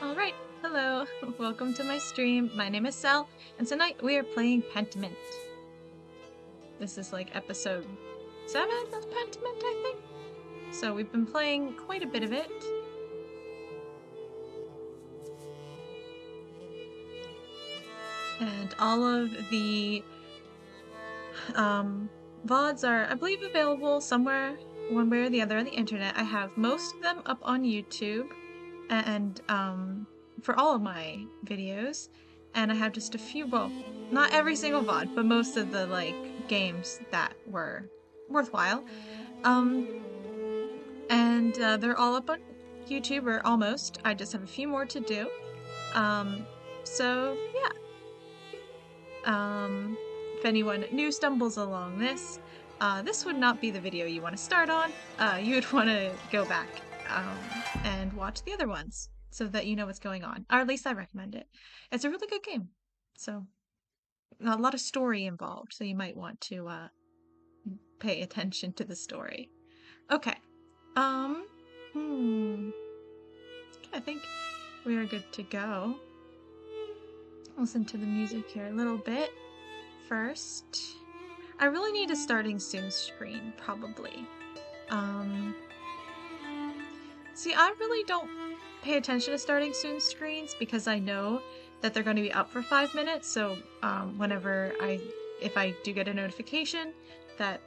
Alright, hello, welcome to my stream. My name is Sel, and tonight we are playing Pentiment. This is like episode 7 of Pentiment, I think? So we've been playing quite a bit of it. And all of the VODs are, I believe, available somewhere, one way or the other on the internet. I have most of them up on YouTube, and for all of my videos, and I have just a few, well, not every single VOD, but most of the like games that were worthwhile. And they're all up on YouTube, or almost. I just have a few more to do. So yeah. If anyone new stumbles along this, this would not be the video you want to start on. You would want to go back and watch the other ones so that you know what's going on. Or at least I recommend it. It's a really good game. So a lot of story involved, so you might want to pay attention to the story. Okay. I think we are good to go. Listen to the music here a little bit first. I really need a starting soon screen, probably. See, I really don't pay attention to starting soon screens because I know that they're going to be up for 5 minutes. So whenever if I do get a notification that,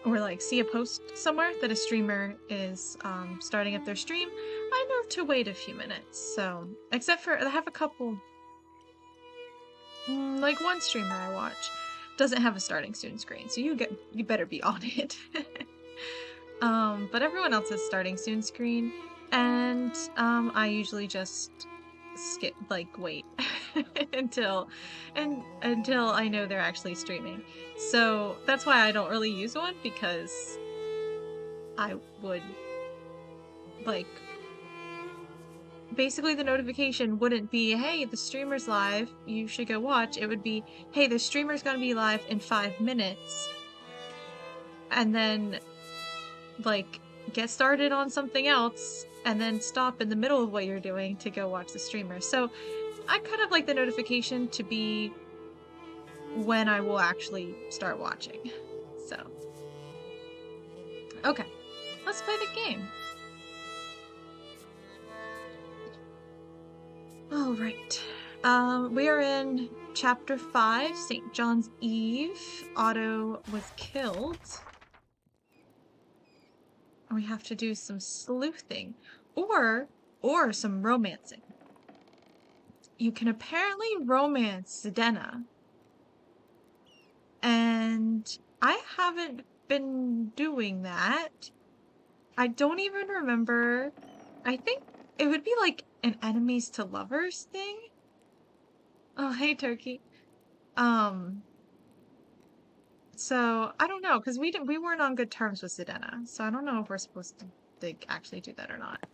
or like see a post somewhere that a streamer is starting up their stream, I know to wait a few minutes. So except for I have a couple, like one streamer I watch doesn't have a starting soon screen, so you better be on it. But everyone else has starting soon screen, and I usually just skip, like, wait until I know they're actually streaming. So that's why I don't really use one, because I would, like, basically the notification wouldn't be, hey, the streamer's live, you should go watch. It would be, hey, the streamer's gonna be live in 5 minutes. And then, like, get started on something else, and then stop in the middle of what you're doing to go watch the streamer. So I kind of like the notification to be when I will actually start watching. So, okay, let's play the game. All right. We are in chapter 5, St. John's Eve. Otto was killed. We have to do some sleuthing, or some romancing. You can apparently romance Zdena, and I haven't been doing that. I don't even remember. I think it would be like an enemies to lovers thing. Oh, hey, Turkey. So I don't know, because we weren't on good terms with Zdena, so I don't know if we're supposed to actually do that or not.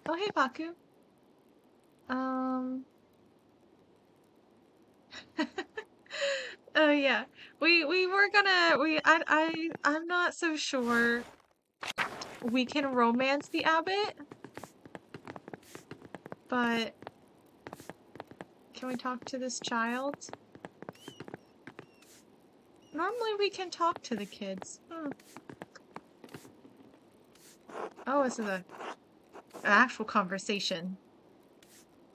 Oh, hey, Baku. Oh yeah, we were gonna I'm not so sure we can romance the abbot, but can we talk to this child? Normally we can talk to the kids. Oh, this is an actual conversation.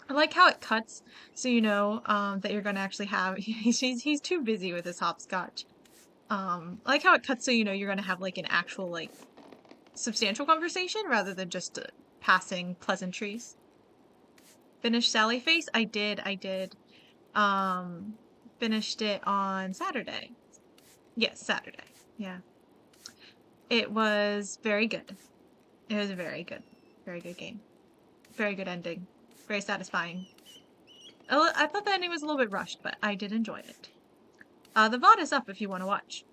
I like how it cuts, so you know that you're gonna actually have. He's too busy with his hopscotch. I like how it cuts, so you know you're gonna have like an actual, like, substantial conversation rather than just passing pleasantries. Finished Sally Face? I did. Finished it on Saturday. Yes, Saturday. Yeah. It was very good. It was a very good game. Very good ending. Very satisfying. I thought the ending was a little bit rushed, but I did enjoy it. The VOD is up if you want to watch.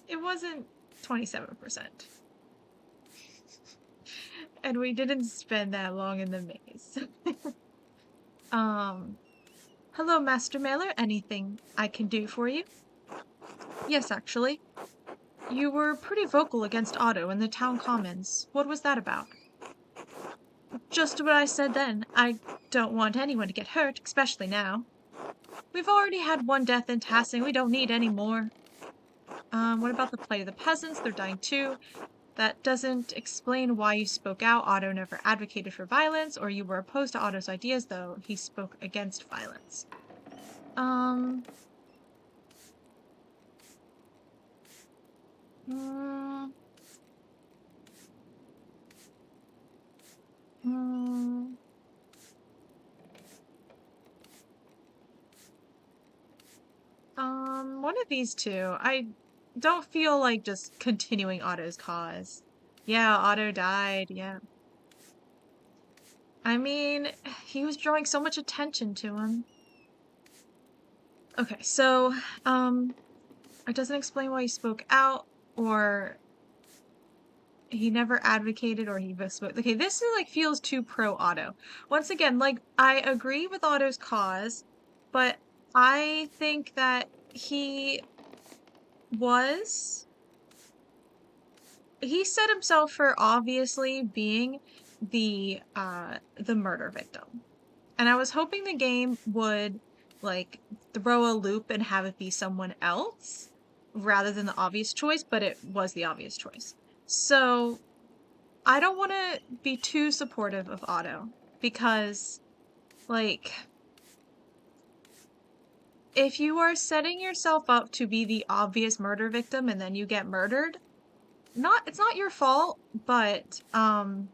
It wasn't 27%. And we didn't spend that long in the maze. Hello, Master Mailer. Anything I can do for you? Yes, actually. You were pretty vocal against Otto in the town commons. What was that about? Just what I said then. I don't want anyone to get hurt, especially now. We've already had one death in Tassing. We don't need any more. What about the plight of the peasants? They're dying too. That doesn't explain why you spoke out. Otto never advocated for violence, or you were opposed to Otto's ideas, though he spoke against violence. Um... Mm, mm, one of these two. I don't feel like just continuing Otto's cause. Yeah, Otto died, yeah. I mean, he was drawing so much attention to him. Okay, so, it doesn't explain why he spoke out, or he never advocated, or he spoke. Okay, this is like feels too pro Otto. Once again, like, I agree with Otto's cause, but I think that he was he set himself for obviously being the murder victim. And I was hoping the game would like throw a loop and have it be someone else rather than the obvious choice, but it was the obvious choice. So I don't want to be too supportive of Otto because like if you are setting yourself up to be the obvious murder victim and then you get murdered, it's not your fault, but I'm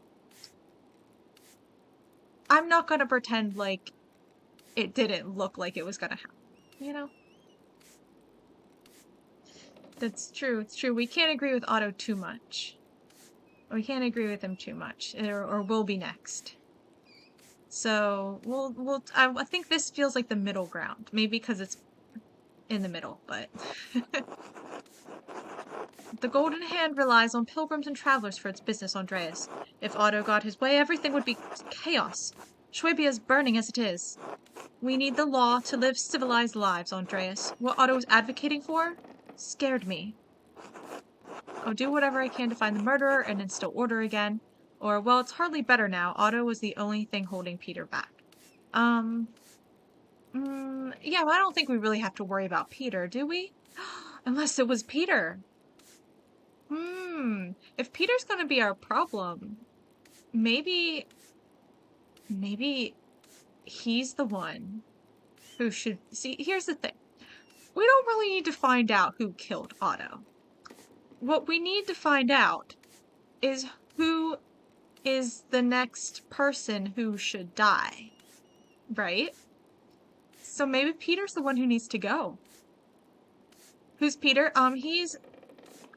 not gonna pretend like it didn't look like it was gonna happen, you know? That's true, it's true. We can't agree with Otto too much. We can't agree with him too much, or we'll be next. So I think this feels like the middle ground. Maybe because it's in the middle, but the Golden Hand relies on pilgrims and travelers for its business, Andreas. If Otto got his way, everything would be chaos. Schwabia is burning as it is. We need the law to live civilized lives, Andreas. What Otto was advocating for scared me. I'll do whatever I can to find the murderer and instill order again. Or, well, it's hardly better now. Otto was the only thing holding Peter back. Yeah, well, I don't think we really have to worry about Peter, do we? Unless it was Peter. If Peter's gonna be our problem, maybe he's the one who should... See, here's the thing. We don't really need to find out who killed Otto. What we need to find out is who is the next person who should die, right? So maybe Peter's the one who needs to go. Who's Peter? He's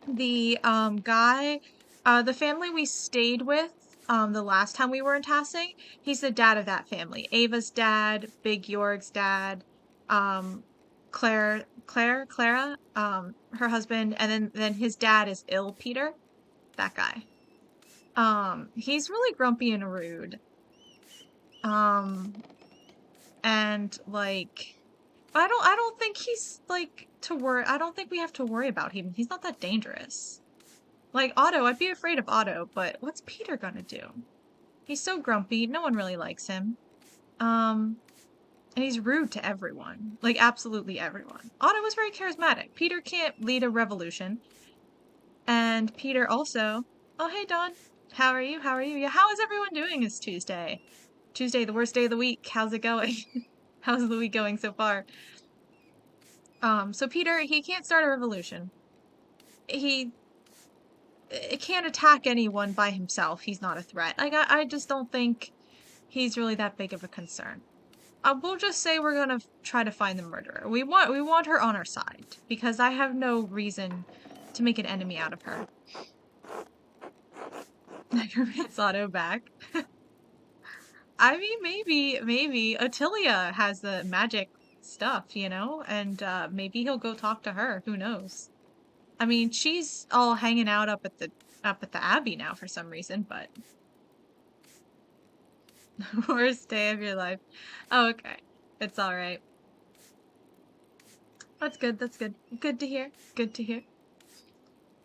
the guy, the family we stayed with the last time we were in Tassing. He's the dad of that family. Ava's dad, Big Jorg's dad, Clara, her husband, and then his dad is Ill Peter. That guy. He's really grumpy and rude. And like I don't think he's like to worry. I don't think we have to worry about him. He's not that dangerous. Like Otto, I'd be afraid of Otto, but what's Peter gonna do? He's so grumpy, no one really likes him. And he's rude to everyone. Like absolutely everyone. Otto was very charismatic. Peter can't lead a revolution. And Peter also... Oh, hey, Dawn. How are you? How are you? Yeah, how is everyone doing this Tuesday? Tuesday, the worst day of the week. How's it going? How's the week going so far? So Peter, he can't start a revolution. He can't attack anyone by himself. He's not a threat. Like, I just don't think he's really that big of a concern. We'll just say we're gonna try to find the murderer. We want her on our side, because I have no reason to make an enemy out of her. Necroman's Otto back. I mean, maybe Attilia has the magic stuff, you know? And maybe he'll go talk to her. Who knows? I mean, she's all hanging out up at the Abbey now for some reason, but worst day of your life. Oh, okay. It's all right. That's good. That's good. Good to hear. Good to hear.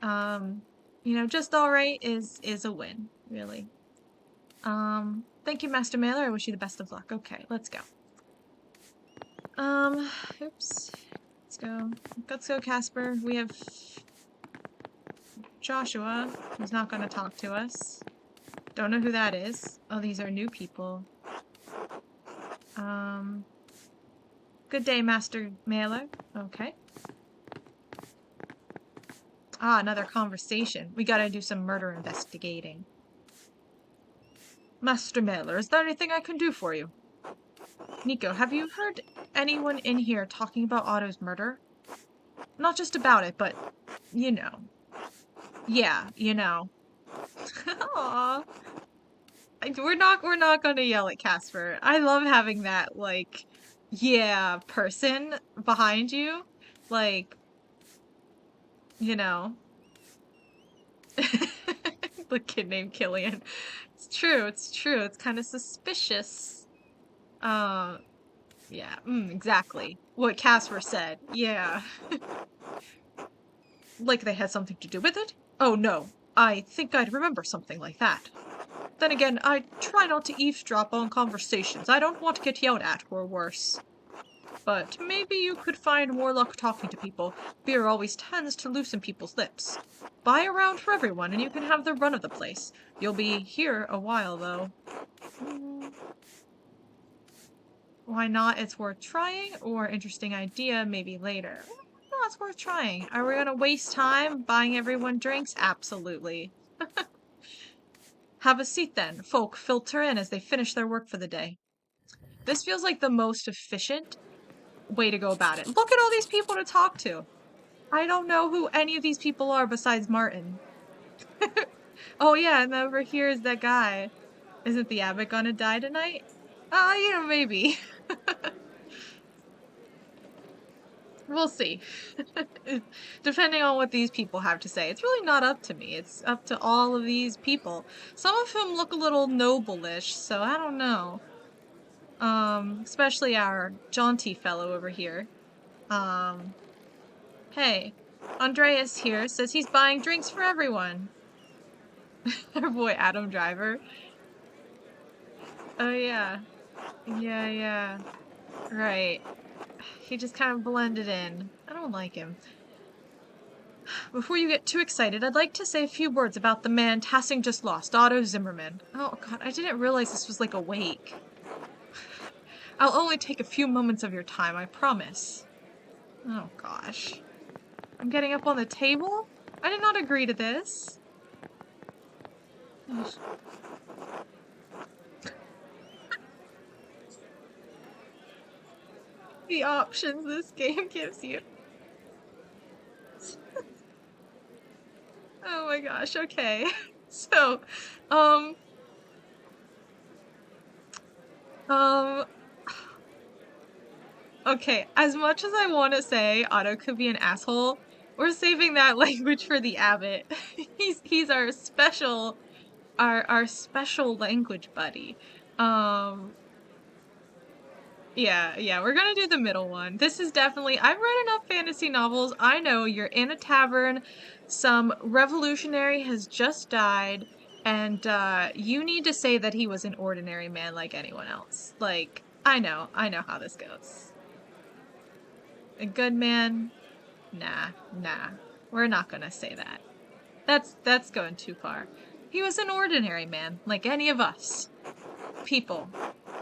You know, just all right is a win, really. Thank you, Master Mailer. I wish you the best of luck. Okay, let's go. Oops. Let's go, Casper. We have Joshua, who's not gonna talk to us. Don't know who that is. Oh, these are new people. Good day, Master Mailer. Okay. Ah, another conversation. We gotta do some murder investigating. Master Mailer, is there anything I can do for you? Nico, have you heard anyone in here talking about Otto's murder? Not just about it, but, you know. Yeah, you know. Aww. We're not gonna yell at Casper. I love having that, like, yeah, person behind you. Like, you know. The kid named Killian. It's true, it's true. It's kind of suspicious. Yeah, exactly. What Casper said. Yeah. Like they had something to do with it? Oh no, I think I'd remember something like that. Then again, I try not to eavesdrop on conversations. I don't want to get yelled at or worse. But maybe you could find more luck talking to people. Beer always tends to loosen people's lips. Buy a round for everyone and you can have the run of the place. You'll be here a while, though. Why not? It's worth trying, or interesting idea, maybe later. No, it's worth trying. Are we gonna waste time buying everyone drinks? Absolutely. Have a seat then. Folk filter in as they finish their work for the day. This feels like the most efficient way to go about it. Look at all these people to talk to. I don't know who any of these people are besides Martin. Oh yeah, and over here is that guy. Isn't the abbot gonna die tonight? You know, maybe. We'll see. Depending on what these people have to say. It's really not up to me. It's up to all of these people. Some of whom look a little noble-ish, so I don't know. Especially our jaunty fellow over here. Hey, Andreas here says he's buying drinks for everyone. Our boy Adam Driver. Oh yeah. Yeah. Right. He just kind of blended in. I don't like him. Before you get too excited, I'd like to say a few words about the man Tassing just lost, Otto Zimmerman. Oh god, I didn't realize this was like a wake. I'll only take a few moments of your time, I promise. Oh gosh. I'm getting up on the table? I did not agree to this. The options this game gives you. Oh my gosh, okay. So, okay, as much as I want to say Otto could be an asshole, we're saving that language for the abbot. He's our special language buddy. Yeah, we're gonna do the middle one. This is definitely, I've read enough fantasy novels. I know you're in a tavern, some revolutionary has just died, and you need to say that he was an ordinary man like anyone else. Like, I know how this goes. A good man? Nah. We're not gonna say that. That's going too far. He was an ordinary man, like any of us. People,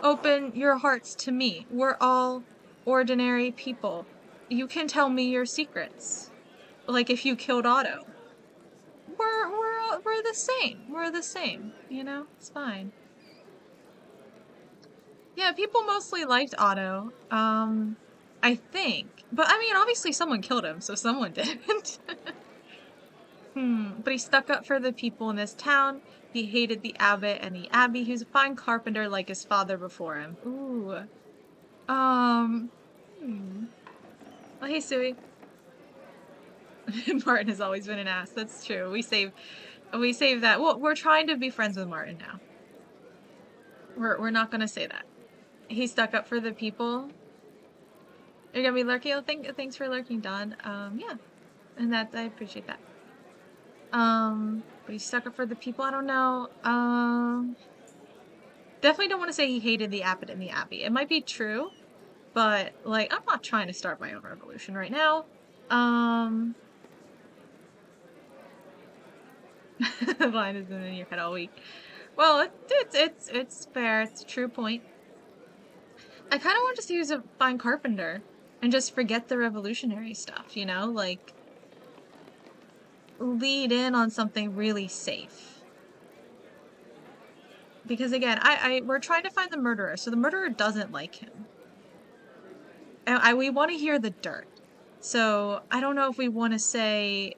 open your hearts to me. We're all ordinary people. You can tell me your secrets. Like if you killed Otto. We're the same. We're the same. You know? It's fine. Yeah, people mostly liked Otto. I think. But I mean, obviously someone killed him, so someone didn't. But he stuck up for the people in this town. He hated the abbot and the abbey. He was a fine carpenter like his father before him. Ooh. Oh, hey, Suey. Martin has always been an ass. That's true. We save that. Well, we're trying to be friends with Martin now. We're not gonna say that. He stuck up for the people. You're gonna be lurking. Oh, thanks for lurking, Don. Yeah, and that I appreciate that. But he's stuck up for the people. I don't know. Definitely don't want to say he hated the abbot and the abbey. It might be true, but like I'm not trying to start my own revolution right now. The line has been in your head all week. Well, it's fair. It's a true point. I kind of want to just use a fine carpenter and just forget the revolutionary stuff, you know, like lead in on something really safe. Because again, we're trying to find the murderer, so the murderer doesn't like him. And we want to hear the dirt. So I don't know if we want to say,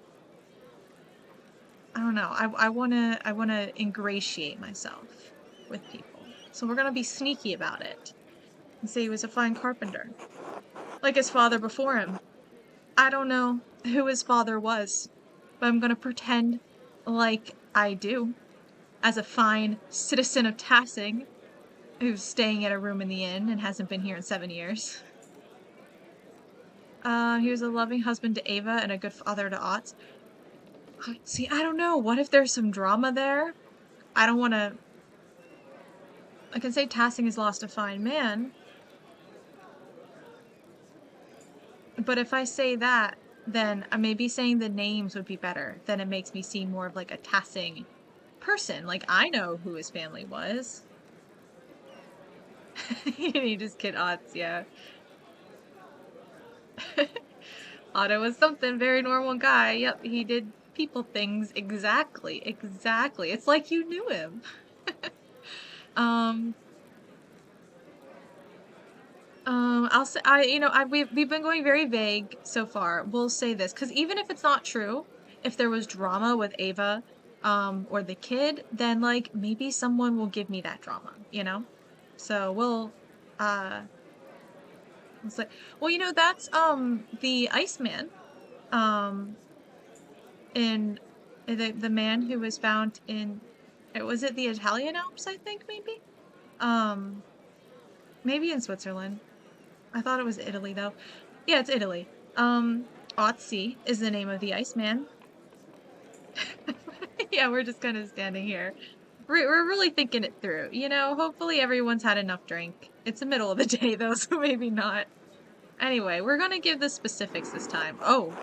I don't know. I want to ingratiate myself with people. So we're going to be sneaky about it and say he was a fine carpenter. Like his father before him. I don't know who his father was, but I'm going to pretend like I do as a fine citizen of Tassing who's staying at a room in the inn and hasn't been here in 7 years. He was a loving husband to Ava and a good father to Otts. See, I don't know. What if there's some drama there? I don't want to... I can say Tassing has lost a fine man. But if I say that, then maybe saying the names would be better. Then it makes me seem more of like a Tassing person. Like, I know who his family was. You just kid Otts, yeah. Otto was something, very normal guy. Yep, he did people things. Exactly. It's like you knew him. I'll say, we've been going very vague so far. We'll say this, because even if it's not true, if there was drama with Ava, or the kid, then, like, maybe someone will give me that drama, you know? So we'll, it's like, well, you know, that's, the Iceman, in the man who was found in, was it the Italian Alps, I think, maybe? Maybe in Switzerland. I thought it was Italy, though. Yeah, it's Italy. Otzi is the name of the Iceman. Yeah, we're just kind of standing here. We're really thinking it through, you know? Hopefully everyone's had enough drink. It's the middle of the day, though, so maybe not. Anyway, we're gonna give the specifics this time. Oh,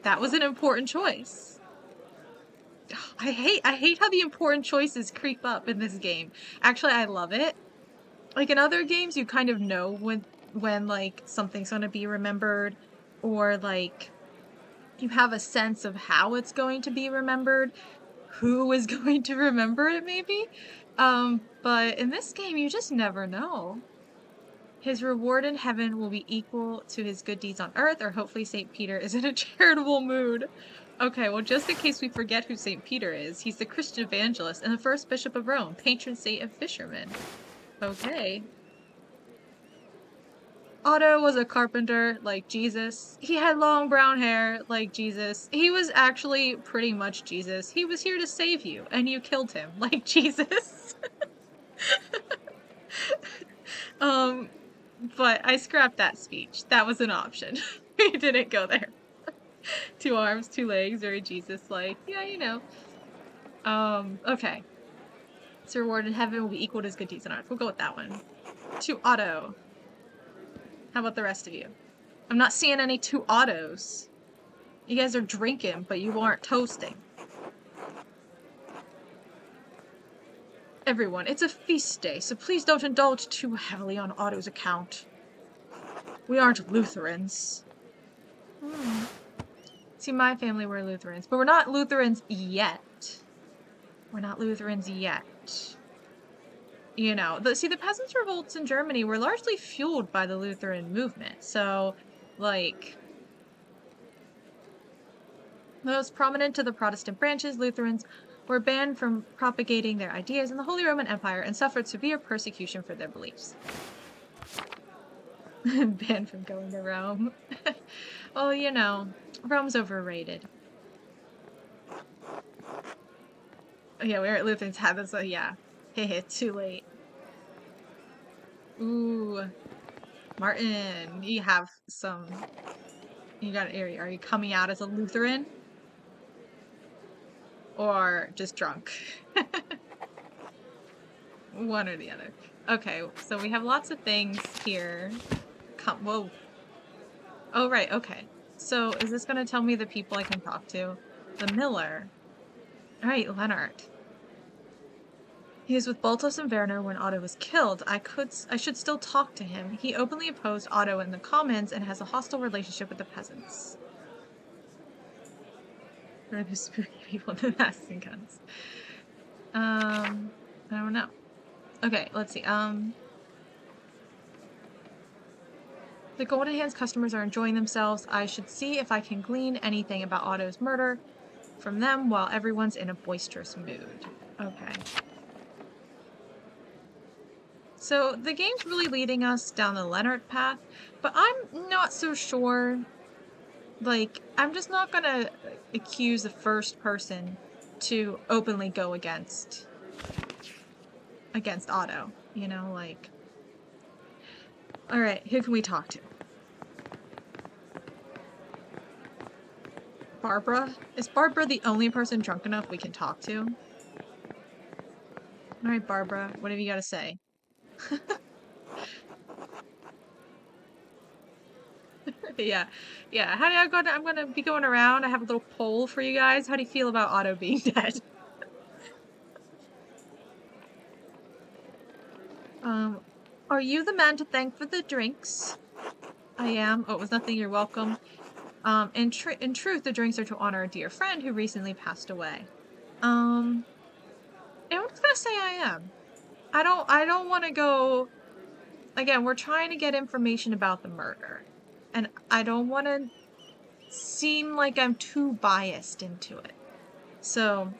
that was an important choice. I hate how the important choices creep up in this game. Actually, I love it. Like in other games, you kind of know when like something's gonna be remembered, or like you have a sense of how it's going to be remembered, who is going to remember it maybe. But in this game, you just never know. His reward in heaven will be equal to his good deeds on earth, or hopefully St. Peter is in a charitable mood. Okay, well, just in case we forget who St. Peter is, he's the Christian evangelist and the first bishop of Rome, patron saint of fishermen. Okay. Otto was a carpenter, like Jesus. He had long brown hair, like Jesus. He was actually pretty much Jesus. He was here to save you, and you killed him, like Jesus. But I scrapped that speech. That was an option. We didn't go there. 2 arms, 2 legs, very Jesus-like. Yeah, you know. Okay. His reward in heaven will be equal to his good deeds on earth. We'll go with that one. To Otto. How about the rest of you? I'm not seeing any 2 autos. You guys are drinking, but you aren't toasting. Everyone, it's a feast day, so please don't indulge too heavily on Otto's account. We aren't Lutherans. See, my family were Lutherans, but we're not Lutherans yet. We're not Lutherans yet. You know, the peasants' revolts in Germany were largely fueled by the Lutheran movement. So, like, most prominent to the Protestant branches, Lutherans were banned from propagating their ideas in the Holy Roman Empire and suffered severe persecution for their beliefs. Banned from going to Rome. Well, you know, Rome's overrated. Yeah, we were at Lutherans had this, yeah. Hehe, too late. Ooh. Martin, you have some... You got an area. Are you coming out as a Lutheran? Or just drunk? One or the other. Okay, so we have lots of things here. Whoa. Oh, right, okay. So is this going to tell me the people I can talk to? The miller. All right, Leonard. He was with Baltos and Werner when Otto was killed. I should still talk to him. He openly opposed Otto in the Commons and has a hostile relationship with the peasants. Or the spooky people in the masks and guns. I don't know. Okay, let's see. The Golden Hands customers are enjoying themselves. I should see if I can glean anything about Otto's murder from them while everyone's in a boisterous mood. Okay. So the game's really leading us down the Leonard path, but I'm not so sure. Like, I'm just not gonna accuse the first person to openly go against Otto, you know, like... Alright, who can we talk to? Barbara? Is Barbara the only person drunk enough we can talk to? Alright, Barbara, what have you got to say? Yeah. How do I go? I'm gonna be going around. I have a little poll for you guys. How do you feel about Otto being dead? Are you the man to thank for the drinks? I am. Oh, it was nothing. You're welcome. In truth, the drinks are to honor a dear friend who recently passed away. I'm just gonna say I am. I don't want to go... Again, we're trying to get information about the murder. And I don't want to seem like I'm too biased into it. So,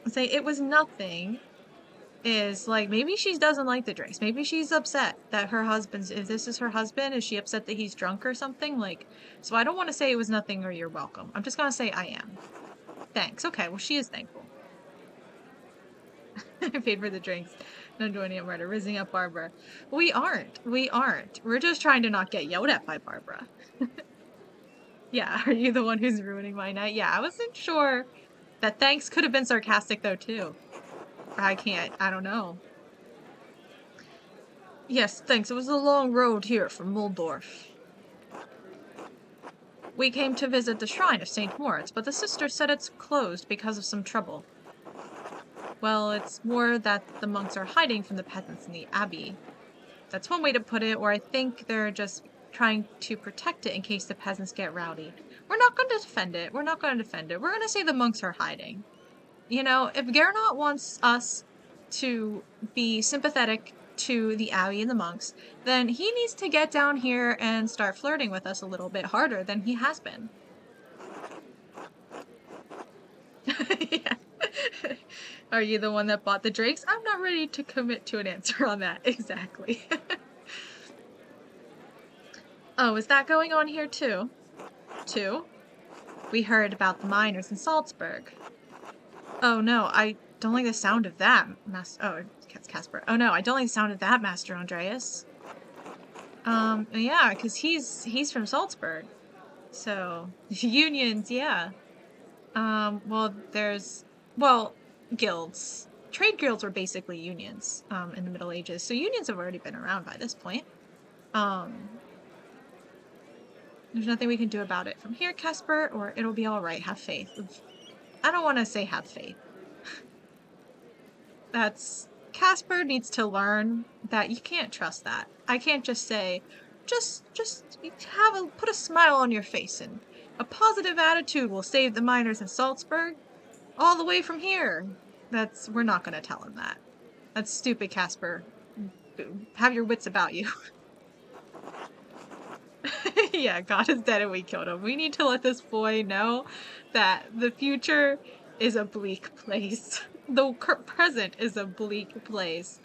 say it was nothing is like, maybe she doesn't like the drinks. Maybe she's upset that her husband's... If this is her husband, is she upset that he's drunk or something? Like, so I don't want to say it was nothing or you're welcome. I'm just gonna say I am. Thanks. Okay, well, she is thankful. I paid for the drinks. Not doing it murder. Rizzing up Barbara. We aren't. We're just trying to not get yelled at by Barbara. Yeah, are you the one who's ruining my night? Yeah, I wasn't sure. That thanks could have been sarcastic though too. I don't know. Yes, thanks. It was a long road here from Muldorf. We came to visit the shrine of St. Moritz, but the sister said it's closed because of some trouble. Well, it's more that the monks are hiding from the peasants in the abbey. That's one way to put it, or I think they're just trying to protect it in case the peasants get rowdy. We're not going to defend it. We're going to say the monks are hiding. You know, if Gernot wants us to be sympathetic to the abbey and the monks, then he needs to get down here and start flirting with us a little bit harder than he has been. Yeah. Are you the one that bought the drinks? I'm not ready to commit to an answer on that. Exactly. Oh, is that going on here too? We heard about the miners in Salzburg. Oh no, I don't like the sound of that, Oh, it's Casper. Oh no, I don't like the sound of that, Master Andreas. Yeah, because he's from Salzburg. So, unions, yeah. Well, guilds. Trade guilds were basically unions, in the Middle Ages. So unions have already been around by this point. There's nothing we can do about it from here, Casper, or it'll be alright. Have faith. I don't want to say have faith. Casper needs to learn that you can't trust that. I can't just say, just put a smile on your face and a positive attitude will save the miners in Salzburg all the way from here. We're not going to tell him that. That's stupid, Casper. Have your wits about you. Yeah, God is dead and we killed him. We need to let this boy know that the future is a bleak place. The present is a bleak place.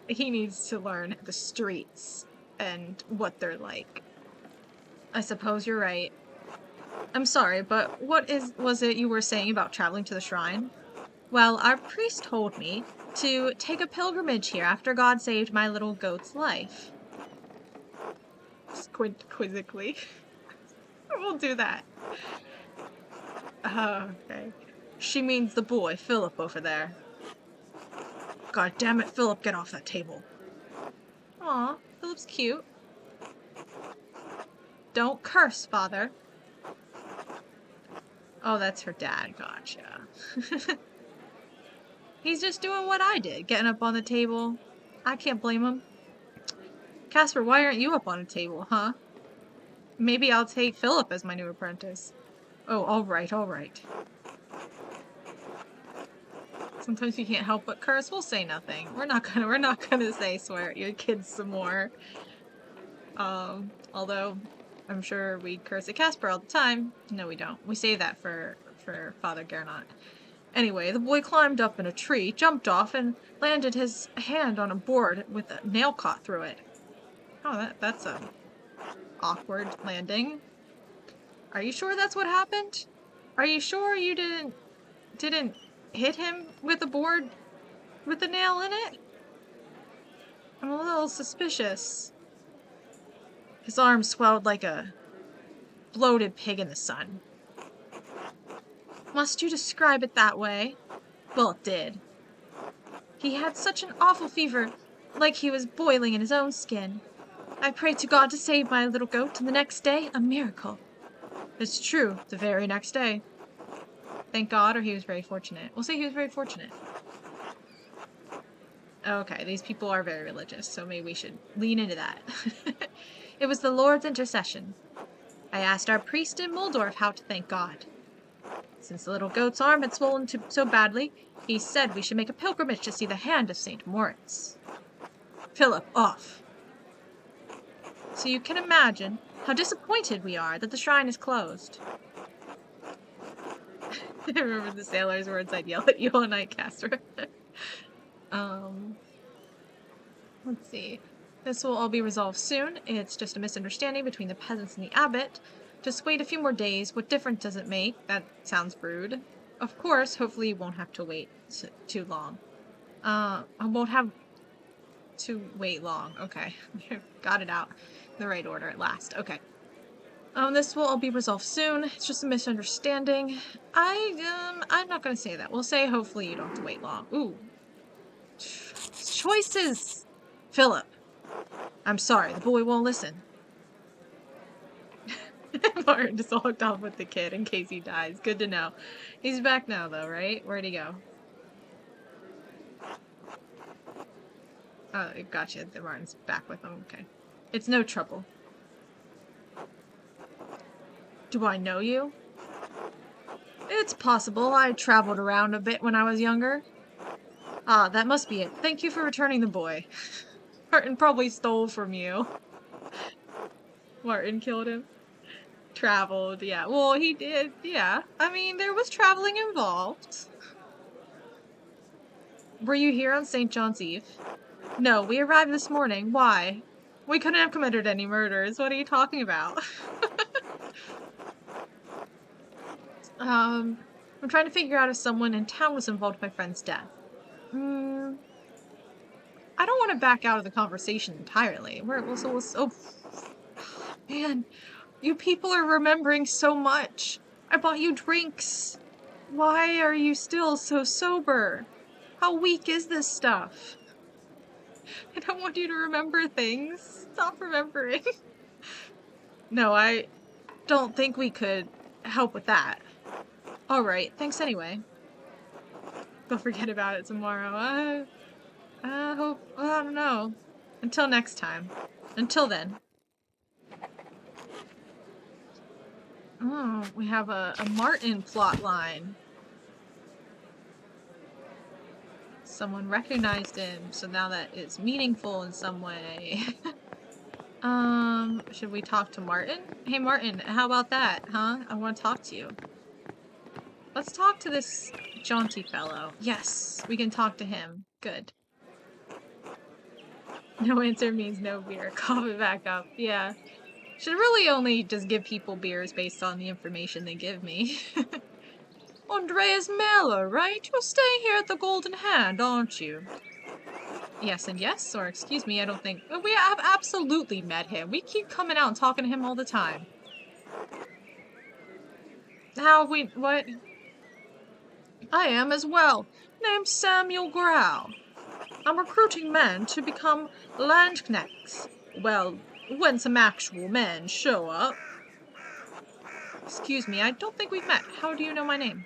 He needs to learn the streets and what they're like. I suppose you're right. I'm sorry, but what was it you were saying about traveling to the shrine? Well, our priest told me to take a pilgrimage here after God saved my little goat's life. Squint quizzically. We'll do that. Okay. She means the boy, Philip, over there. God damn it, Philip, get off that table. Aw, Philip's cute. Don't curse, father. Oh, that's her dad. Gotcha. He's just doing what I did, getting up on the table. I can't blame him. Casper, why aren't you up on a table, huh? Maybe I'll take Philip as my new apprentice. Oh, all right, all right. Sometimes you can't help but curse. We'll say nothing. We're not gonna say swear at your kids some more. Although I'm sure we curse at Casper all the time. No, we don't. We say that for Father Gernot. Anyway, the boy climbed up in a tree, jumped off, and landed his hand on a board with a nail caught through it. Oh, that's a awkward landing. Are you sure that's what happened? Are you sure you didn't hit him with a board with a nail in it? I'm a little suspicious. His arm swelled like a bloated pig in the sun. Must you describe it that way? Well, it did. He had such an awful fever, like he was boiling in his own skin. I prayed to God to save my little goat, and the next day, a miracle. It's true, the very next day. Thank God, or he was very fortunate. We'll say he was very fortunate. Okay, these people are very religious, so maybe we should lean into that. It was the Lord's intercession. I asked our priest in Muldorf how to thank God. Since the little goat's arm had swollen so badly, he said we should make a pilgrimage to see the hand of St. Moritz. Philip, off! So you can imagine how disappointed we are that the shrine is closed. I remember the sailor's words, I'd yell at you all night, Casper. Let's see. This will all be resolved soon. It's just a misunderstanding between the peasants and the abbot. Just wait a few more days. What difference does it make? That sounds rude. Of course, hopefully you won't have to wait too long. I won't have to wait long. Okay. Got it out in the right order at last. Okay. This will all be resolved soon. It's just a misunderstanding. I'm not gonna say that. We'll say hopefully you don't have to wait long. Ooh. Choices! Philip. I'm sorry, the boy won't listen. Martin just walked off with the kid in case he dies. Good to know. He's back now, though, right? Where'd he go? Oh, gotcha. The Martin's back with him. Okay. It's no trouble. Do I know you? It's possible. I traveled around a bit when I was younger. Ah, that must be it. Thank you for returning the boy. Martin probably stole from you. Martin killed him. Traveled, yeah. Well, he did, yeah. I mean, there was traveling involved. Were you here on St. John's Eve? No, we arrived this morning. Why? We couldn't have committed any murders. What are you talking about? I'm trying to figure out if someone in town was involved with my friend's death. I don't want to back out of the conversation entirely. Oh, man, you people are remembering so much. I bought you drinks. Why are you still so sober? How weak is this stuff? I don't want you to remember things. Stop remembering. No, I don't think we could help with that. Alright, thanks anyway. Don't forget about it tomorrow. I don't know. Until next time. Until then. Oh, we have a Martin plotline. Someone recognized him, so now that it's meaningful in some way. Should we talk to Martin? Hey Martin, how about that, huh? I want to talk to you. Let's talk to this jaunty fellow. Yes, we can talk to him. Good. No answer means no beer. Cough it back up. Yeah. Should really only just give people beers based on the information they give me. Andreas Miller, right? You're staying here at the Golden Hand, aren't you? Yes and yes, or excuse me, I don't think... Well, we have absolutely met him. We keep coming out and talking to him all the time. How we... What? I am as well. Named Samuel Grau. I'm recruiting men to become landknechts. Well, when some actual men show up. Excuse me, I don't think we've met. How do you know my name?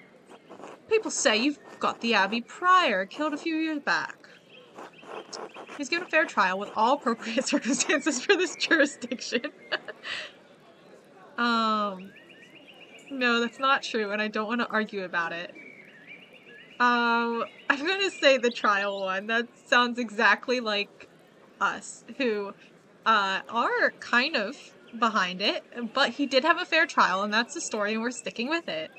People say you've got the Abbey Prior killed a few years back. He's given a fair trial with all appropriate circumstances for this jurisdiction. No, that's not true, and I don't want to argue about it. I'm gonna say the trial one. That sounds exactly like us, who are kind of behind it, but he did have a fair trial, and that's the story, and we're sticking with it.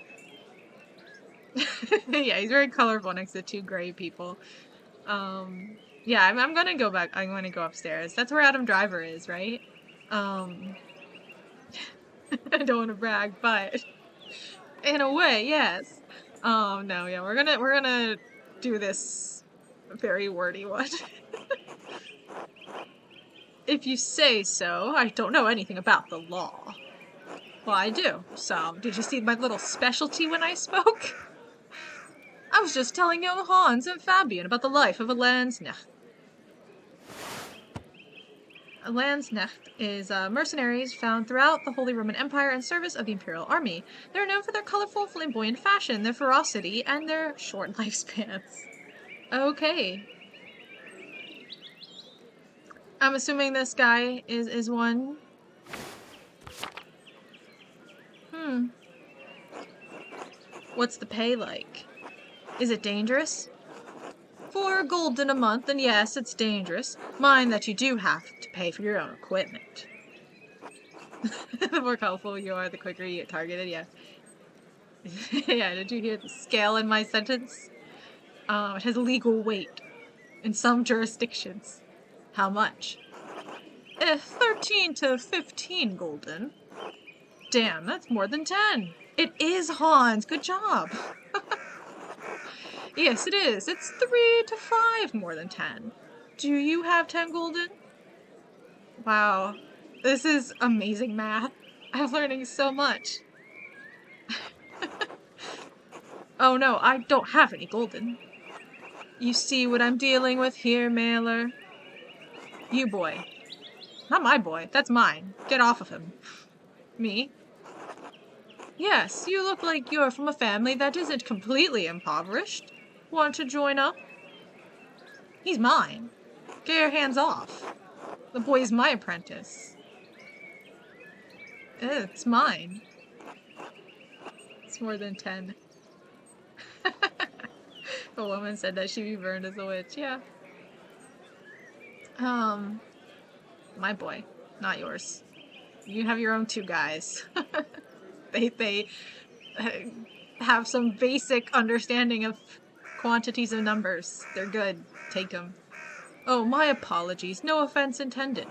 Yeah, he's very colorful next to two gray people. Yeah, I'm gonna go back. I'm gonna go upstairs. That's where Adam Driver is, right? I don't want to brag, but in a way, yes. No, yeah, we're gonna do this very wordy one. If you say so. I don't know anything about the law. Well, I do. So, did you see my little specialty when I spoke? I was just telling young Hans and Fabian about the life of a Landsknecht. A Landsknecht is mercenaries found throughout the Holy Roman Empire in service of the Imperial Army. They're known for their colorful, flamboyant fashion, their ferocity, and their short lifespans. Okay. I'm assuming this guy is one. What's the pay like? Is it dangerous? 4 gulden a month, and yes, it's dangerous. Mind that you do have to pay for your own equipment. The more colorful you are, the quicker you get targeted, yeah. Yeah, did you hear the scale in my sentence? It has legal weight in some jurisdictions. How much? 13 to 15 gulden. Damn, that's more than 10. It is Hans. Good job. Yes, it is. It's 3 to 5 more than 10. Do you have 10 gulden? Wow. This is amazing math. I'm learning so much. Oh no, I don't have any gulden. You see what I'm dealing with here, Mailer? You boy. Not my boy. That's mine. Get off of him. Me? Yes, you look like you're from a family that isn't completely impoverished. Want to join up? He's mine. Get your hands off. The boy's my apprentice. It's mine. It's more than 10. A woman said that she'd be burned as a witch, yeah. My boy, not yours. You have your own 2 guys. They have some basic understanding of quantities of numbers. They're good. Take them. Oh, my apologies. No offense intended.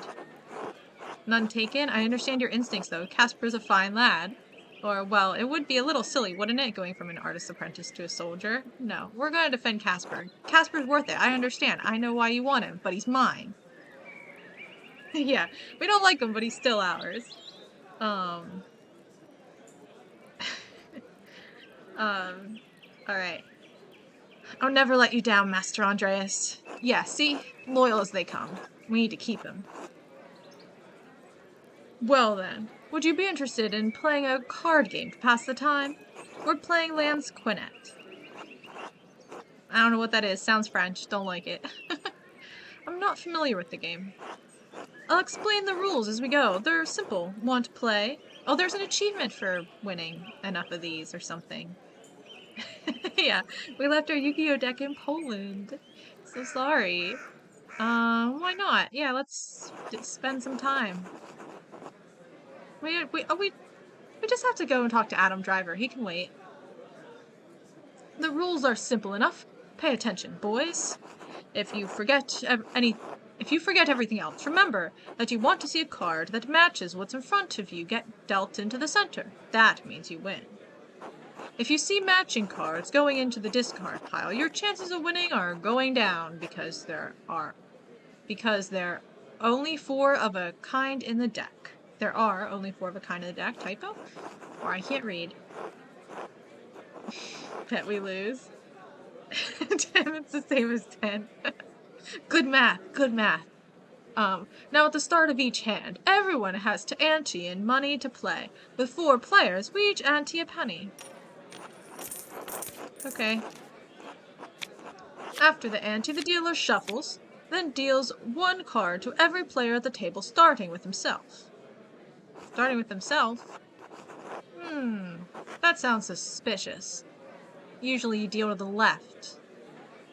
None taken? I understand your instincts, though. Casper's a fine lad. Or, well, it would be a little silly, wouldn't it, going from an artist apprentice to a soldier? No, we're gonna defend Casper. Casper's worth it. I understand. I know why you want him, but he's mine. Yeah, we don't like him, but he's still ours. Alright. I'll never let you down, Master Andreas. Yeah, see? Loyal as they come. We need to keep him. Well then, would you be interested in playing a card game to pass the time? We're playing Lansquenet. I don't know what that is. Sounds French. Don't like it. I'm not familiar with the game. I'll explain the rules as we go. They're simple. Want to play? Oh, there's an achievement for winning enough of these or something. Yeah, we left our Yu-Gi-Oh deck in Poland. So sorry. Why not? Yeah, let's spend some time. We just have to go and talk to Adam Driver. He can wait. The rules are simple enough. Pay attention, boys. If you forget everything else, remember that you want to see a card that matches what's in front of you get dealt into the center. That means you win. If you see matching cards going into the discard pile, your chances of winning are going down because there are because there are only 4 of a kind in the deck. There are only 4 of a kind in the deck. Typo? Or I can't read. Bet we lose. 10, it's the same as 10. Good math, good math. Now at the start of each hand, everyone has to ante in money to play. With 4 players, we each ante a penny. Okay. After the ante, the dealer shuffles, then deals 1 card to every player at the table, starting with himself. Starting with himself? That sounds suspicious. Usually you deal to the left.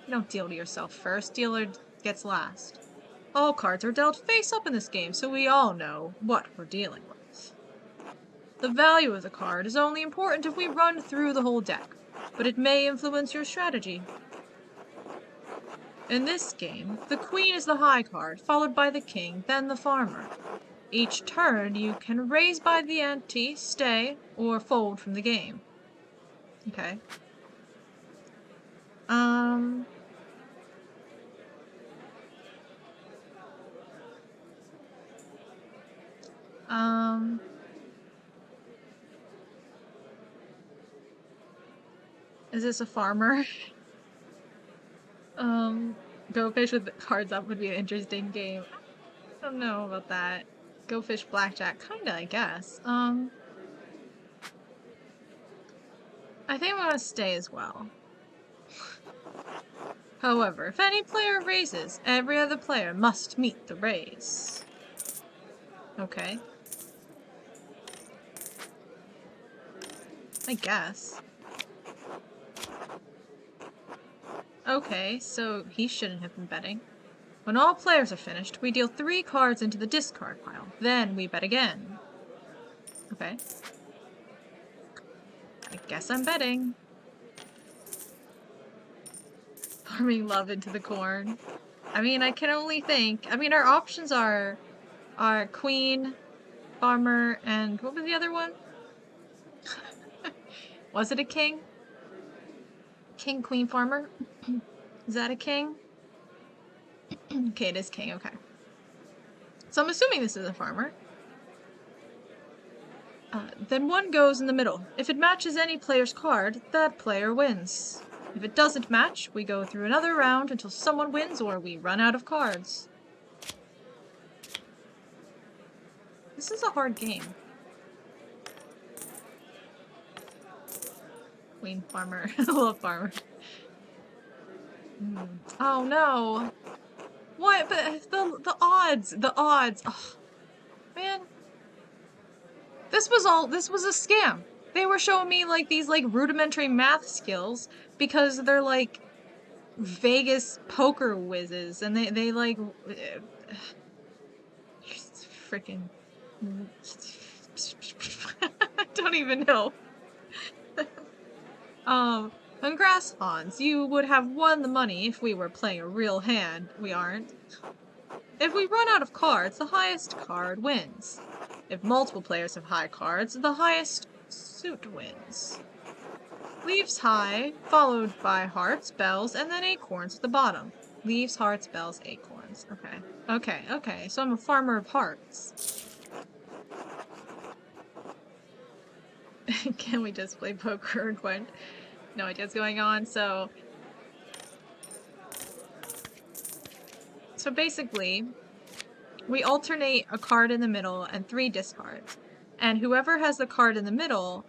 You don't deal to yourself first, dealer gets last. All cards are dealt face up in this game, so we all know what we're dealing with. The value of the card is only important if we run through the whole deck, but it may influence your strategy. In this game, the queen is the high card, followed by the king, then the farmer. Each turn, you can raise by the ante, stay, or fold from the game. Okay. Is this a farmer? Go fish with cards up would be an interesting game. I don't know about that. Go fish blackjack, kinda, I guess. I think I'm gonna stay as well. However, if any player raises, every other player must meet the raise. Okay. I guess. Okay, so he shouldn't have been betting. When all players are finished, we deal 3 cards into the discard pile. Then we bet again. Okay. I guess I'm betting. Farming love into the corn. I mean, I can only think. I mean, our options are queen, farmer, and what was the other one? Was it a king? King, queen, farmer? Is that a king? Okay, it is king, okay. So I'm assuming this is a farmer. Then one goes in the middle. If it matches any player's card, that player wins. If it doesn't match, we go through another round until someone wins or we run out of cards. This is a hard game. Queen, farmer. I love farmer. Oh no! What? But the odds! Oh, man. This was a scam. They were showing me like these like rudimentary math skills because they're like Vegas poker whizzes and they like freaking I don't even know. Congrats, Hans. You would have won the money if we were playing a real hand. We aren't. If we run out of cards, the highest card wins. If multiple players have high cards, the highest suit wins. Leaves high, followed by hearts, bells, and then acorns at the bottom. Leaves, hearts, bells, acorns. Okay. So I'm a farmer of hearts. Can we just play poker or Gwent? No idea what's going on, so basically, we alternate a card in the middle and 3 discards. And whoever has the card in the middle,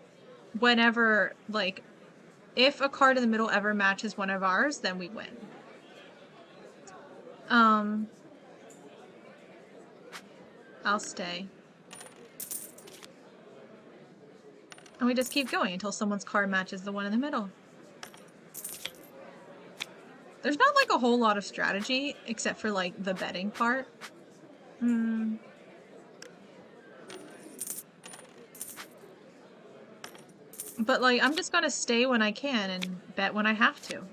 whenever, like, if a card in the middle ever matches one of ours, then we win. I'll stay. And we just keep going until someone's card matches the one in the middle. There's not like a whole lot of strategy, except for like the betting part. But like, I'm just gonna stay when I can and bet when I have to.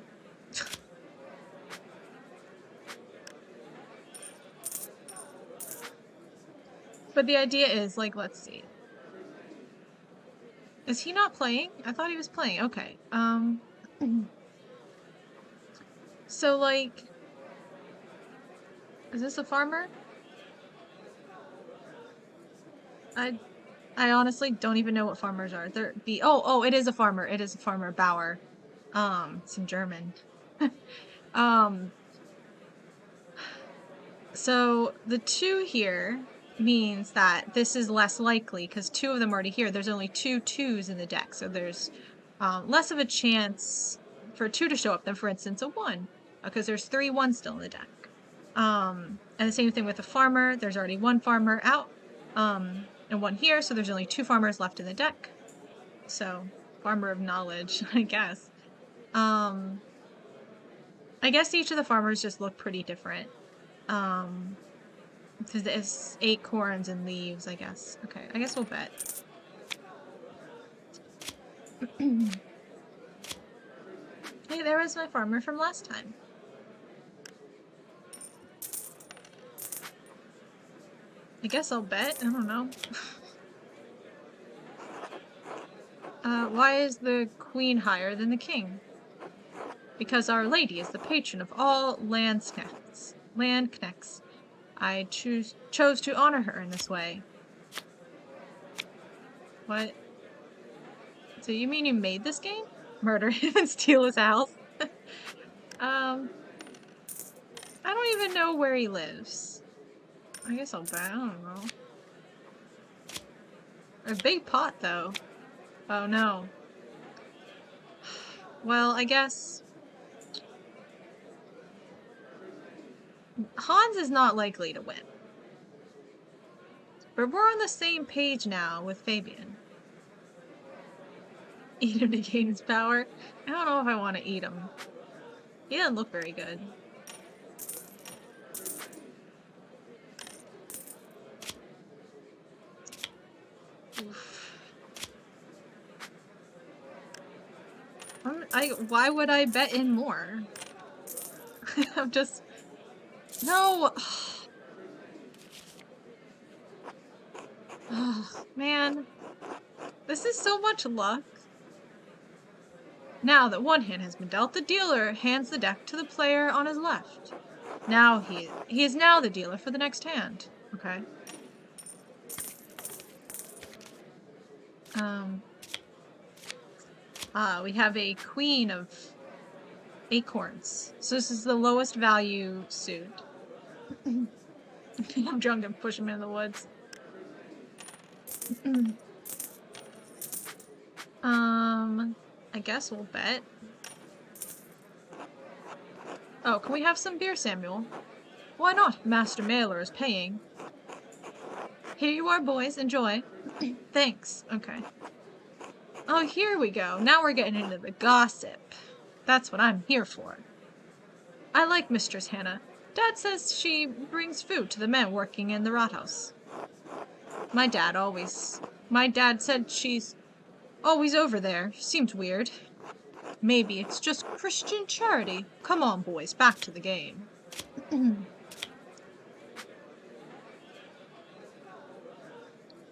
But the idea is, like, let's see. Is he not playing? I thought he was playing. Okay. So, like, Is this a farmer? I honestly don't even know what farmers are. Oh, it is a farmer. It is a farmer. Bauer. It's in German. Um, so the 2 here means that this is less likely because 2 of them are already here. There's only 2 2s in the deck, so there's less of a chance for a 2 to show up than, for instance, a 1, because there's 3 1s still in the deck. And the same thing with the farmer. There's already 1 farmer out, and 1 here, so there's only 2 farmers left in the deck. So, farmer of knowledge, I guess. I guess each of the farmers just look pretty different. Because it's acorns and leaves, I guess. Okay, I guess we'll bet. Hey, there was my farmer from last time. I guess I'll bet. I don't know. Why is the queen higher than the king? Because Our Lady is the patron of all landknechts. I chose to honor her in this way. What? So you mean you made this game? Murder him and steal his house? I don't even know where he lives. I guess I'll bet. I don't know. A big pot, though. Oh, no. Well, I guess Hans is not likely to win. But we're on the same page now with Fabian. Eat him to gain his power? I don't know if I want to eat him. He doesn't look very good. Oof. Why would I bet in more? I'm just... No! Oh, man. This is so much luck. Now that one hand has been dealt, the dealer hands the deck to the player on his left. Now he is now the dealer for the next hand. Okay. We have a queen of acorns. So this is the lowest value suit. I'm drunk and push him in the woods. I guess we'll bet. Oh, can we have some beer, Samuel? Why not? Master Mailer is paying. Here you are, boys. Enjoy. Thanks. Okay. Oh, here we go. Now we're getting into the gossip. That's what I'm here for. I like Mistress Hannah. Dad says she brings food to the men working in the Rathaus. My dad said she's always over there. Seemed weird. Maybe it's just Christian charity. Come on, boys, back to the game.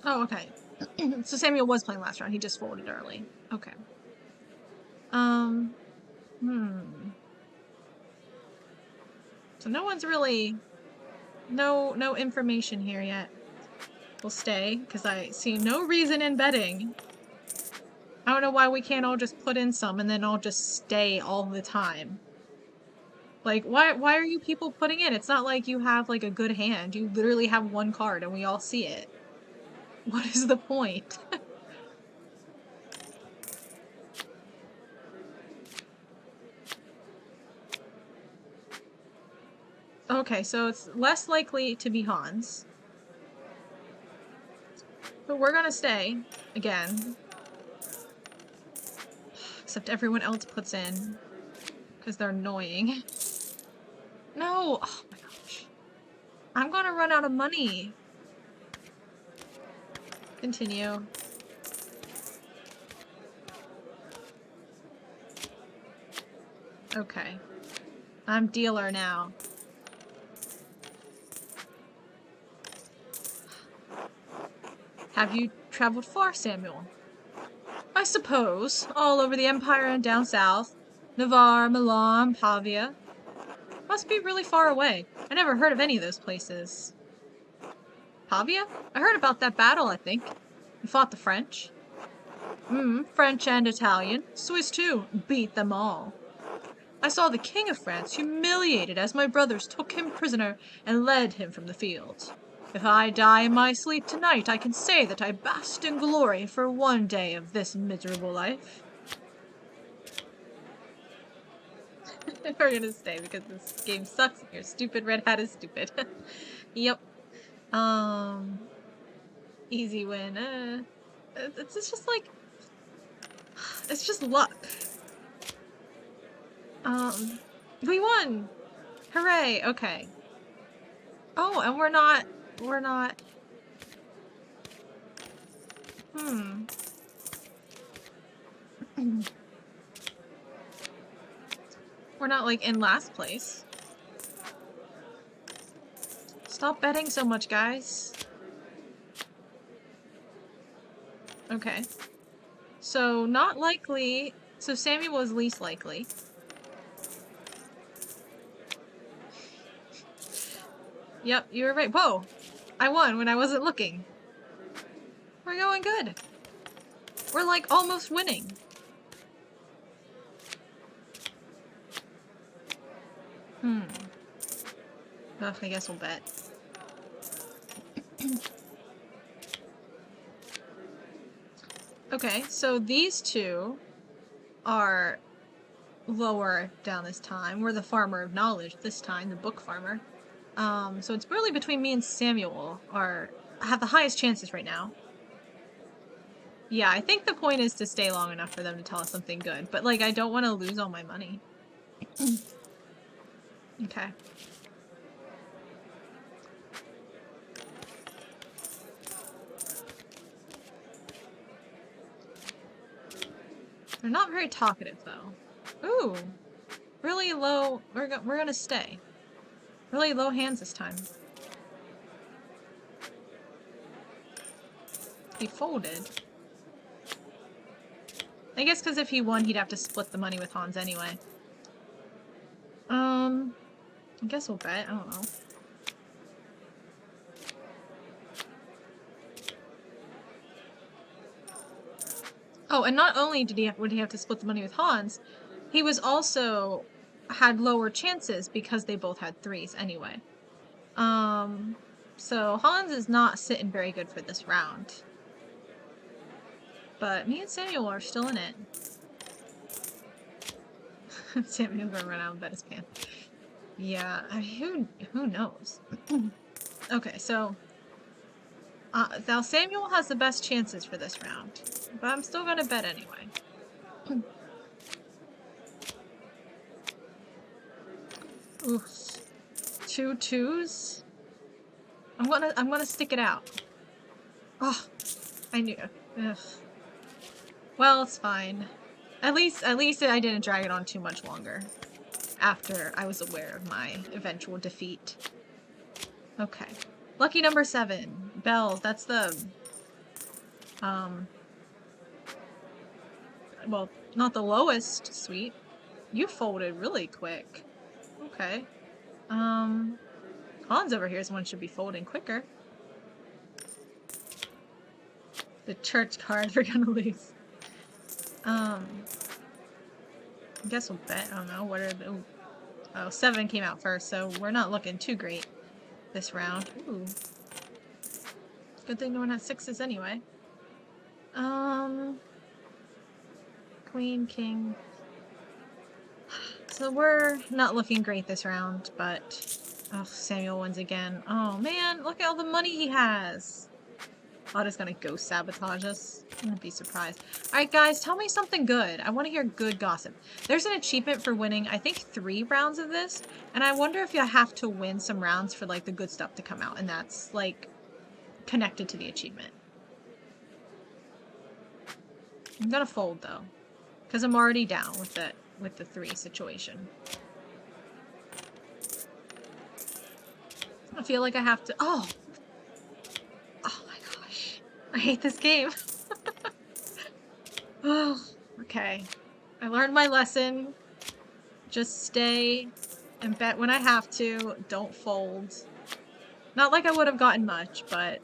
Oh, okay. So Samuel was playing last round. He just folded early. Okay. So no one's really... No information here yet. We'll stay, because I see no reason in betting. I don't know why we can't all just put in some and then all just stay all the time. Like, why are you people putting in? It's not like you have, like, a good hand. You literally have one card and we all see it. What is the point? Okay, so it's less likely to be Hans. But we're gonna stay, again. Except everyone else puts in. Because they're annoying. No! Oh my gosh. I'm gonna run out of money. Continue. Okay. I'm dealer now. Have you traveled far, Samuel? I suppose. All over the Empire and down south. Navarre, Milan, Pavia. Must be really far away. I never heard of any of those places. Pavia? I heard about that battle, I think. You fought the French? French and Italian. Swiss too. Beat them all. I saw the King of France humiliated as my brothers took him prisoner and led him from the field. If I die in my sleep tonight, I can say that I basked in glory for one day of this miserable life. We're gonna stay because this game sucks and your stupid red hat is stupid. Yep. Easy win. It's just like... It's just luck. We won! Hooray! Okay. Oh, and we're not... We're not, like, in last place. Stop betting so much, guys. Okay. So, not likely... So, Samuel was least likely. Yep, you were right. Whoa! I won when I wasn't looking. We're going good. We're, like, almost winning. Ugh, I guess we'll bet. Okay, so these two are lower down this time. We're the farmer of knowledge this time, the book farmer. So it's really between me and Samuel have the highest chances right now. Yeah, I think the point is to stay long enough for them to tell us something good, but like I don't want to lose all my money. Okay. They're not very talkative though. Ooh, really low. We're gonna stay. Really low hands this time. He folded. I guess because if he won, he'd have to split the money with Hans anyway. I guess we'll bet. I don't know. Oh, and not only would he have to split the money with Hans, he was also had lower chances because they both had threes anyway. So Hans is not sitting very good for this round. But me and Samuel are still in it. Samuel's gonna run out and bet his pan. Yeah, I mean, who knows? Okay, so now Samuel has the best chances for this round, but I'm still gonna bet anyway. Oof. 2 2s? I'm gonna stick it out. Oh, I knew. Ugh. Well, it's fine. At least I didn't drag it on too much longer after I was aware of my eventual defeat. Okay. Lucky number 7. Bells. That's the well, not the lowest, sweet. You folded really quick. Okay. Hans over here is one should be folding quicker. The church card, we're gonna lose. I guess we'll bet. I don't know. What are the... Oh, 7 came out first, so we're not looking too great this round. Ooh. Good thing no one has 6s anyway. Queen, king. So we're not looking great this round, but... Oh, Samuel wins again. Oh, man. Look at all the money he has. Audit's gonna ghost sabotage us. I'm gonna be surprised. Alright, guys, tell me something good. I want to hear good gossip. There's an achievement for winning, I think, 3 rounds of this, and I wonder if you have to win some rounds for, like, the good stuff to come out, and that's, like, connected to the achievement. I'm gonna fold, though, because I'm already down with the 3 situation. I feel like I have to... Oh! I hate this game. Oh, okay. I learned my lesson. Just stay And bet when I have to, don't fold. Not like I would have gotten much, but...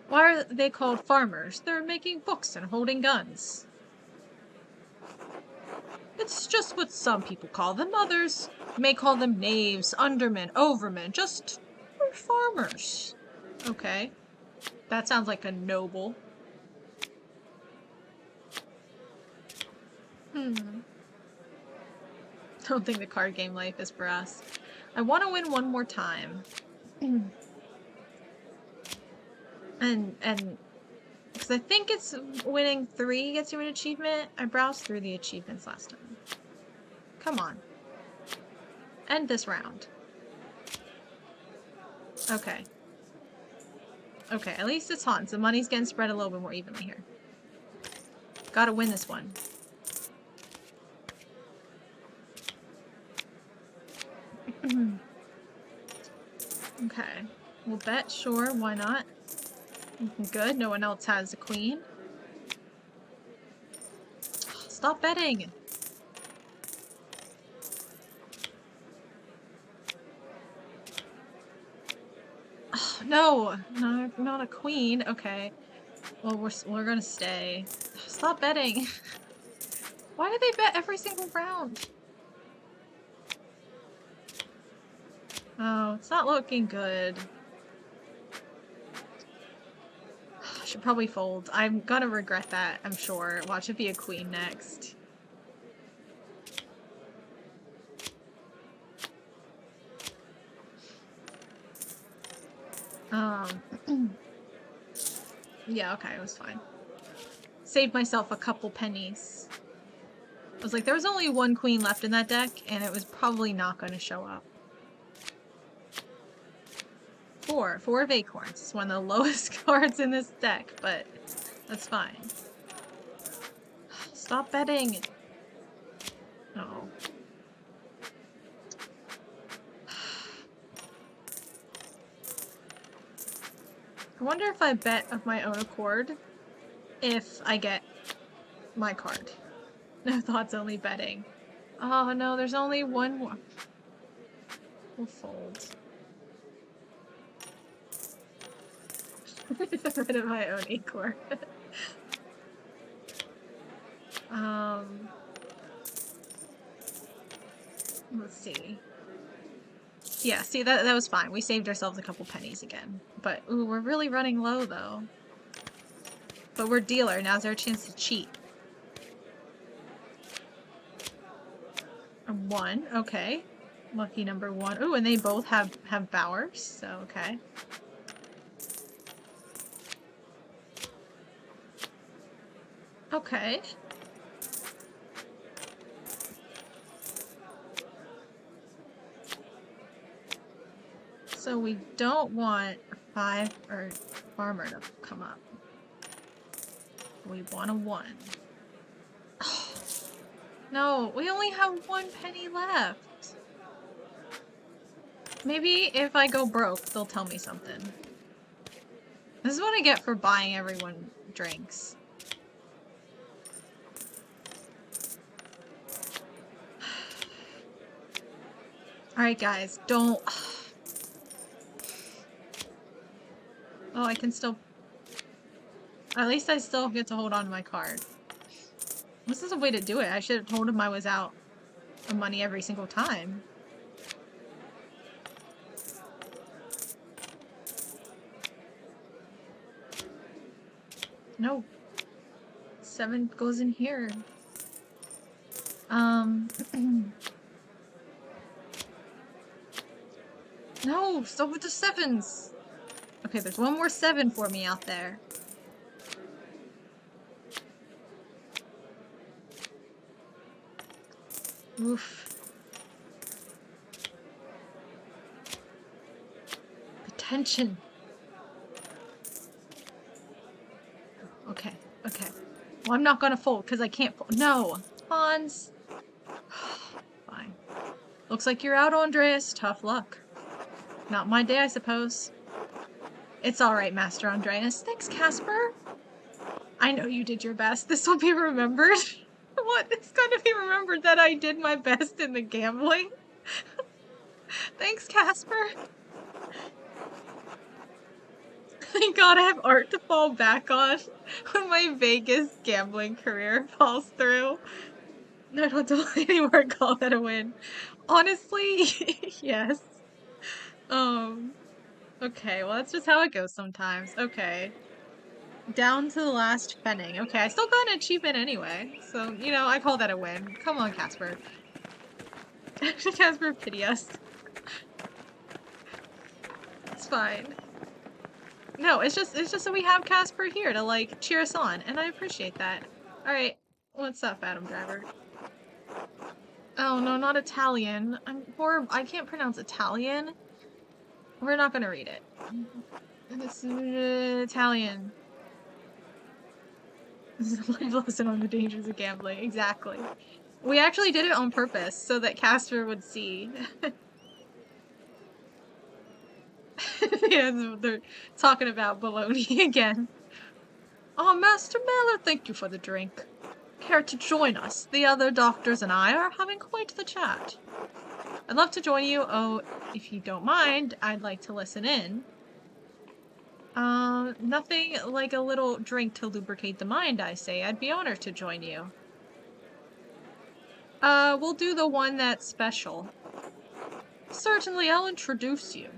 Why are they called farmers? They're making books and holding guns. It's just what some people call them. Others may call them knaves, undermen, overmen. Just farmers. Okay. That sounds like a noble. Don't think the card game life is for us. I want to win one more time. And because I think it's winning 3 gets you an achievement. I browsed through the achievements last time. Come on. End this round. Okay. Okay, at least it's Hans. The money's getting spread a little bit more evenly here. Gotta win this one. Okay. We'll bet, sure, why not? Good, no one else has a queen. Stop betting! Oh, no! No, not a queen. Okay. Well, we're gonna stay. Stop betting! Why do they bet every single round? Oh, it's not looking good. I should probably fold. I'm gonna regret that, I'm sure. Watch it be a queen next. Yeah, okay, it was fine. Saved myself a couple pennies. I was like, there was only 1 queen left in that deck, and it was probably not going to show up. 4 of acorns. It's one of the lowest cards in this deck, but that's fine. Stop betting! Oh. I wonder if I bet of my own accord if I get my card. No thoughts, only betting. Oh no, there's only 1 more. We'll fold. Rid of my own acorn. Let's see. Yeah, see, that was fine. We saved ourselves a couple pennies again. But, ooh, we're really running low, though. But we're dealer. Now's our chance to cheat. A 1, okay. Lucky number 1. Ooh, and they both have bowers, so okay. Okay. So we don't want a 5 or farmer to come up. We want a 1. Oh, no, we only have 1 penny left. Maybe if I go broke, they'll tell me something. This is what I get for buying everyone drinks. Alright guys, don't... Oh, I can still... At least I still get to hold on to my card. This is a way to do it. I should have told him I was out of money every single time. No. 7 goes in here. No, stop with the 7s. Okay, there's 1 more 7 for me out there. Oof. The tension. Okay, okay. Well, I'm not gonna fold because I can't fold. No, Hans. Fine. Looks like you're out, Andreas. Tough luck. Not my day, I suppose. It's alright, Master Andreas. Thanks, Casper. I know you did your best. This will be remembered. What? It's gonna be remembered that I did my best in the gambling. Thanks, Casper. Thank God I have art to fall back on when my Vegas gambling career falls through. No, I don't delay anymore. Call that a win. Honestly, yes. Um, okay, well, that's just how it goes sometimes. Okay. Down to the last penning. Okay, I still got an achievement anyway. So, you know, I call that a win. Come on, Casper. Casper, pity us. It's fine. No, it's just so we have Casper here to like cheer us on, and I appreciate that. Alright. What's up, Adam Driver? Oh no, not Italian. I'm horrible. I can't pronounce Italian. We're not gonna read it. This is Italian. This is a life lesson on the dangers of gambling. Exactly. We actually did it on purpose so that Casper would see. Yeah, they're talking about baloney again. Oh, Master Miller, thank you for the drink. Care to join us? The other doctors and I are having quite the chat. I'd love to join you. Oh, if you don't mind, I'd like to listen in. Nothing like a little drink to lubricate the mind, I say. I'd be honored to join you. We'll do the one that's special. Certainly, I'll introduce you.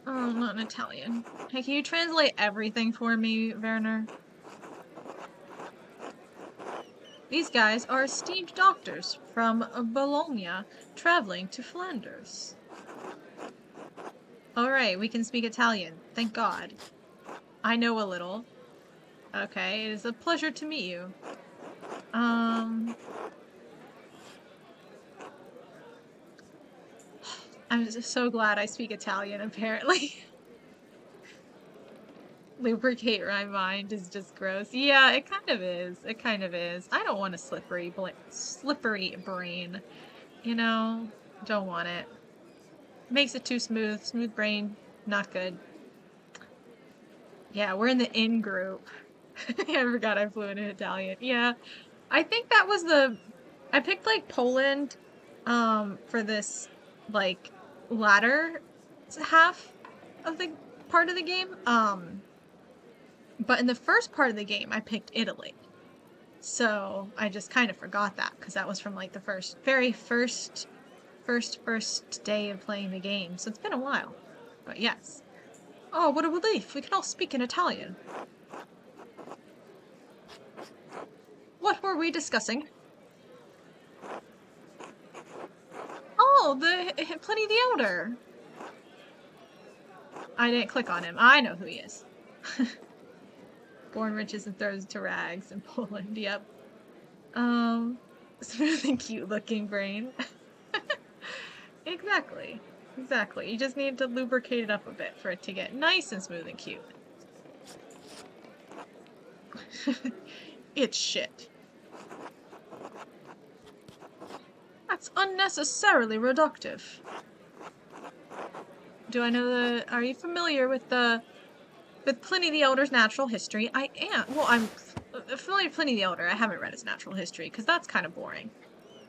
Oh, not in Italian. Hey, can you translate everything for me, Werner? These guys are esteemed doctors from Bologna, traveling to Flanders. Alright, we can speak Italian. Thank God. I know a little. Okay, it is a pleasure to meet you. I'm just so glad I speak Italian, apparently. Lubricate my mind is just gross. Yeah, it kind of is. It kind of is. I don't want a slippery brain. You know? Don't want it. Makes it too smooth. Smooth brain, not good. Yeah, we're in the in group. I forgot I flew in Italian. Yeah, I think that was I picked like Poland, for this, like, latter half of the part of the game. But in the first part of the game, I picked Italy. So I just kind of forgot that because that was from like the very first day of playing the game. So it's been a while. But yes. Oh, what a relief. We can all speak in Italian. What were we discussing? Oh, Pliny the Elder. I didn't click on him. I know who he is. Born riches and throws to rags in Poland. Yep. Smooth and cute looking brain. Exactly. Exactly. You just need to lubricate it up a bit for it to get nice and smooth and cute. It's shit. That's unnecessarily reductive. Do I know are you familiar with Pliny the Elder's natural history? I am. Well, I'm familiar with Pliny the Elder. I haven't read his natural history because that's kind of boring.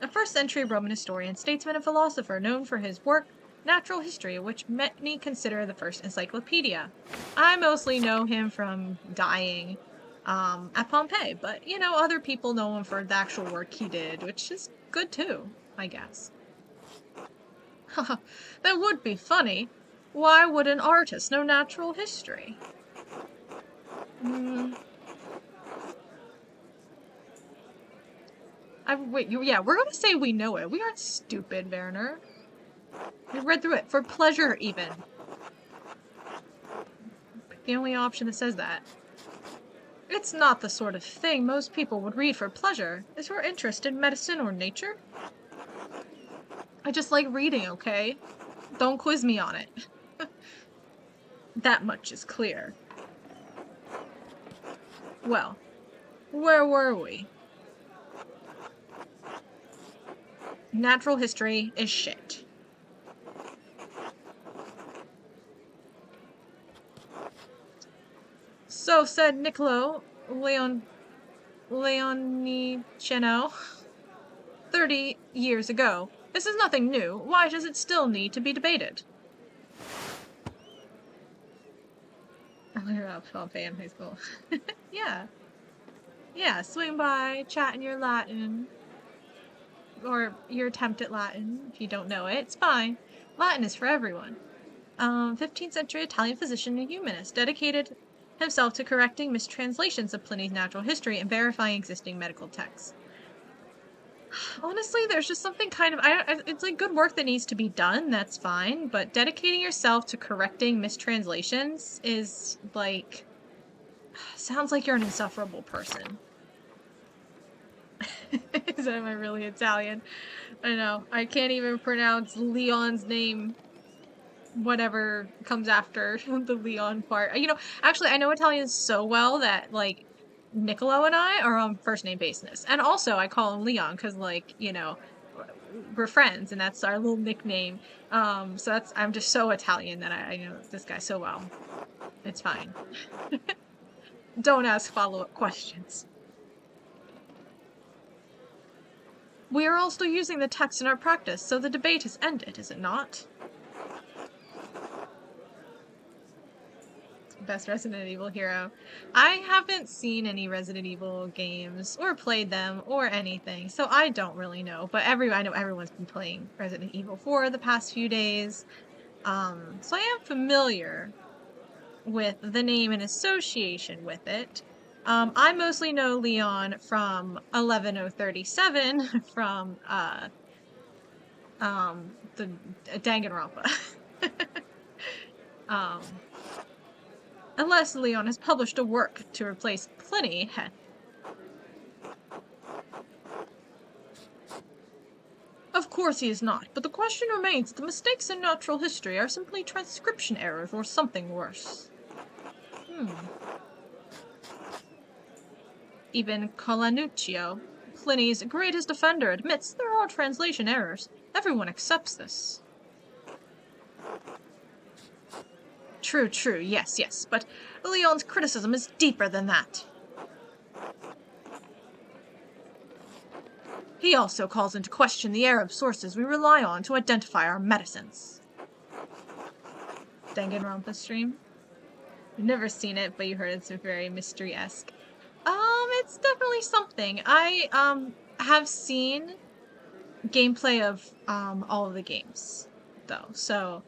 A first-century Roman historian, statesman, and philosopher known for his work, Natural History, which many consider the first encyclopedia. I mostly know him from dying at Pompeii, but, you know, other people know him for the actual work he did, which is good too, I guess. That would be funny. Why would an artist know natural history? Wait, yeah, we're gonna say we know it. We aren't stupid, Werner. We read through it for pleasure, even. The only option that says that. It's not the sort of thing most people would read for pleasure. Is your interest in medicine or nature? I just like reading, okay? Don't quiz me on it. That much is clear. Well, where were we? Natural history is shit. So said Niccolo Leoniceno 30 years ago. This is nothing new. Why does it still need to be debated? I learned about Pompeii in high school. Yeah. Yeah, swing by, chat in your Latin, or your attempt at Latin, if you don't know it. It's fine. Latin is for everyone. 15th century Italian physician and humanist, dedicated himself to correcting mistranslations of Pliny's natural history and verifying existing medical texts. Honestly, there's just something kind of, it's like good work that needs to be done, that's fine, but dedicating yourself to correcting mistranslations is like, sounds like you're an insufferable person. Am I really Italian? I know, I can't even pronounce Leon's name, whatever comes after the Leon part. You know, actually, I know Italian so well that, like, Niccolo and I are on first name basis. And also, I call him Leon because, like, you know, we're friends and that's our little nickname. So I'm just so Italian that I know this guy so well. It's fine. Don't ask follow-up questions. We are all still using the text in our practice, so the debate is ended, is it not? Best Resident Evil hero. I haven't seen any Resident Evil games or played them or anything, so I don't really know. But I know everyone's been playing Resident Evil 4 the past few days. So I am familiar with the name and association with it. I mostly know Leon from 11037 from the Danganronpa. Unless Leon has published a work to replace Pliny. Of course he is not, but the question remains that the mistakes in natural history are simply transcription errors or something worse. Even Colanuccio, Pliny's greatest defender, admits there are translation errors. Everyone accepts this. True, yes, but Leon's criticism is deeper than that. He also calls into question the Arab sources we rely on to identify our medicines. Danganronpa stream? I've never seen it, but you heard it's very mystery-esque. It's definitely something. I, have seen gameplay of, all of the games, though, so,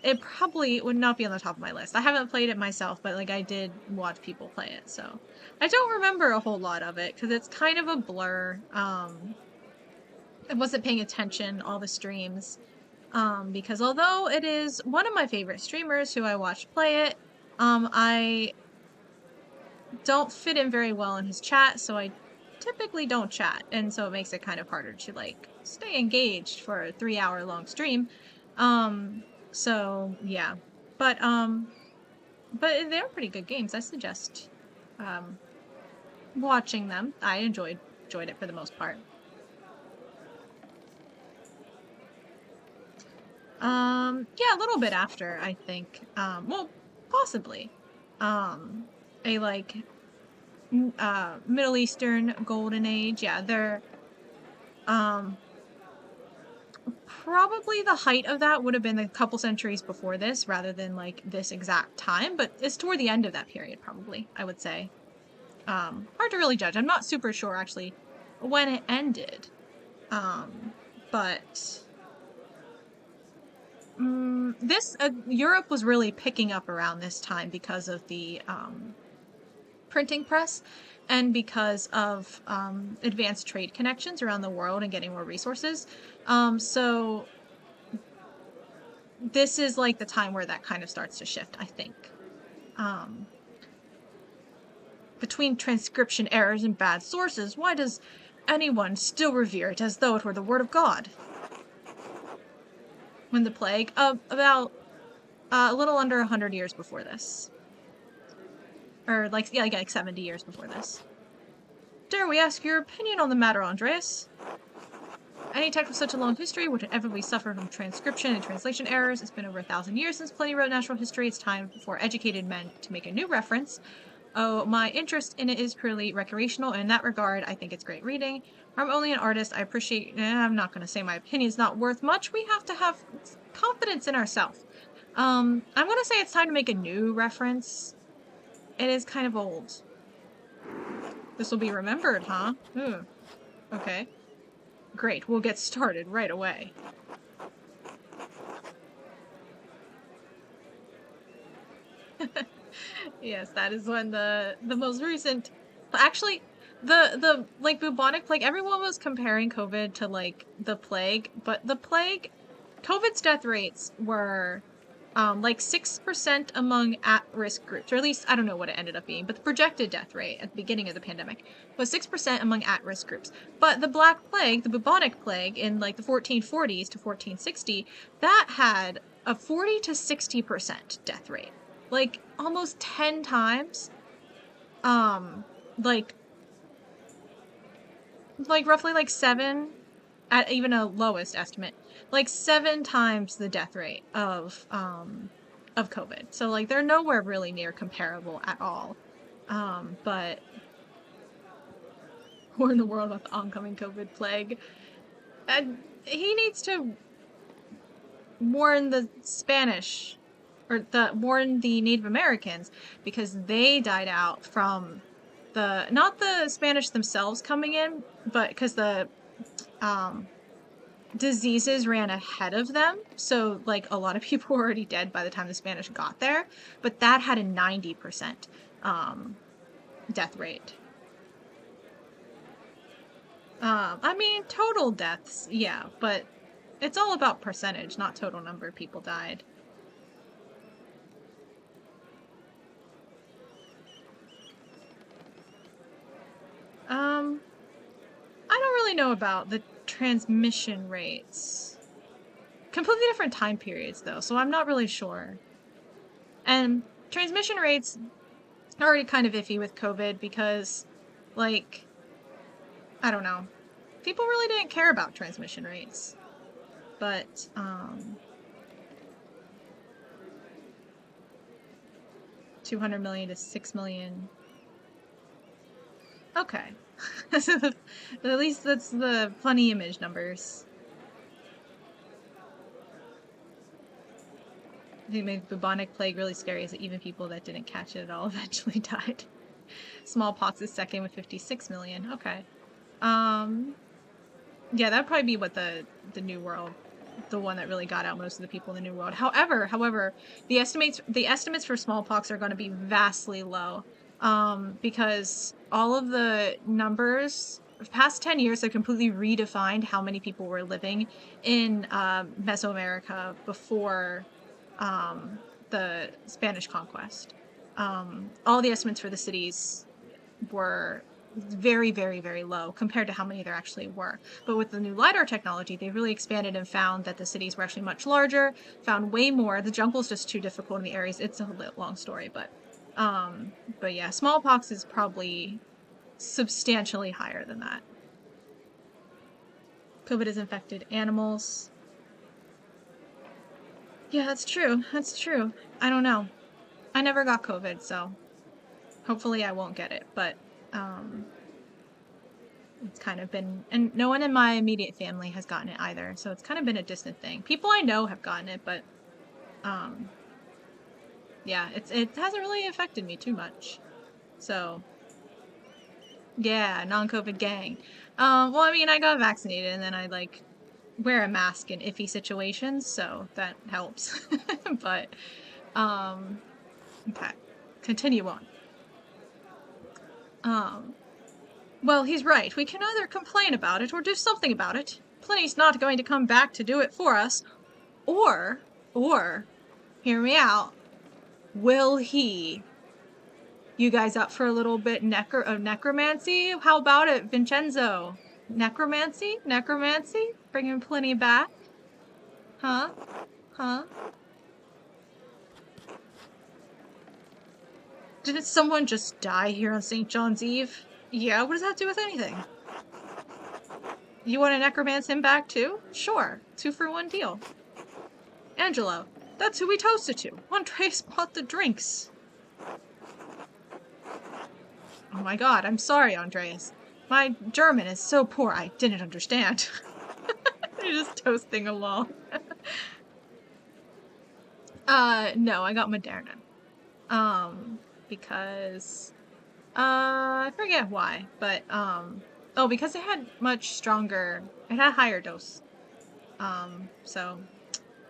it probably would not be on the top of my list. I haven't played it myself, but, like, I did watch people play it, so. I don't remember a whole lot of it, because it's kind of a blur. I wasn't paying attention all the streams, because although it is one of my favorite streamers who I watch play it, I don't fit in very well in his chat, so I typically don't chat, and so it makes it kind of harder to, like, stay engaged for a 3-hour-long stream. So yeah, but they're pretty good games. I suggest watching them. I enjoyed it for the most part. Yeah, a little bit after, I think. Well, possibly. A, like, Middle Eastern golden age. Yeah, they're, probably the height of that would have been a couple centuries before this, rather than, like, this exact time, but it's toward the end of that period, probably, I would say. Hard to really judge. I'm not super sure, actually, when it ended. But Europe was really picking up around this time because of the, printing press and because of, advanced trade connections around the world and getting more resources. So this is, like, the time where that kind of starts to shift, I think. Between transcription errors and bad sources, why does anyone still revere it as though it were the word of God? When the plague? About a little under 100 years before this. Or, like, yeah, like 70 years before this. Dare we ask your opinion on the matter, Andreas? any text with such a long history would inevitably suffer from transcription and translation errors. It's been over 1,000 years since Pliny wrote natural history. It's time for educated men to make a new reference. Oh, my interest in it is purely recreational, and in that regard, I think it's great reading. I'm only an artist. I appreciate... I'm not going to say my opinion's not worth much. We have to have confidence in ourselves. I'm going to say it's time to make a new reference. It is kind of old. This will be remembered, huh? Okay. Great, we'll get started right away. Yes, that is when the most recent... Actually, the like, bubonic plague, everyone was comparing COVID to, like, the plague, but the plague... COVID's death rates were... like 6% among at-risk groups, or at least I don't know what it ended up being, but the projected death rate at the beginning of the pandemic was 6% among at-risk groups. But the Black Plague, the bubonic plague in like the 1440s to 1460, that had a 40 to 60% death rate, like almost 10 times, like roughly like 7 at even a lowest estimate. Like 7 times the death rate of COVID. So like they're nowhere really near comparable at all. But warn the world about the oncoming COVID plague. And he needs to warn the Spanish, or warn the Native Americans, because they died out from not the Spanish themselves coming in, but because the diseases ran ahead of them, so like a lot of people were already dead by the time the Spanish got there, but that had a 90% death rate. I mean, total deaths, yeah, but it's all about percentage, not total number of people died. I don't really know about the transmission rates. Completely different time periods, though, so I'm not really sure. And transmission rates are already kind of iffy with COVID because, like, I don't know. People really didn't care about transmission rates. But, 200 million to 6 million. Okay. At least that's the funny image numbers. I think made the bubonic plague really scary is that even people that didn't catch it at all eventually died. Smallpox is second with 56 million. Okay. Yeah, that'd probably be what the New World, the one that really got out most of the people in the New World. However, the estimates for smallpox are going to be vastly low, because all of the numbers past 10 years have completely redefined how many people were living in Mesoamerica before the Spanish conquest. All the estimates for the cities were very, very, very low compared to how many there actually were. But with the new LiDAR technology, they really expanded and found that the cities were actually much larger, found way more. The jungle's just too difficult in the areas. It's a long story, but yeah, smallpox is probably substantially higher than that. COVID has infected animals. Yeah, that's true. That's true. I don't know. I never got COVID, so hopefully I won't get it, but it's kind of been, and no one in my immediate family has gotten it either, so it's kind of been a distant thing. People I know have gotten it, but yeah, it hasn't really affected me too much. So yeah, non-COVID gang. Well, I mean, I got vaccinated and then I like wear a mask in iffy situations, so that helps. But okay, continue on. Well, he's right. We can either complain about it or do something about it. Pliny's not going to come back to do it for us. Or, hear me out, will he? You guys up for a little bit of necromancy? How about it, Vincenzo? Necromancy? Bringing Pliny back? Huh? Didn't someone just die here on St. John's Eve? Yeah, what does that do with anything? You want to necromance him back too? Sure. 2-for-1 deal. Angelo, that's who we toasted to. Andreas bought the drinks. Oh my god, I'm sorry, Andreas. My German is so poor I didn't understand. You're just toasting along. No, I got Moderna. Because, I forget why, but, oh, because it had much stronger, it had a higher dose. So,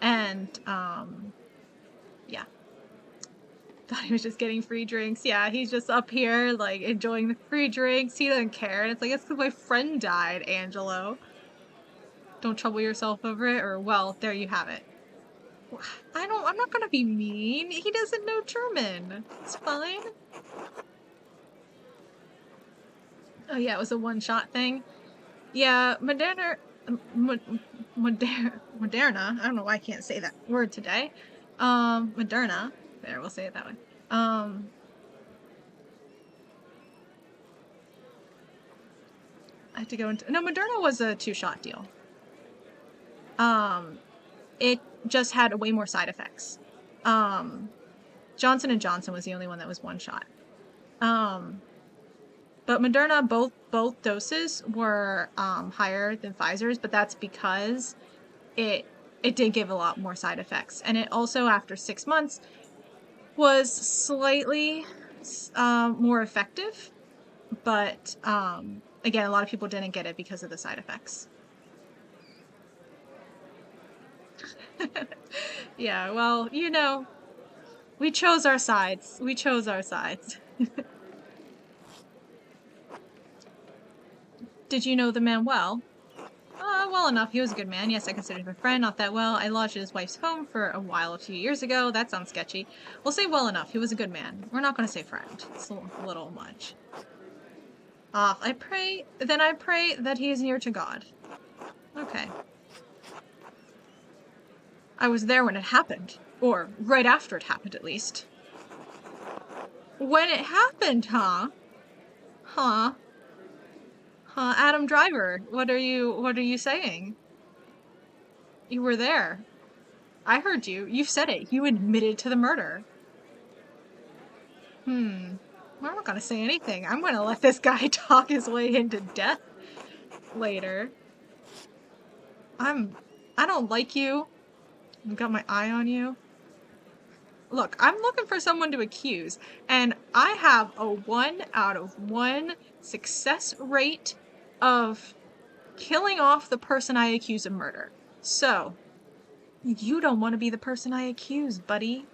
and, yeah. Thought he was just getting free drinks. Yeah, he's just up here, like, enjoying the free drinks. He doesn't care. And it's like, it's because my friend died, Angelo. Don't trouble yourself over it, or, well, there you have it. I'm not gonna be mean. He doesn't know German. It's fine. Oh yeah, it was a one-shot thing. Yeah, Moderna, I don't know why I can't say that word today. Moderna, there, we'll say it that way. I had to go into, no, Moderna was a 2-shot deal. It just had way more side effects. Johnson & Johnson was the only one that was 1-shot. But Moderna, both doses were higher than Pfizer's, but that's because it did give a lot more side effects. And it also, after 6 months, was slightly more effective. But again, a lot of people didn't get it because of the side effects. Yeah, well, you know, we chose our sides. We chose our sides. Did you know the man well? Well enough. He was a good man. Yes, I considered him a friend. Not that well. I lodged at his wife's home for a while a few years ago. That sounds sketchy. We'll say well enough. He was a good man. We're not going to say friend. It's a little much. I pray that he is near to God. Okay. I was there when it happened. Or right after it happened, at least. When it happened, huh? Huh? Adam Driver, what are you saying? You were there. I heard you. You said it. You admitted to the murder. I'm not gonna say anything. I'm gonna let this guy talk his way into death later. I don't like you. I've got my eye on you. Look, I'm looking for someone to accuse, and I have a 1 out of 1 success rate of killing off the person I accuse of murder. So, you don't want to be the person I accuse, buddy.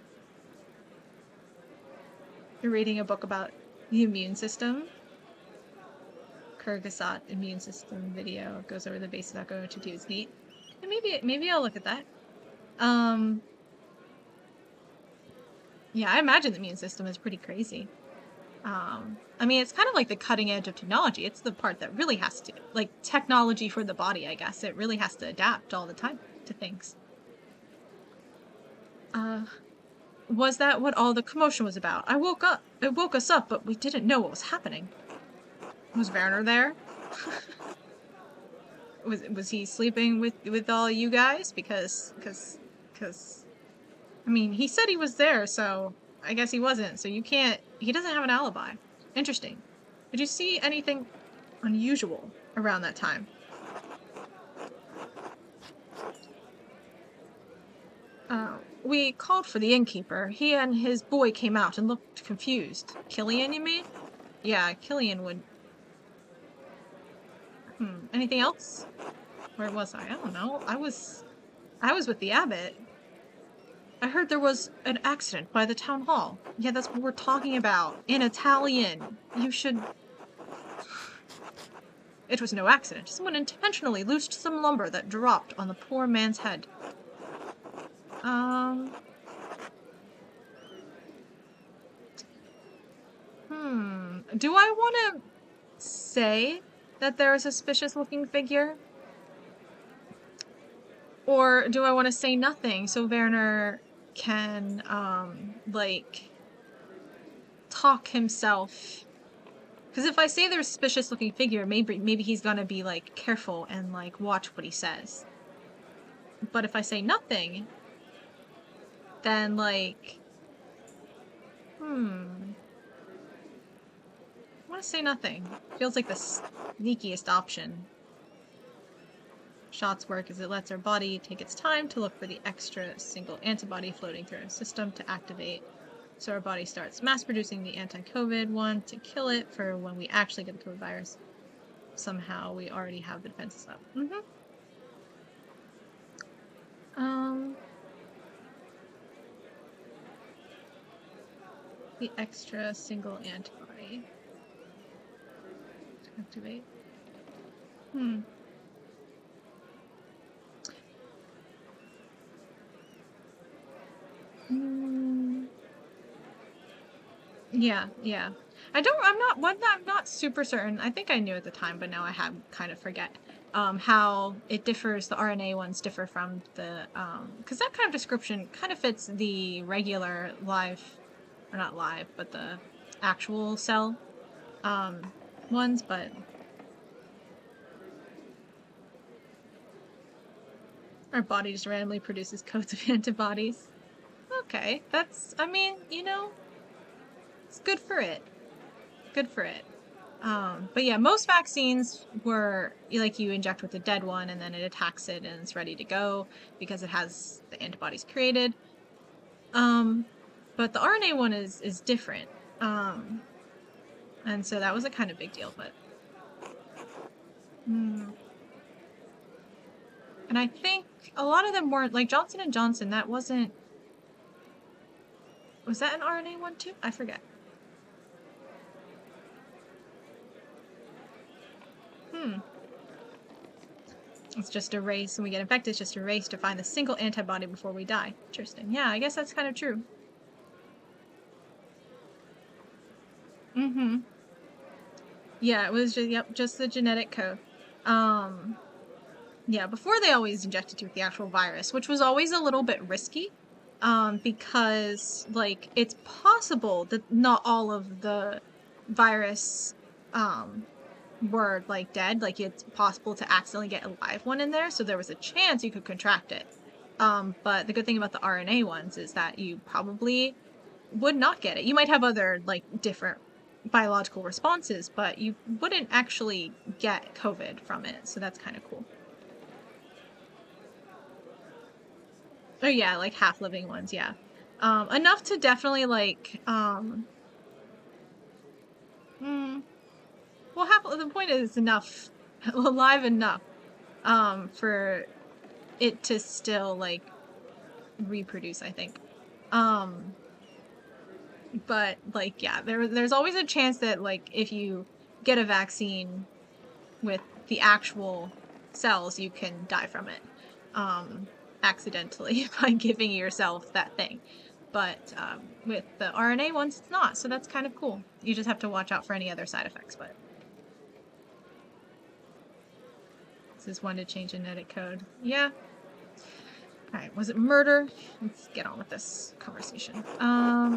You're reading a book about the immune system. Kyrgyzstan immune system video goes over the basics without going into too deep. And maybe I'll look at that. Yeah, I imagine the immune system is pretty crazy. I mean, it's kind of like the cutting edge of technology. It's the part that really has to, like, technology for the body, I guess. It really has to adapt all the time to things. Was that what all the commotion was about? It woke us up, but we didn't know what was happening. Was Werner there? Was he sleeping with all you guys? Because I mean, he said he was there, so I guess he wasn't. So he doesn't have an alibi. Interesting. Did you see anything unusual around that time? We called for the innkeeper. He and his boy came out and looked confused. Killian, you mean? Yeah, Killian would... Anything else? Where was I? I don't know. I was with the abbot. I heard there was an accident by the town hall. Yeah, that's what we're talking about. In Italian. You should... It was no accident. Someone intentionally loosed some lumber that dropped on the poor man's head. Do I want to say that they're a suspicious-looking figure? Or do I want to say nothing so Werner can, like, talk himself Because if I say there's a suspicious looking figure, maybe he's gonna be like careful and like watch what he says. But if I say nothing, then like, I want to say nothing. Feels like the sneakiest option. Shots work as it lets our body take its time to look for the extra single antibody floating through our system to activate. So our body starts mass producing the anti-COVID one to kill it for when we actually get the COVID virus. Somehow we already have the defenses up. The extra single antibody to activate. Yeah. I'm not super certain. I think I knew at the time, but now I have kind of forget how it differs. The RNA ones differ from the because that kind of description kind of fits the regular live, or not live, but the actual cell ones, but our body just randomly produces codes of antibodies. Okay, that's, I mean, you know, it's good for it. Good for it. But yeah, most vaccines were like you inject with the dead one and then it attacks it and it's ready to go because it has the antibodies created. But the RNA one is different. And so that was a kind of big deal, but and I think a lot of them weren't, like Johnson & Johnson, that wasn't, was that an RNA one too? I forget. It's just a race when we get infected. It's just a race to find the single antibody before we die. Interesting. Yeah, I guess that's kind of true. Yeah, it was just, yep, just the genetic code. Yeah, before they always injected you with the actual virus, which was always a little bit risky. Because like it's possible that not all of the virus were like dead. Like it's possible to accidentally get a live one in there, so there was a chance you could contract it. But the good thing about the RNA ones is that you probably would not get it. You might have other like different biological responses, but you wouldn't actually get COVID from it. So that's kind of cool. Oh yeah, like half living ones, yeah. Enough to definitely like well, the point is enough, alive enough, for it to still like reproduce, I think. But like, yeah, there's always a chance that like if you get a vaccine with the actual cells, you can die from it, accidentally by giving yourself that thing. But with the RNA ones, it's not, so that's kind of cool. You just have to watch out for any other side effects, but this is one to change genetic code. Yeah. Alright, was it murder? Let's get on with this conversation.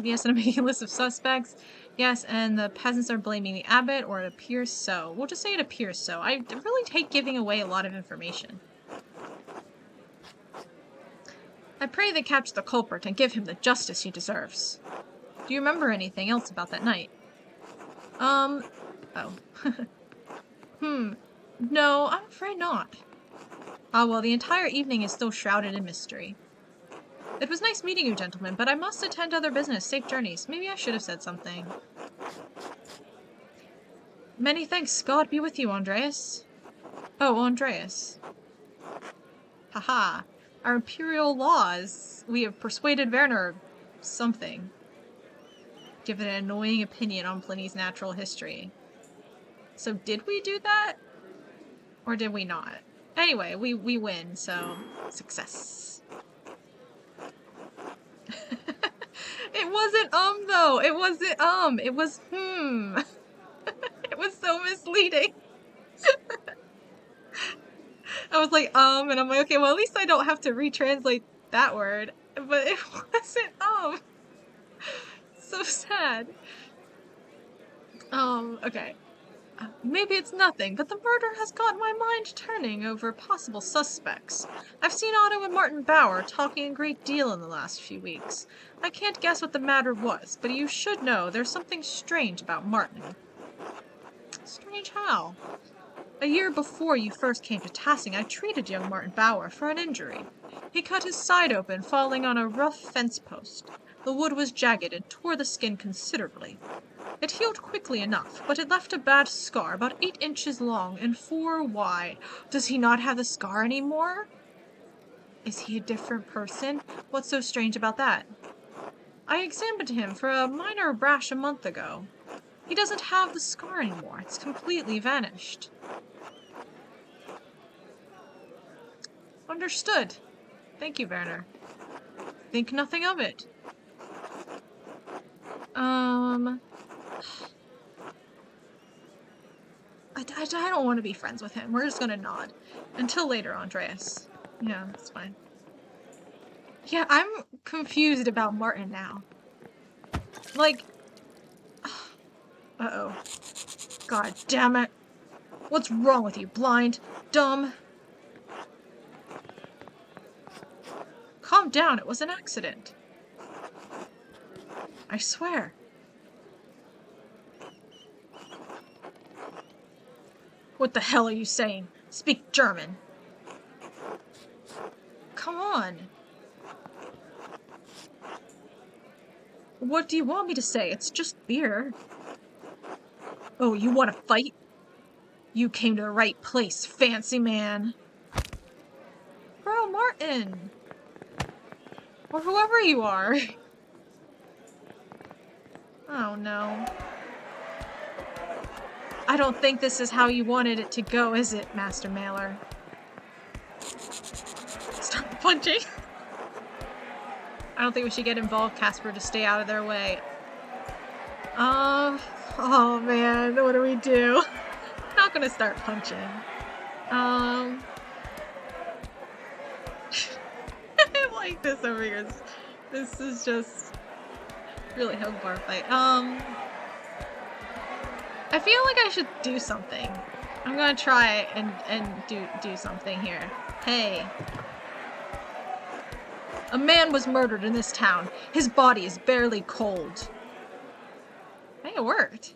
Yes, and I'm making a list of suspects. Yes, and the peasants are blaming the abbot, or it appears so. We'll just say it appears so. I really hate giving away a lot of information. I pray they catch the culprit and give him the justice he deserves. Do you remember anything else about that night? Oh. No, I'm afraid not. Ah, well, the entire evening is still shrouded in mystery. It was nice meeting you, gentlemen, but I must attend other business. Safe journeys. Maybe I should have said something. Many thanks. God be with you, Andreas. Oh, Andreas. Haha. Our imperial laws. We have persuaded Werner something. Give an annoying opinion on Pliny's natural history. So did we do that? Or did we not? Anyway, we win, so success. It wasn't though. It wasn't it was It was so misleading. I was like and I'm like, okay, well at least I don't have to retranslate that word. But it wasn't So sad. Okay. Maybe it's nothing, but the murder has got my mind turning over possible suspects. I've seen Otto and Martin Bauer talking a great deal in the last few weeks. I can't guess what the matter was, but you should know there's something strange about Martin. Strange how? A year before you first came to Tassing, I treated young Martin Bauer for an injury. He cut his side open, falling on a rough fence post. The wood was jagged and tore the skin considerably. It healed quickly enough, but it left a bad scar about 8 inches long and 4 wide. Does he not have the scar anymore? Is he a different person? What's so strange about that? I examined him for a minor rash a month ago. He doesn't have the scar anymore. It's completely vanished. Understood. Thank you, Werner. Think nothing of it. I don't want to be friends with him. We're just gonna nod. Until later, Andreas. Yeah, that's fine. Yeah, I'm confused about Martin now. Like... Uh-oh. God damn it. What's wrong with you? Blind? Dumb? Calm down, it was an accident. I swear. What the hell are you saying? Speak German. Come on. What do you want me to say? It's just beer. Oh, you want to fight? You came to the right place, fancy man. Bro, Martin. Or whoever you are. Oh no. I don't think this is how you wanted it to go, is it, Master Mailer? Start punching. I don't think we should get involved, Casper, to stay out of their way. Oh man, what do we do? Not gonna start punching. I like this over here. This is just really how barfight. I feel like I should do something. I'm gonna try and do something here. Hey. A man was murdered in this town. His body is barely cold. Hey, it worked.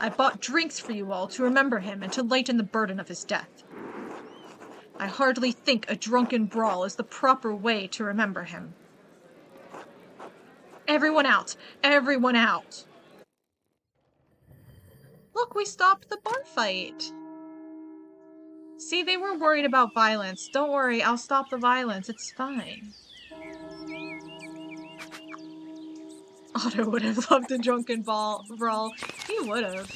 I bought drinks for you all to remember him and to lighten the burden of his death. I hardly think a drunken brawl is the proper way to remember him. Everyone out! Everyone out! Look, we stopped the bar fight! See, they were worried about violence. Don't worry, I'll stop the violence. It's fine. Otto would have loved a drunken brawl. He would have.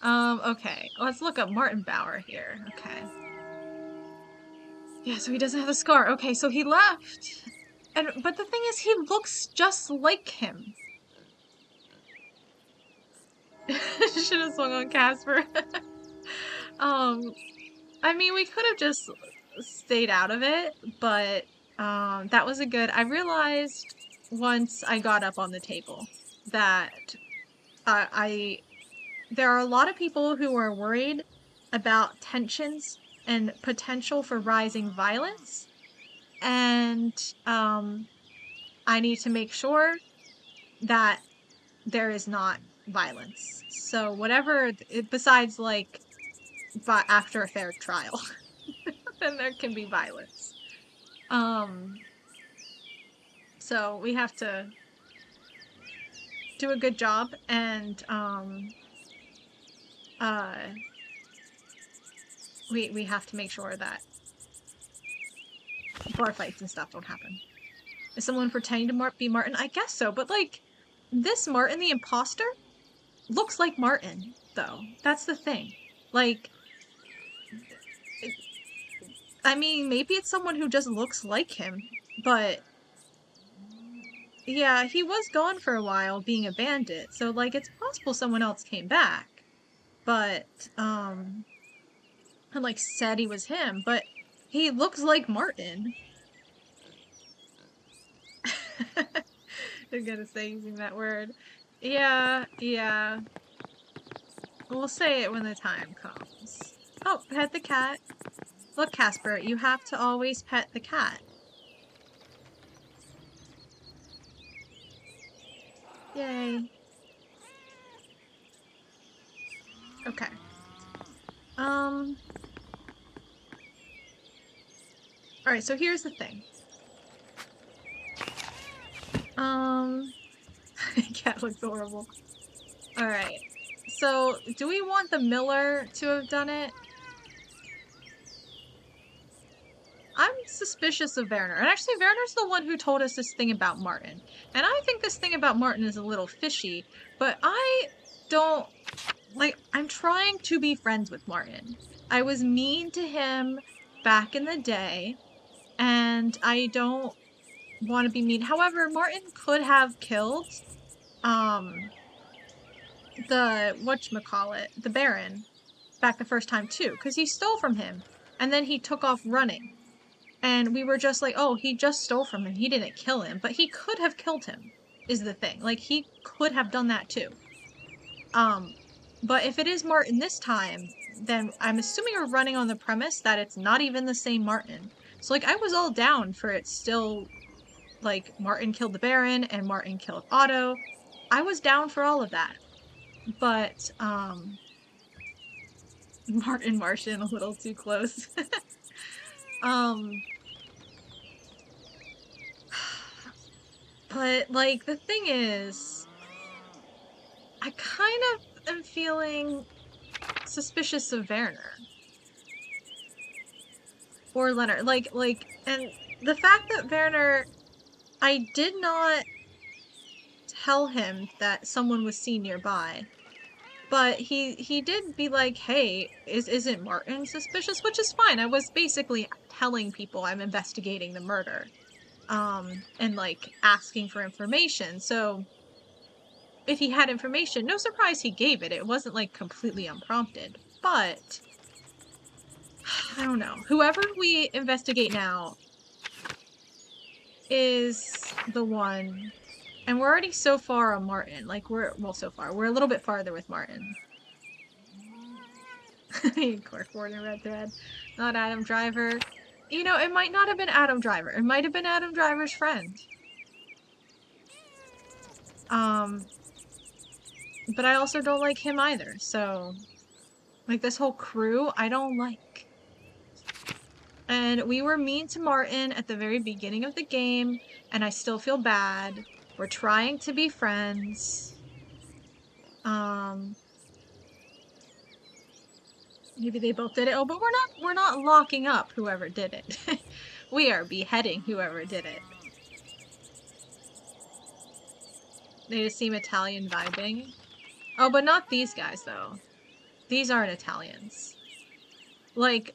Okay. Let's look up Martin Bauer here. Okay. Yeah, so he doesn't have a scar. Okay, so he left. But the thing is, he looks just like him. Should have swung on Casper. I mean, we could have just stayed out of it, but that was a good... I realized once I got up on the table that there are a lot of people who are worried about tensions and potential for rising violence, and I need to make sure that there is not violence. So whatever, besides like after a fair trial, then there can be violence. So we have to do a good job, and we have to make sure that bar fights and stuff don't happen. Is someone pretending to be Martin? I guess so, but like, this Martin the imposter looks like Martin, though. That's the thing. Like, I mean, maybe it's someone who just looks like him, but yeah, he was gone for a while being a bandit, so like, it's possible someone else came back, but and like said he was him, but he looks like Martin. I'm gonna say using that word. Yeah. We'll say it when the time comes. Oh, pet the cat. Look, Casper, you have to always pet the cat. Yay. Okay. Alright, so here's the thing. Cat looks horrible. Alright. So, do we want the miller to have done it? I'm suspicious of Werner. And actually, Werner's the one who told us this thing about Martin. And I think this thing about Martin is a little fishy, but I don't... Like, I'm trying to be friends with Martin. I was mean to him back in the day, and I don't want to be mean. However, Martin could have killed, the Baron back the first time too, because he stole from him, and then he took off running. And we were just like, oh, he just stole from him. He didn't kill him, but he could have killed him, is the thing. Like, he could have done that too. But if it is Martin this time, then I'm assuming we're running on the premise that it's not even the same Martin. So, like, I was all down for it still, like, Martin killed the Baron and Martin killed Otto. I was down for all of that. But, Martin Martian a little too close. But, like, the thing is, I kind of am feeling suspicious of Werner. Or Leonard. And the fact that Werner, I did not tell him that someone was seen nearby. But he did be like, hey, isn't Martin suspicious? Which is fine. I was basically telling people I'm investigating the murder. And, like, asking for information. So, if he had information, no surprise he gave it. It wasn't, like, completely unprompted. But, I don't know. Whoever we investigate now is the one. And we're already so far on Martin. Like, so far. We're a little bit farther with Martin. Corkboard and Red Thread. Not Adam Driver. You know, it might not have been Adam Driver. It might have been Adam Driver's friend. But I also don't like him either, so... Like, this whole crew, I don't like. And we were mean to Martin at the very beginning of the game, and I still feel bad. We're trying to be friends. Maybe they both did it. Oh, but we're not locking up whoever did it. We are beheading whoever did it. They just seem Italian vibing. Oh, but not these guys, though. These aren't Italians. Like,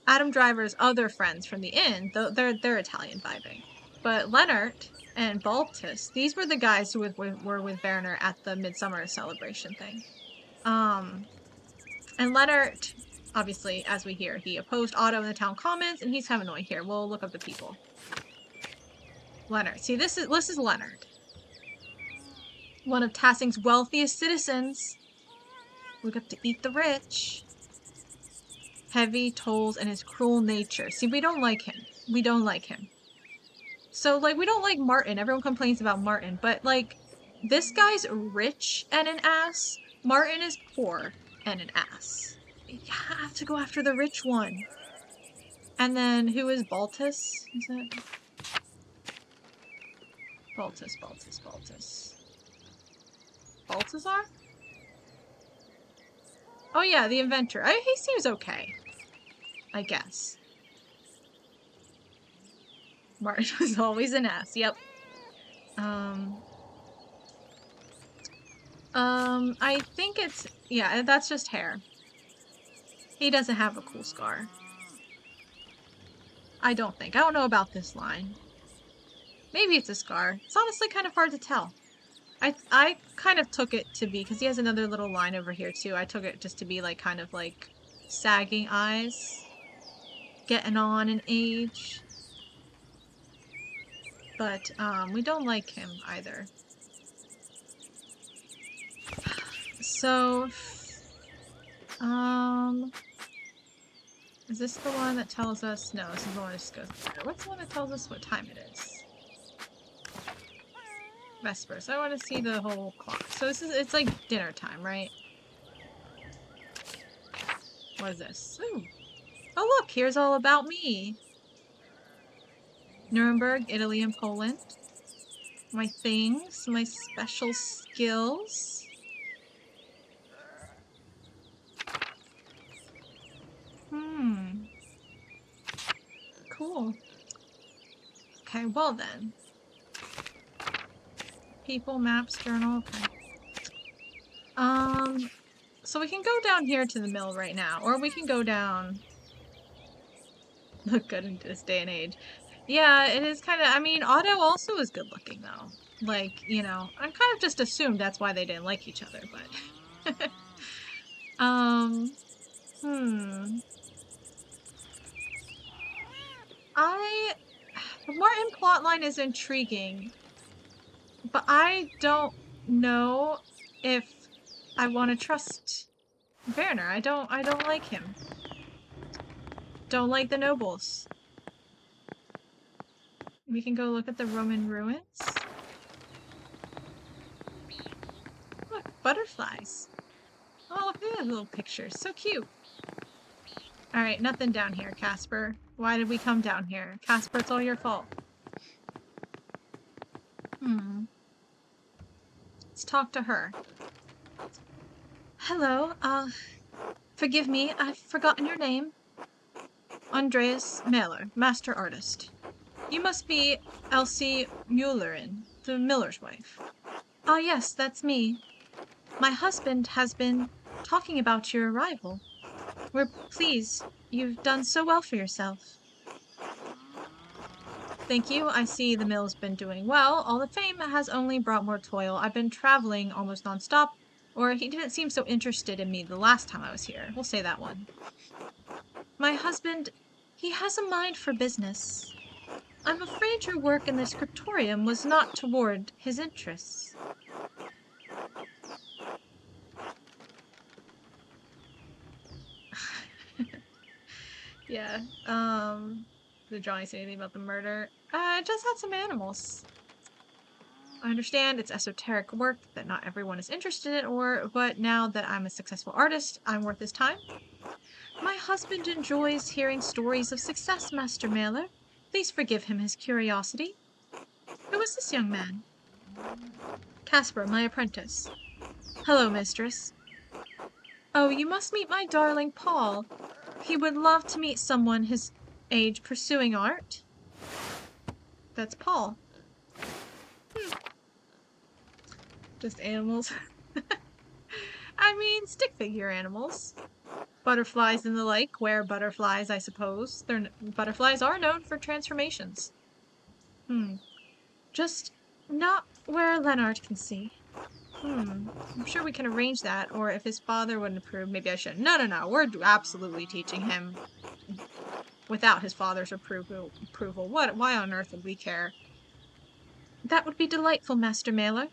Adam Driver's other friends from the inn, they're Italian vibing. But Leonard and Baltus, these were the guys who were with Werner at the Midsummer celebration thing. And Leonard, obviously, as we hear, he opposed Otto in the town commons, and he's kind of annoying. Here, we'll look up the people. Leonard. See, this is Leonard. One of Tassing's wealthiest citizens. Look up to eat the rich. Heavy tolls and his cruel nature. See, we don't like him. We don't like him. So, like, we don't like Martin. Everyone complains about Martin. But, like, this guy's rich and an ass. Martin is poor and an ass. You have to go after the rich one. And then, who is Baltus? Is it? Baltus. Balthazar? Oh yeah, the inventor. He seems okay. I guess. Martin was always an ass. Yep. I think it's... Yeah, that's just hair. He doesn't have a cool scar. I don't think. I don't know about this line. Maybe it's a scar. It's honestly kind of hard to tell. I kind of took it to be, because he has another little line over here too, I took it just to be like, kind of like, sagging eyes. Getting on in age. But, we don't like him either. So, Is this the one that tells us? No, this is the one that just goes there. What's the one that tells us what time it is? Vespers. I want to see the whole clock. So it's like dinner time, right? What is this? Ooh. Oh look, here's all about me. Nuremberg, Italy, and Poland. My things, my special skills. Cool. Okay, well then. People, maps, journal, okay. So we can go down here to the mill right now, or we can go down. Look good in this day and age. Yeah, it is kind of, I mean, Otto also is good looking though. Like, you know, I kind of just assumed that's why they didn't like each other, but the Martin plotline is intriguing, but I don't know if I want to trust Werner. I don't like him. Don't like the nobles. We can go look at the Roman ruins. Look, butterflies. Oh, look at those little pictures. So cute. Alright, nothing down here, Casper. Why did we come down here? Casper, it's all your fault. Let's talk to her. Hello, forgive me, I've forgotten your name. Andreas Mahler, master artist. You must be Elsie Müllerin, the miller's wife. Ah, yes, that's me. My husband has been talking about your arrival. We're pleased. You've done so well for yourself. Thank you. I see the mill's been doing well. All the fame has only brought more toil. I've been traveling almost nonstop, or he didn't seem so interested in me the last time I was here. We'll say that one. My husband, he has a mind for business. I'm afraid your work in the scriptorium was not toward his interests. Yeah, the drawing say anything about the murder? I just had some animals. I understand it's esoteric work that not everyone is interested in, but now that I'm a successful artist, I'm worth his time. My husband enjoys hearing stories of success, Master Mahler. Please forgive him his curiosity. Who is this young man? Casper, my apprentice. Hello, mistress. Oh, you must meet my darling Paul. He would love to meet someone his age pursuing art. That's Paul. Just animals. I mean, stick figure animals. Butterflies and the like. Where butterflies, I suppose. Butterflies are known for transformations. Just not where Leonard can see. I'm sure we can arrange that, or if his father wouldn't approve, maybe I should. No. We're absolutely teaching him without his father's approval. Why on earth would we care? That would be delightful, Master Mahler.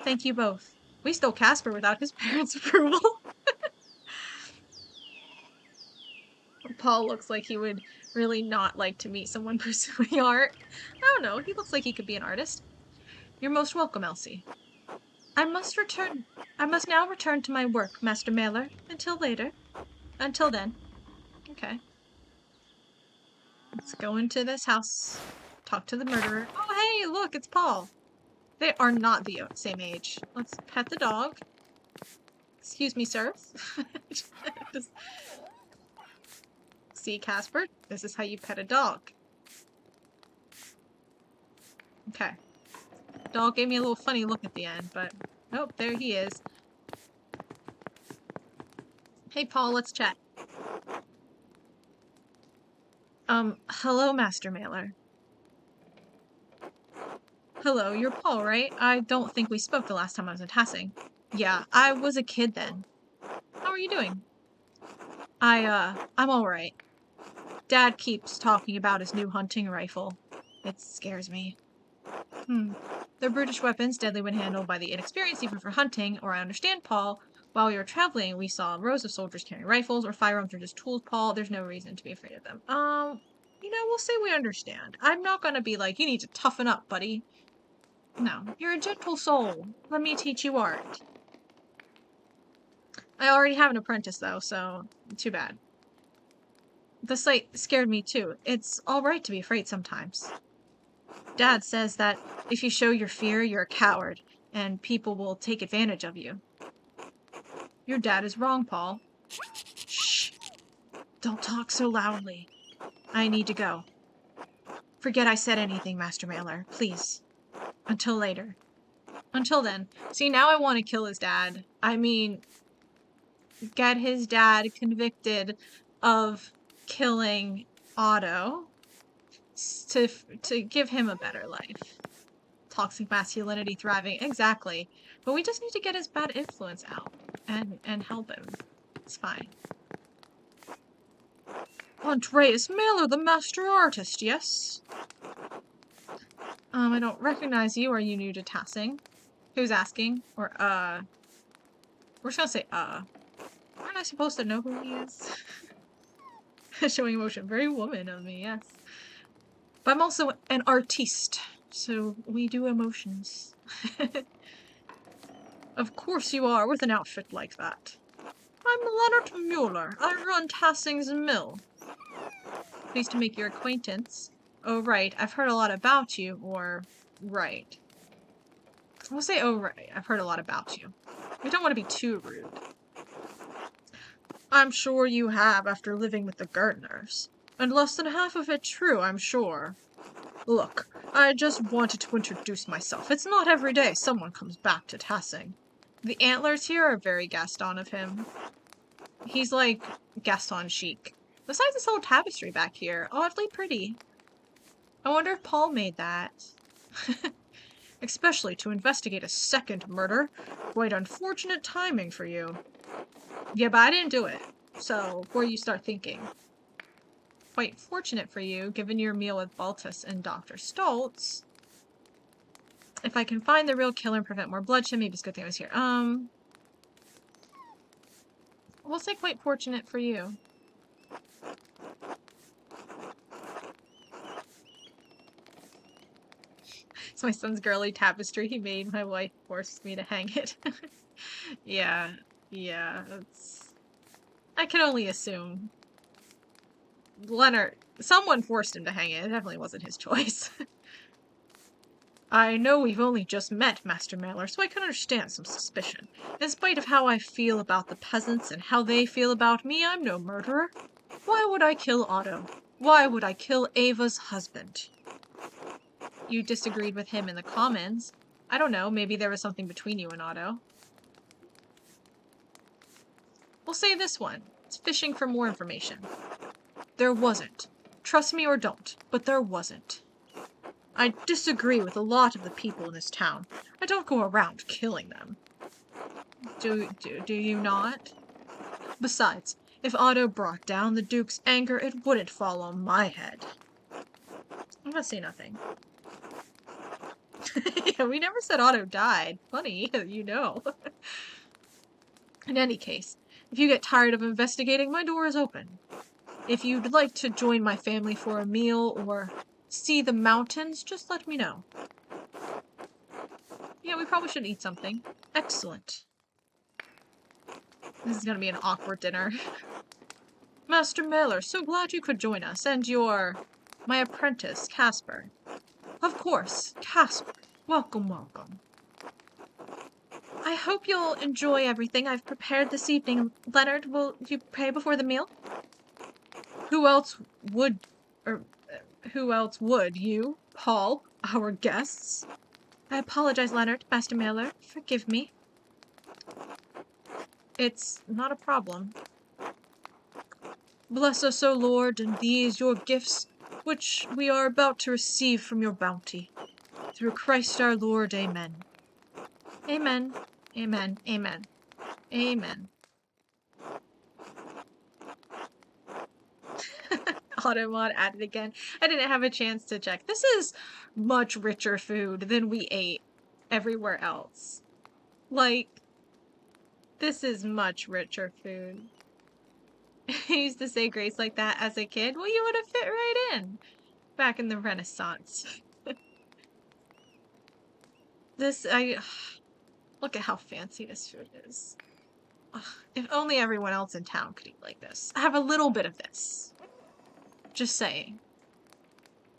Thank you both. We stole Casper without his parents' approval. Paul looks like he would really not like to meet someone pursuing art. I don't know, he looks like he could be an artist. You're most welcome, Elsie. I must now return to my work, Master Mahler. Until later. Until then. Okay. Let's go into this house. Talk to the murderer. Oh, hey, look, it's Paul. They are not the same age. Let's pet the dog. Excuse me, sir. Just... See, Casper? This is how you pet a dog. Okay. Dog gave me a little funny look at the end, but... Oh, there he is. Hey, Paul, let's chat. Hello, Master Mahler. Hello, you're Paul, right? I don't think we spoke the last time I was in Tassing. Yeah, I was a kid then. How are you doing? I'm alright. Dad keeps talking about his new hunting rifle. It scares me. They're brutish weapons, deadly when handled by the inexperienced even for hunting, or I understand, Paul, While we were traveling, we saw rows of soldiers carrying rifles or firearms or just tools, Paul. There's no reason to be afraid of them. We'll say we understand. I'm not gonna be like, you need to toughen up, buddy. No, you're a gentle soul. Let me teach you art. I already have an apprentice, though, so too bad. The sight scared me, too. It's alright to be afraid sometimes. Dad says that if you show your fear, you're a coward, and people will take advantage of you. Your dad is wrong, Paul. Shh. Don't talk so loudly. I need to go. Forget I said anything, Master Mailer, please. Until later. Until then. See, now I want to kill his dad. I mean, get his dad convicted of killing Otto to give him a better life. Toxic masculinity thriving. Exactly. But we just need to get his bad influence out and help him. It's fine. Andreas Mailer, the master artist, yes? I don't recognize you. Are you new to tassing? Who's asking? Or, we're just gonna say, Aren't I supposed to know who he is? Showing emotion. Very woman of me, yes. But I'm also an artiste, so we do emotions. Of course you are, with an outfit like that. I'm Leonard Mueller. I run Tassing's Mill. Pleased to make your acquaintance. Oh, right. I've heard a lot about you, or... Right. We'll say, oh, right. I've heard a lot about you. We don't want to be too rude. I'm sure you have after living with the gardeners. And less than half of it true, I'm sure. Look, I just wanted to introduce myself. It's not every day someone comes back to Tassing. The antlers here are very Gaston of him. He's like Gaston chic. Besides this whole tapestry back here, oddly pretty. I wonder if Paul made that. Especially to investigate a second murder. Quite unfortunate timing for you. Yeah, but I didn't do it. So, before you start thinking. Quite fortunate for you, given your meal with Baltus and Dr. Stoltz. If I can find the real killer and prevent more bloodshed, maybe it's a good thing I was here. We'll say quite fortunate for you. It's my son's girly tapestry he made. My wife forced me to hang it. Yeah, that's... I can only assume. Leonard, someone forced him to hang it. It definitely wasn't his choice. I know we've only just met, Master Mailer, so I can understand some suspicion. In spite of how I feel about the peasants and how they feel about me, I'm no murderer. Why would I kill Otto? Why would I kill Ava's husband? You disagreed with him in the Commons. I don't know, maybe there was something between you and Otto. We'll say this one. It's fishing for more information. There wasn't. Trust me or don't, but there wasn't. I disagree with a lot of the people in this town. I don't go around killing them. Do you not? Besides, if Otto brought down the Duke's anger, it wouldn't fall on my head. I'm gonna say nothing. Yeah, we never said Otto died. Funny, you know. In any case, if you get tired of investigating, my door is open. If you'd like to join my family for a meal or see the mountains, just let me know. Yeah, we probably should eat something. Excellent. This is gonna be an awkward dinner. Master Mailer, so glad you could join us, and my apprentice, Casper. Of course, Casper. Welcome, welcome. I hope you'll enjoy everything I've prepared this evening. Leonard, will you pray before the meal? Who else would, you, Paul, our guests? I apologize, Leonard, Master Mailer. Forgive me. It's not a problem. Bless us, O Lord, and these your gifts, which we are about to receive from your bounty. Through Christ our Lord, amen. Amen. Amen. Amen. Amen. Automod added again. I didn't have a chance to check. This is much richer food than we ate everywhere else. Like, This is much richer food. I used to say grace like that as a kid. Well, you would have fit right in back in the Renaissance. Look at how fancy this food is. Ugh, if only everyone else in town could eat like this. Have a little bit of this. Just saying.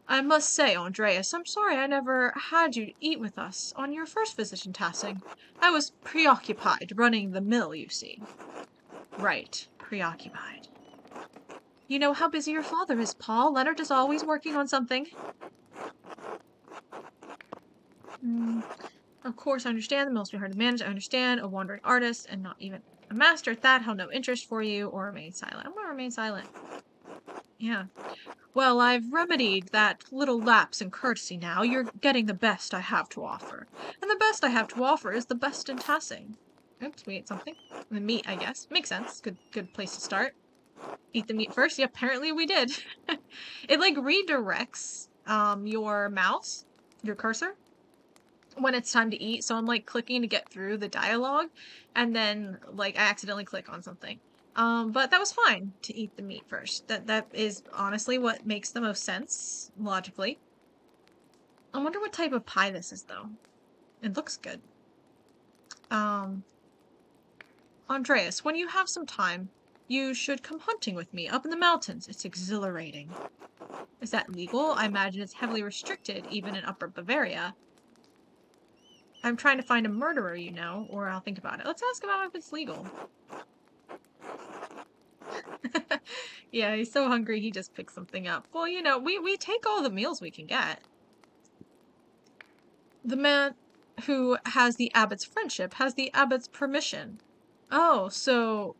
I must say, Andreas, I'm sorry I never had you eat with us on your first visit in Tassing. I was preoccupied running the mill, you see. Right, preoccupied. You know how busy your father is, Paul. Leonard is always working on something. Of course, I understand the mill's be hard to manage. I understand a wandering artist and not even a master at that held no interest for you or remain silent. I'm gonna remain silent. Yeah. Well, I've remedied that little lapse in courtesy now. You're getting the best I have to offer. And the best I have to offer is the best in Tassing. Oops, we ate something. The meat, I guess. Makes sense. Good place to start. Eat the meat first? Yeah, apparently we did. It, like, redirects your mouse, your cursor, when it's time to eat. So I'm, like, clicking to get through the dialogue, and then, like, I accidentally click on something. But that was fine to eat the meat first. That is honestly what makes the most sense, logically. I wonder what type of pie this is, though. It looks good. Andreas, when you have some time, you should come hunting with me up in the mountains. It's exhilarating. Is that legal? I imagine it's heavily restricted, even in Upper Bavaria. I'm trying to find a murderer, you know, or I'll think about it. Let's ask about if it's legal. Yeah, he's so hungry he just picks something up. Well, you know, we take all the meals we can get. The man who has the abbot's friendship has the abbot's permission. Oh, so...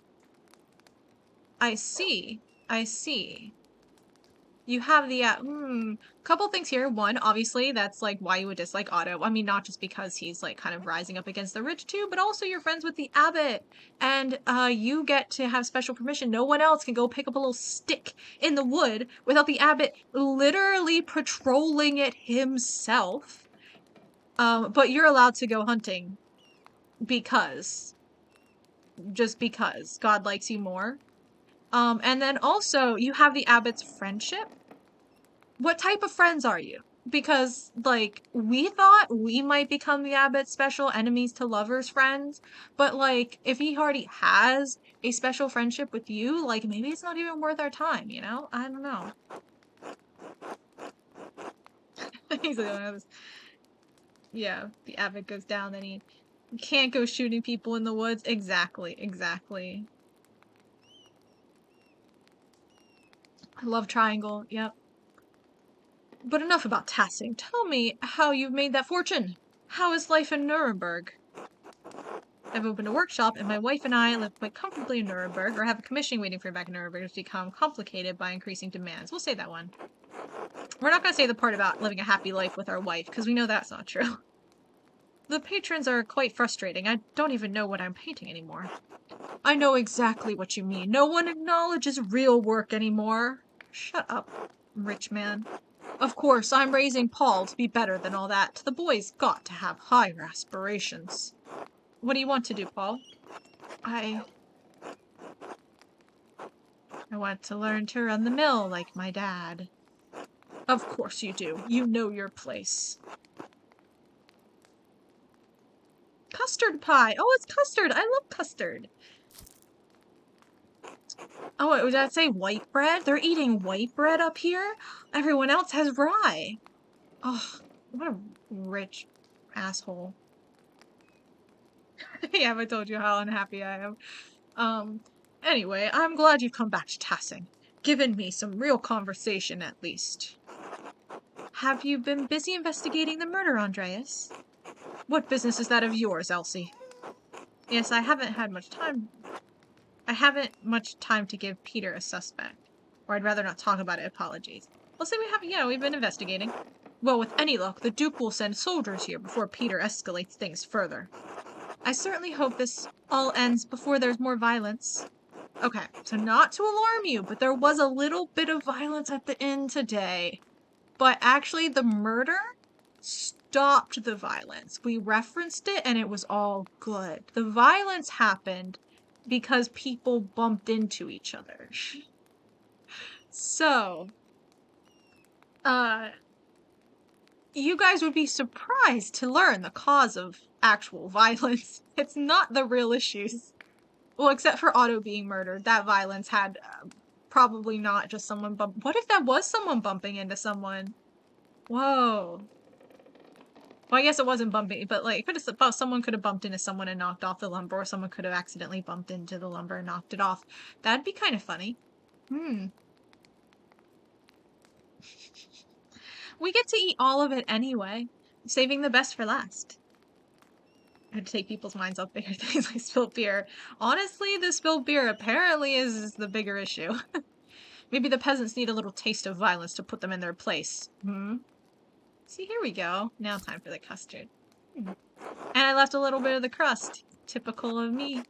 I see. I see. You have the, couple things here. One, obviously, that's, like, why you would dislike Otto. I mean, not just because he's, like, kind of rising up against the rich, too, but also you're friends with the abbot. And, you get to have special permission. No one else can go pick up a little stick in the wood without the abbot literally patrolling it himself. But you're allowed to go hunting because. Just because. God likes you more. And then also, you have the abbot's friendship. What type of friends are you? Because, like, we thought we might become the abbot's special enemies to lovers friends, but, like, if he already has a special friendship with you, like, maybe it's not even worth our time, you know? I don't know. He's like, yeah, the abbot goes down, then he can't go shooting people in the woods. Exactly, exactly. Love triangle, yep. But enough about Tassing. Tell me how you've made that fortune. How is life in Nuremberg? I've opened a workshop, and my wife and I live quite comfortably in Nuremberg, or have a commission waiting for you back in Nuremberg. It's become complicated by increasing demands. We'll say that one. We're not going to say the part about living a happy life with our wife, because we know that's not true. The patrons are quite frustrating. I don't even know what I'm painting anymore. I know exactly what you mean. No one acknowledges real work anymore. Shut up, rich man. Of course, I'm raising Paul to be better than all that. The boy's got to have higher aspirations. What do you want to do, Paul? I want to learn to run the mill like my dad. Of course you do. You know your place. Custard pie! Oh, it's custard! I love custard! Oh, did that say white bread? They're eating white bread up here? Everyone else has rye. Oh, what a rich asshole. Yeah, I told you how unhappy I am. Anyway, I'm glad you've come back to Tassing. Given me some real conversation, at least. Have you been busy investigating the murder, Andreas? What business is that of yours, Elsie? Yes, I haven't had much time. I haven't much time to give Peter a suspect. Or I'd rather not talk about it, apologies. Let's say we've been investigating. Well, with any luck, the Duke will send soldiers here before Peter escalates things further. I certainly hope this all ends before there's more violence. Okay, so not to alarm you, but there was a little bit of violence at the inn today. But actually, the murder stopped the violence. We referenced it and it was all good. The violence happened because people bumped into each other. So, you guys would be surprised to learn the cause of actual violence. It's not the real issues. Well, except for Otto being murdered. That violence had probably not just someone What if that was someone bumping into someone? Whoa. Well, I guess it wasn't bumping, but like, someone could have bumped into someone and knocked off the lumber, or someone could have accidentally bumped into the lumber and knocked it off. That'd be kind of funny. We get to eat all of it anyway, saving the best for last. I had to take people's minds off bigger things like spilled beer. Honestly, the spilled beer apparently is the bigger issue. Maybe the peasants need a little taste of violence to put them in their place. See, here we go. Now time for the custard. And I left a little bit of the crust. Typical of me.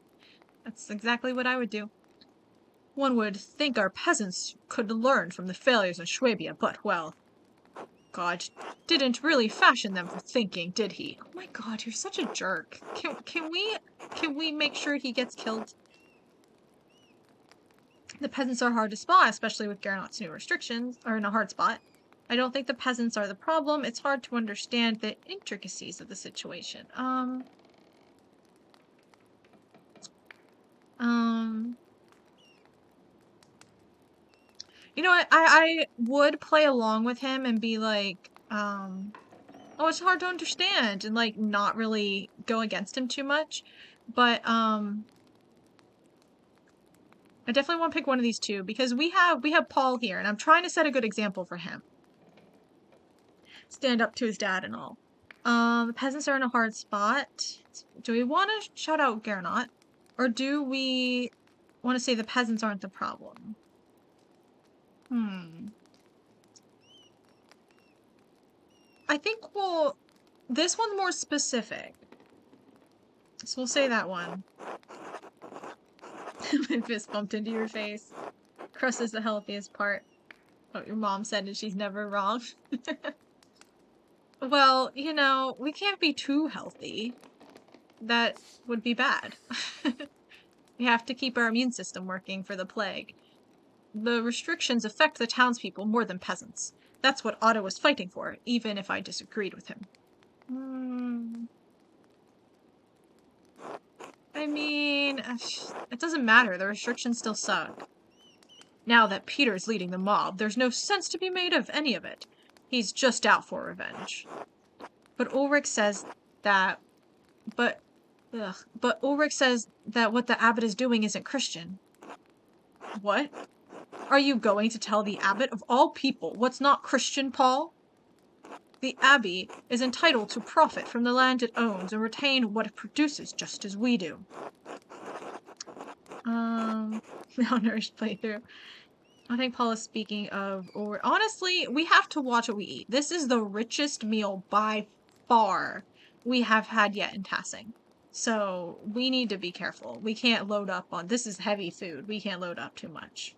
That's exactly what I would do. One would think our peasants could learn from the failures of Schwabia, but, well, God didn't really fashion them for thinking, did he? Oh my God, you're such a jerk. Can we make sure he gets killed? The peasants are hard to spot, especially with Gernot's new restrictions, or in a hard spot. I don't think the peasants are the problem. It's hard to understand the intricacies of the situation. You know what? I would play along with him and be like, oh, it's hard to understand, and like not really go against him too much. But I definitely want to pick one of these two because we have Paul here, and I'm trying to set a good example for him. Stand up to his dad and all. The peasants are in a hard spot. Do we want to shout out Gernot? Or do we want to say the peasants aren't the problem? I think this one's more specific. So we'll say that one. My fist bumped into your face. Crust is the healthiest part. What your mom said, and she's never wrong. Well, you know, we can't be too healthy. That would be bad. We have to keep our immune system working for the plague. The restrictions affect the townspeople more than peasants. That's what Otto was fighting for, even if I disagreed with him. I mean, it doesn't matter. The restrictions still suck. Now that Peter's leading the mob, there's no sense to be made of any of it. He's just out for revenge. But Ulrich says that... But Ulrich says that what the abbot is doing isn't Christian. What? Are you going to tell the abbot of all people what's not Christian, Paul? The abbey is entitled to profit from the land it owns and retain what it produces just as we do. Malnourished playthrough. I think Paul is speaking of... Honestly, we have to watch what we eat. This is the richest meal by far we have had yet in Tassing. So we need to be careful. We can't load up on... This is heavy food. We can't load up too much.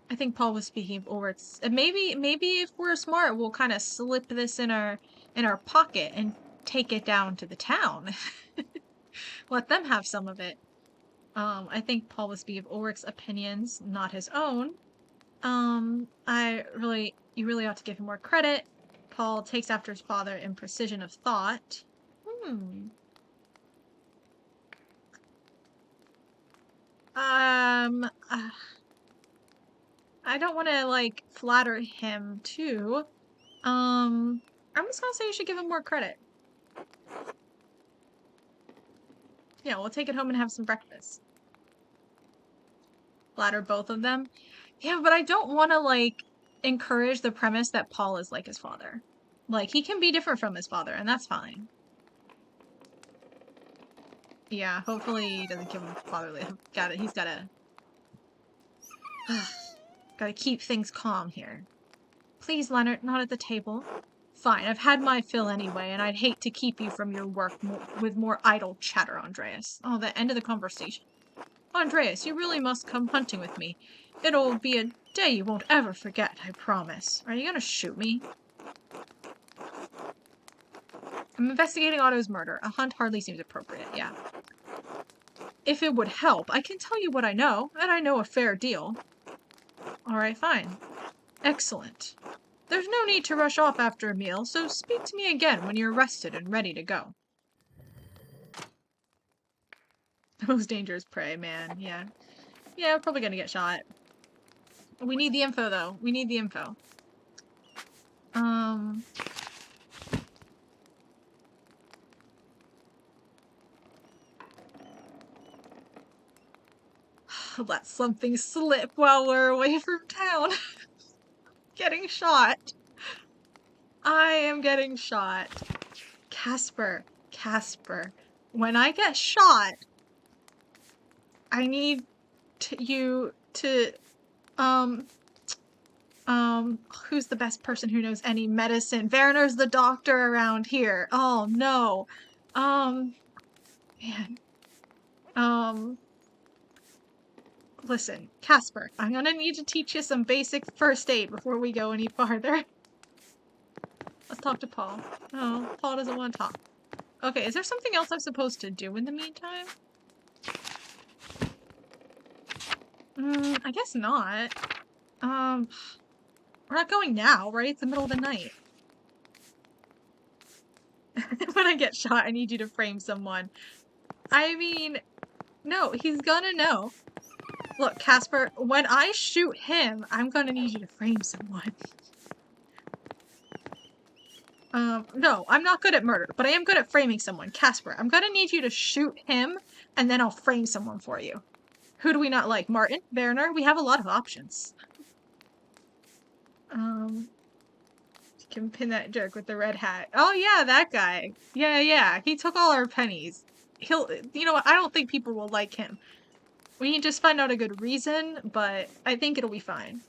I think Paul was speaking of Ulrich's. Maybe if we're smart, we'll kind of slip this in our pocket and take it down to the town. Let them have some of it. I think Paul was speaking of Ulrich's opinions, not his own. You really ought to give him more credit. Paul takes after his father in precision of thought. I don't want to, like, flatter him, too. I'm just gonna say you should give him more credit. Yeah, we'll take it home and have some breakfast. Flatter both of them. Yeah, but I don't want to, like, encourage the premise that Paul is like his father. Like, he can be different from his father, and that's fine. Yeah, hopefully he doesn't give him fatherly. He's gotta... Gotta keep things calm here. Please, Leonard, not at the table. Fine, I've had my fill anyway, and I'd hate to keep you from your work with more idle chatter, Andreas. Oh, the end of the conversation. Andreas, you really must come hunting with me. It'll be a day you won't ever forget, I promise. Are you gonna shoot me? I'm investigating Otto's murder. A hunt hardly seems appropriate, yeah. If it would help, I can tell you what I know, and I know a fair deal. Alright, fine. Excellent. There's no need to rush off after a meal, so speak to me again when you're rested and ready to go. The most dangerous prey, man, yeah. Yeah, we're probably gonna get shot. We need the info, though. We need the info. Let something slip while we're away from town. Getting shot. I am getting shot. Casper. When I get shot, I need you to, who's the best person who knows any medicine? Werner's the doctor around here. Oh, no. Man. Listen, Casper, I'm gonna need to teach you some basic first aid before we go any farther. Let's talk to Paul. Oh, Paul doesn't want to talk. Okay, is there something else I'm supposed to do in the meantime? I guess not. We're not going now, right? It's the middle of the night. When I get shot, I need you to frame someone. I mean, no, he's gonna know. Look, Casper, when I shoot him, I'm gonna need you to frame someone. No, I'm not good at murder, but I am good at framing someone. Casper, I'm gonna need you to shoot him, and then I'll frame someone for you. Who do we not like? Martin? Werner? We have a lot of options. You can pin that jerk with the red hat. Oh yeah, that guy. Yeah. He took all our pennies. You know what? I don't think people will like him. We can just find out a good reason, but I think it'll be fine.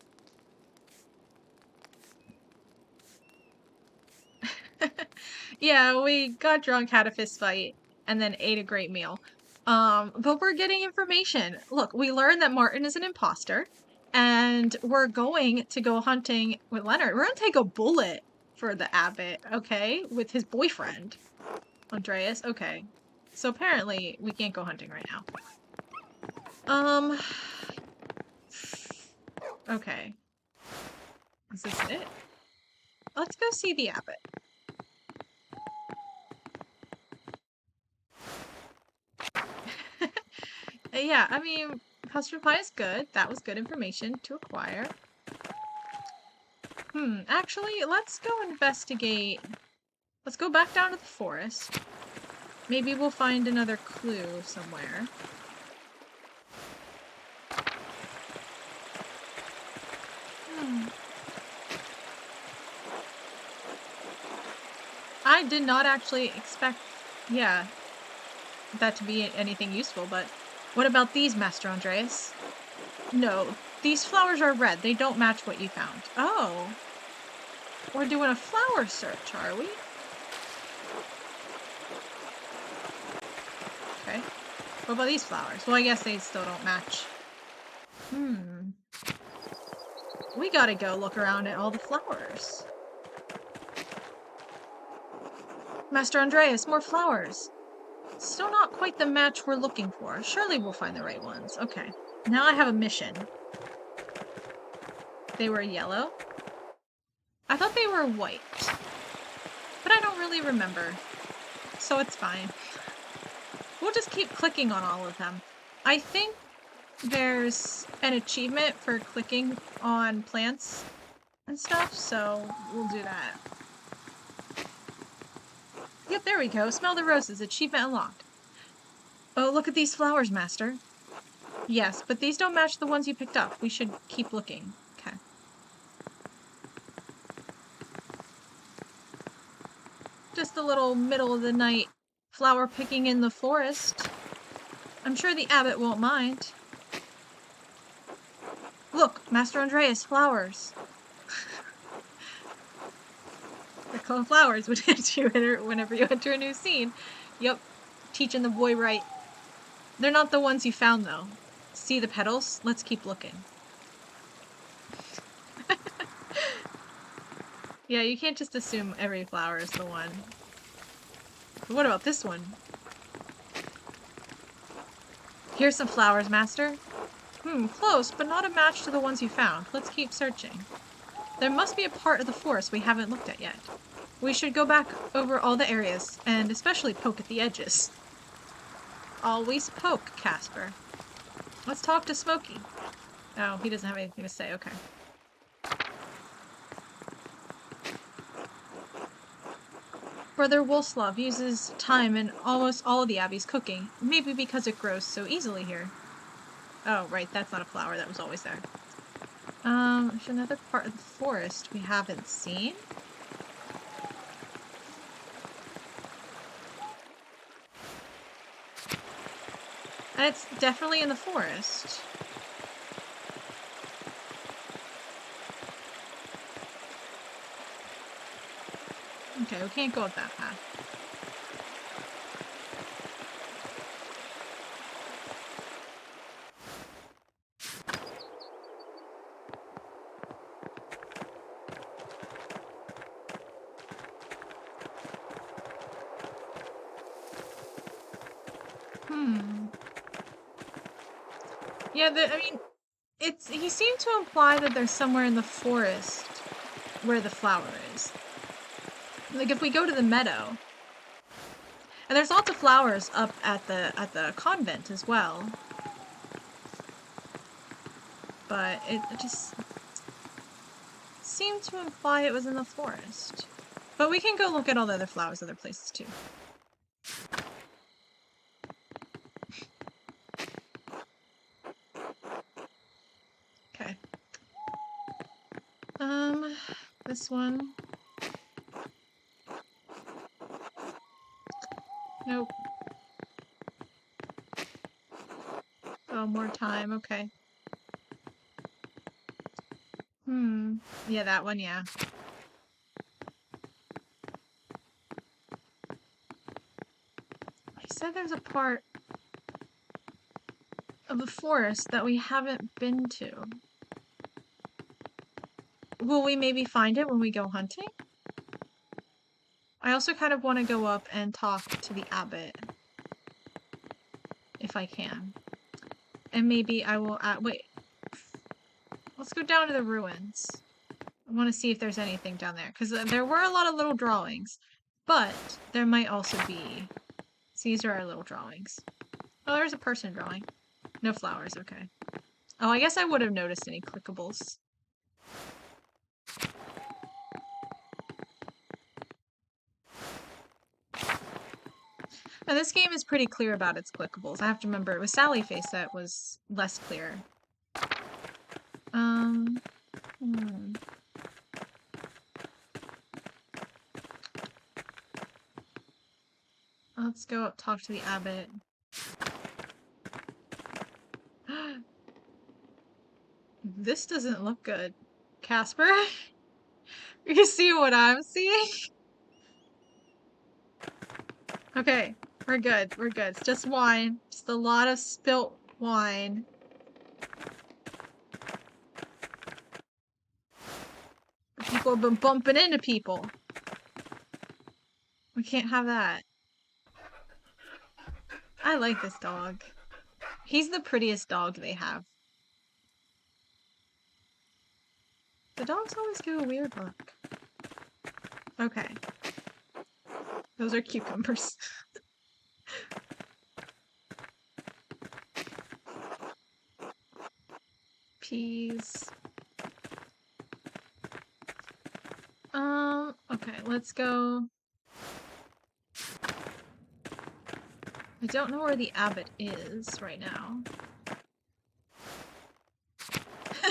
Yeah, we got drunk, had a fist fight, and then ate a great meal. But we're getting information. Look, we learned that Martin is an imposter, and we're going to go hunting with Leonard. We're gonna take a bullet for the abbot, okay? With his boyfriend. Andreas, okay. So apparently, we can't go hunting right now. Okay. Is this it? Let's go see the abbot. Yeah, I mean, custard pie is good. That was good information to acquire. Actually, let's go investigate. Let's go back down to the forest. Maybe we'll find another clue somewhere. I did not actually expect, yeah, that to be anything useful, but what about these, Master Andreas? No, these flowers are red. They don't match what you found. Oh. We're doing a flower search, are we? Okay. What about these flowers? Well, I guess they still don't match. We gotta go look around at all the flowers. Master Andreas, more flowers. Still not quite the match we're looking for. Surely we'll find the right ones. Okay. Now I have a mission. They were yellow? I thought they were white. But I don't really remember. So it's fine. We'll just keep clicking on all of them. I think there's an achievement for clicking on plants and stuff, so we'll do that. Yep, there we go. Smell the roses. Achievement unlocked. Oh, look at these flowers, Master. Yes, but these don't match the ones you picked up. We should keep looking. Okay. Just a little middle of the night flower picking in the forest. I'm sure the abbot won't mind. Look, Master Andreas, flowers. They're called flowers whenever you enter a new scene. Yep, teaching the boy right. They're not the ones you found, though. See the petals? Let's keep looking. Yeah, you can't just assume every flower is the one. But what about this one? Here's some flowers, master. Close, but not a match to the ones you found. Let's keep searching. There must be a part of the forest we haven't looked at yet. We should go back over all the areas, and especially poke at the edges. Always poke, Casper. Let's talk to Smokey. Oh, he doesn't have anything to say, okay. Brother Wolfslav uses time in almost all of the Abbey's cooking, maybe because it grows so easily here. Oh, right, that's not a flower, that was always there. There's another part of the forest we haven't seen. And it's definitely in the forest. Okay, we can't go up that path. Yeah, I mean, he seemed to imply that there's somewhere in the forest where the flower is. Like if we go to the meadow, and there's lots of flowers up at the convent as well. But it just seemed to imply it was in the forest. But we can go look at all the other flowers other places too. Okay. This one. Nope. Oh, more time, okay. Yeah, that one, yeah. He said there's a part of the forest that we haven't been to. Will we maybe find it when we go hunting? I also kind of want to go up and talk to the abbot. If I can. And maybe I will wait. Let's go down to the ruins. I want to see if there's anything down there. Because there were a lot of little drawings. But there might also be... So these are our little drawings. Oh, there's a person drawing. No flowers, okay. Oh, I guess I would have noticed any clickables. Now, this game is pretty clear about its clickables. I have to remember, it was Sally Face that was less clear. Let's go up, talk to the abbot. This doesn't look good. Casper? You see what I'm seeing? Okay, we're good. We're good. It's just wine. Just a lot of spilt wine. People have been bumping into people. We can't have that. I like this dog. He's the prettiest dog they have. The dogs always do a weird look. Okay. Those are cucumbers. Peas. Okay, let's go. I don't know where the abbot is right now.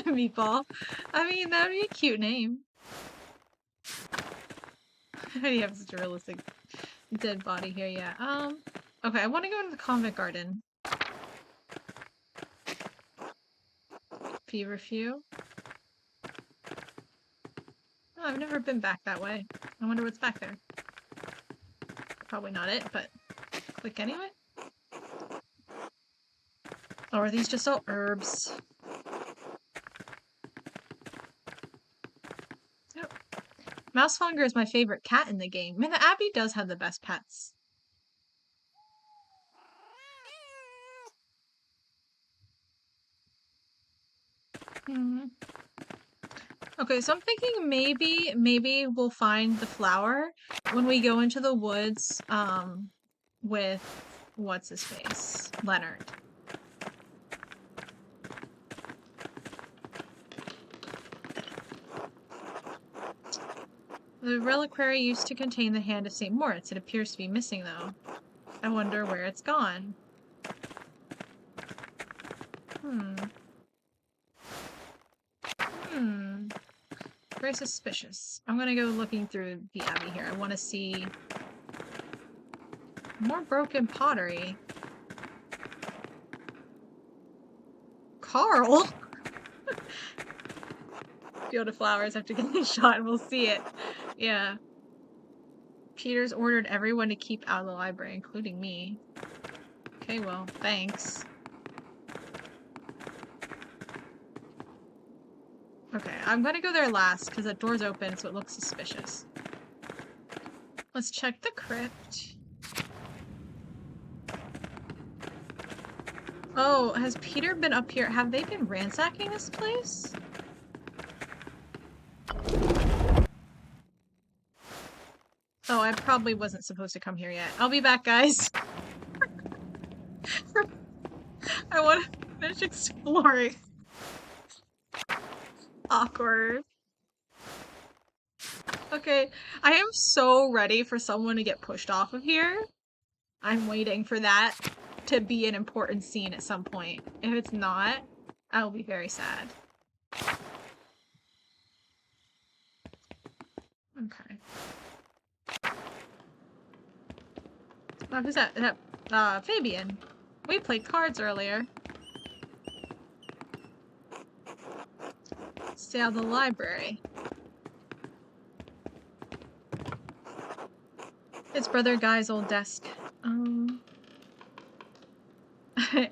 Meatball. I mean, that'd be a cute name. How do you have such a realistic dead body here? Yeah. Okay, I want to go into the convent garden. Feverfew. Oh, I've never been back that way. I wonder what's back there. Probably not it, but click anyway. Or are these just all herbs? Yep. Mousefunger is my favorite cat in the game. Man, the Abbey does have the best pets. Hmm. Okay, so I'm thinking maybe we'll find the flower when we go into the woods, with what's his face? Leonard. The reliquary used to contain the hand of St. Moritz. It appears to be missing, though. I wonder where it's gone. Very suspicious. I'm gonna go looking through the abbey here. I want to see more broken pottery. Carl? Field of flowers after getting shot, and we'll see it. Yeah. Peter's ordered everyone to keep out of the library, including me. Okay, well, thanks. Okay, I'm gonna go there last, because that door's open, so it looks suspicious. Let's check the crypt. Oh, has Peter been up here? Have they been ransacking this place? Oh, I probably wasn't supposed to come here yet. I'll be back, guys. I want to finish exploring. Awkward. Okay, I am so ready for someone to get pushed off of here. I'm waiting for that to be an important scene at some point. If it's not, I'll be very sad. Okay. Oh, who's that? Is that, Fabian. We played cards earlier. Stay out of the library. It's Brother Guy's old desk.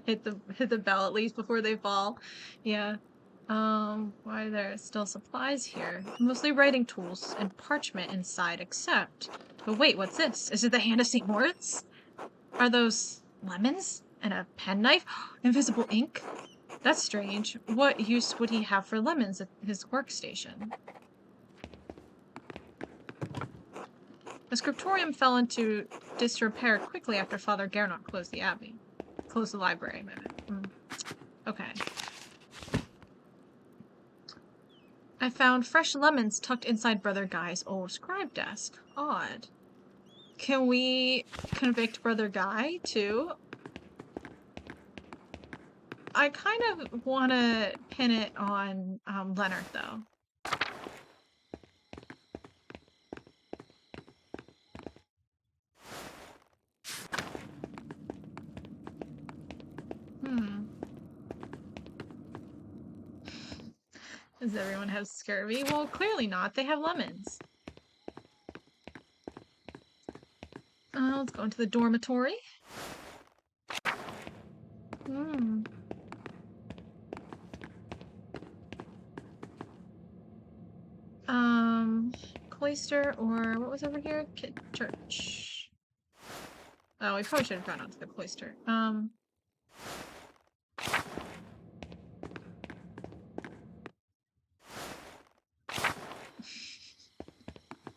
Hit the bell at least before they fall. Yeah. Why are there still supplies here? Mostly writing tools and parchment inside, except... But wait, what's this? Is it the hand of St. Moritz? Are those lemons? And a penknife? Invisible ink? That's strange. What use would he have for lemons at his workstation? The scriptorium fell into disrepair quickly after Father Gernot closed the abbey. Closed the library, Okay. I found fresh lemons tucked inside Brother Guy's old scribe desk. Odd. Can we convict Brother Guy, too? I kind of want to pin it on Leonard, though. Does everyone have scurvy? Well, clearly not. They have lemons. Let's go into the dormitory. Cloister, or what was over here? Church. Oh, we probably should have gone on to the cloister.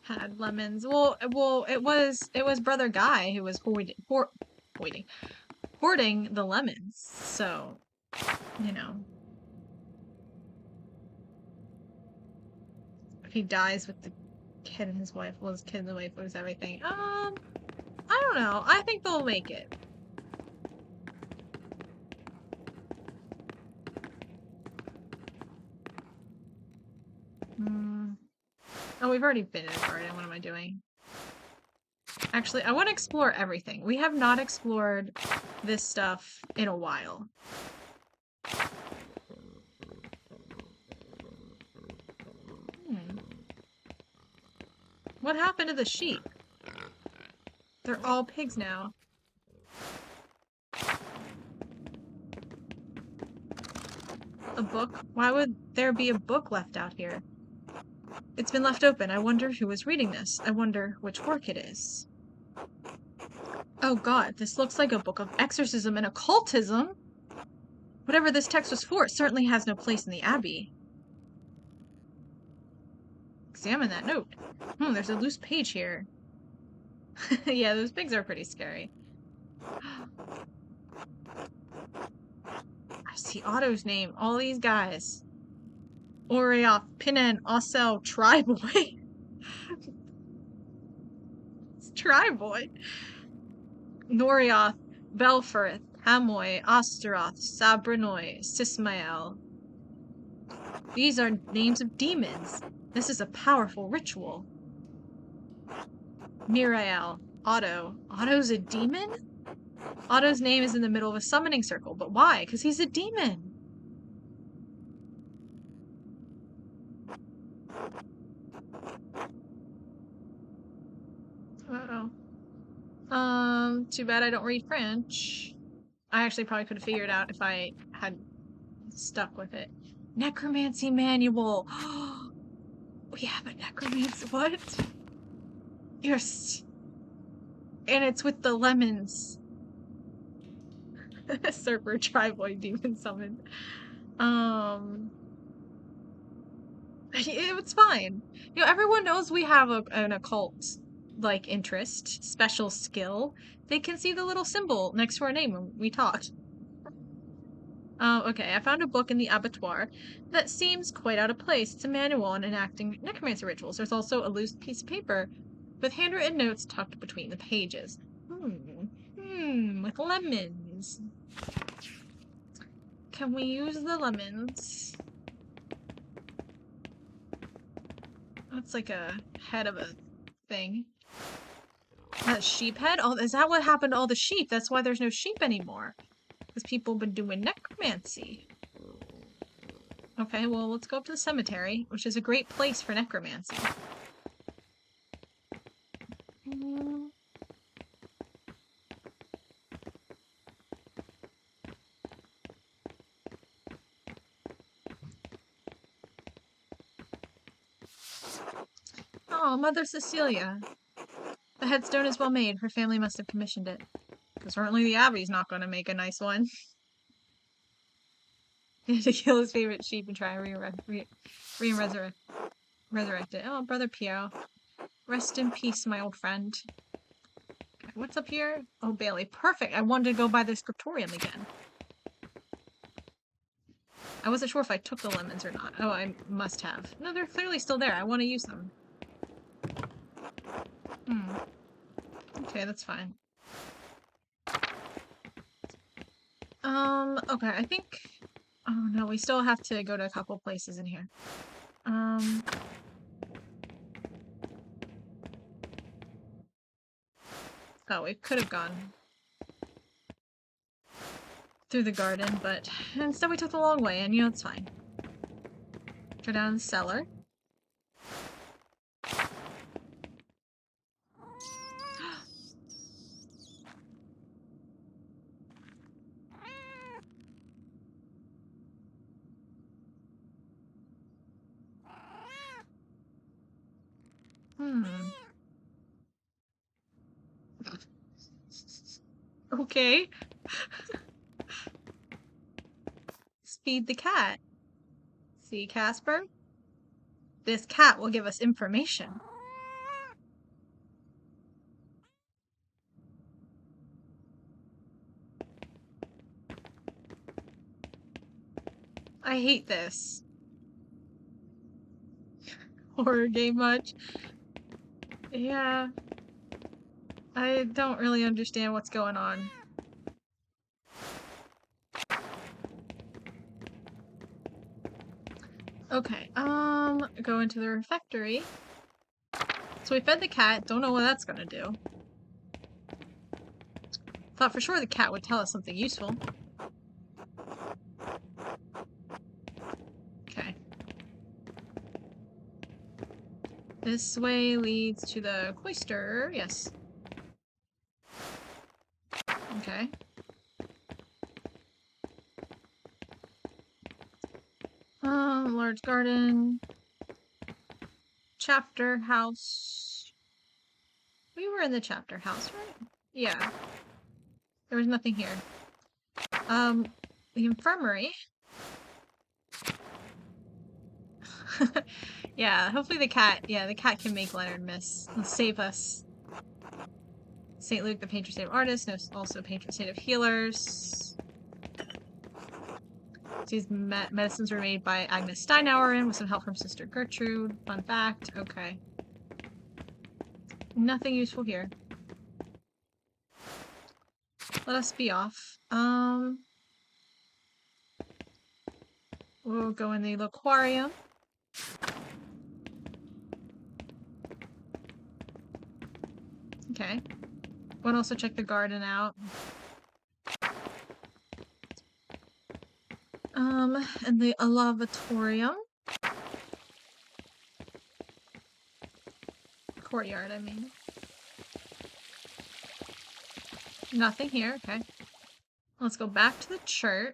Had lemons. Well, it was Brother Guy who was hoarding the lemons. So, you know, if he dies with the kid and his wife, well, his kid and the wife lose everything. I don't know. I think they'll make it. Oh, we've already been in the garden. What am I doing? Actually, I want to explore everything. We have not explored this stuff in a while. What happened to the sheep? They're all pigs now. A book? Why would there be a book left out here? It's been left open. I wonder who is reading this. I wonder which work it is. Oh god, this looks like a book of exorcism and occultism. Whatever this text was for, it certainly has no place in the Abbey. Examine that note. There's a loose page here. Yeah, those pigs are pretty scary. I see Otto's name. All these guys. Orioth, Pinnen, Ossel, Tryboy. It's Tryboy. Norioth, Belfirth, Hamoy, Osteroth, Sabrinoi, Sismael. These are names of demons. This is a powerful ritual. Mirael, Otto. Otto's a demon? Otto's name is in the middle of a summoning circle, but why? Because he's a demon. Uh-oh. Too bad I don't read French. I actually probably could have figured it out if I had stuck with it. Necromancy manual. We have a necromancy. What? Yes. And it's with the lemons. Serper Triboy demon summoned. It's fine. You know, everyone knows we have an occult like interest, special skill. They can see the little symbol next to our name when we talked. Okay, I found a book in the abattoir that seems quite out of place. It's a manual on enacting necromancy rituals. There's also a loose piece of paper with handwritten notes tucked between the pages. With lemons. Can we use the lemons? That's like a head of a thing. That sheep head? Oh, is that what happened to all the sheep? That's why there's no sheep anymore. Because people have been doing necromancy. Okay, well, let's go up to the cemetery, which is a great place for necromancy. Oh, Mother Cecilia. The headstone is well made. Her family must have commissioned it. Because certainly the Abbey's not going to make a nice one. He had to kill his favorite sheep and try and resurrect it. Oh, Brother Piero. Rest in peace, my old friend. Okay, what's up here? Oh, Bailey. Perfect. I wanted to go by the scriptorium again. I wasn't sure if I took the lemons or not. Oh, I must have. No, they're clearly still there. I want to use them. Okay, that's fine. Okay, I think... Oh no, we still have to go to a couple places in here. Oh, we could have gone through the garden, but instead we took the long way, and you know, it's fine. Go down the cellar. Okay. Feed the cat. See, Casper? This cat will give us information. I hate this. Horror game much? Yeah. I don't really understand what's going on. Okay, go into the refectory. So we fed the cat, don't know what that's gonna do. Thought for sure the cat would tell us something useful. Okay. This way leads to the cloister, yes. Okay. Large garden. Chapter house. We were in the chapter house, right? Yeah. There was nothing here. The infirmary. Yeah, hopefully the cat can make Leonard miss. He'll save us. St. Luke, the patron saint of artists, knows also patron saint of healers. These medicines were made by Agnes Steinauerin with some help from Sister Gertrude. Fun fact. Okay. Nothing useful here. Let us be off. We'll go in the aquarium. Okay. We'll also check the garden out. And the lavatorium. Courtyard, I mean. Nothing here, okay. Let's go back to the church.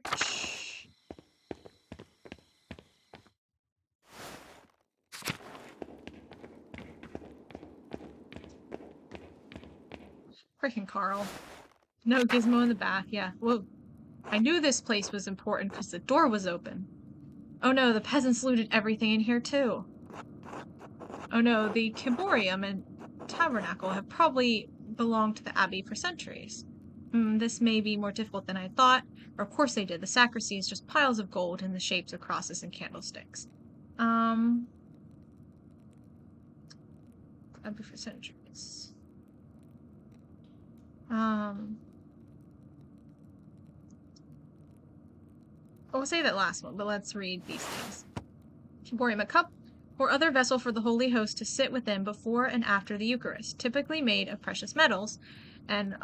Freaking Carl. No gizmo in the back, yeah. Whoa. I knew this place was important because the door was open. Oh no, the peasants looted everything in here too. Oh no, the ciborium and tabernacle have probably belonged to the abbey for centuries. This may be more difficult than I thought. Or of course they did. The sacristy is just piles of gold in the shapes of crosses and candlesticks. Abbey for centuries. We'll say that last one, but let's read these things. Ciborium, a cup or other vessel for the Holy Host to sit within before and after the Eucharist, typically made of precious metals. And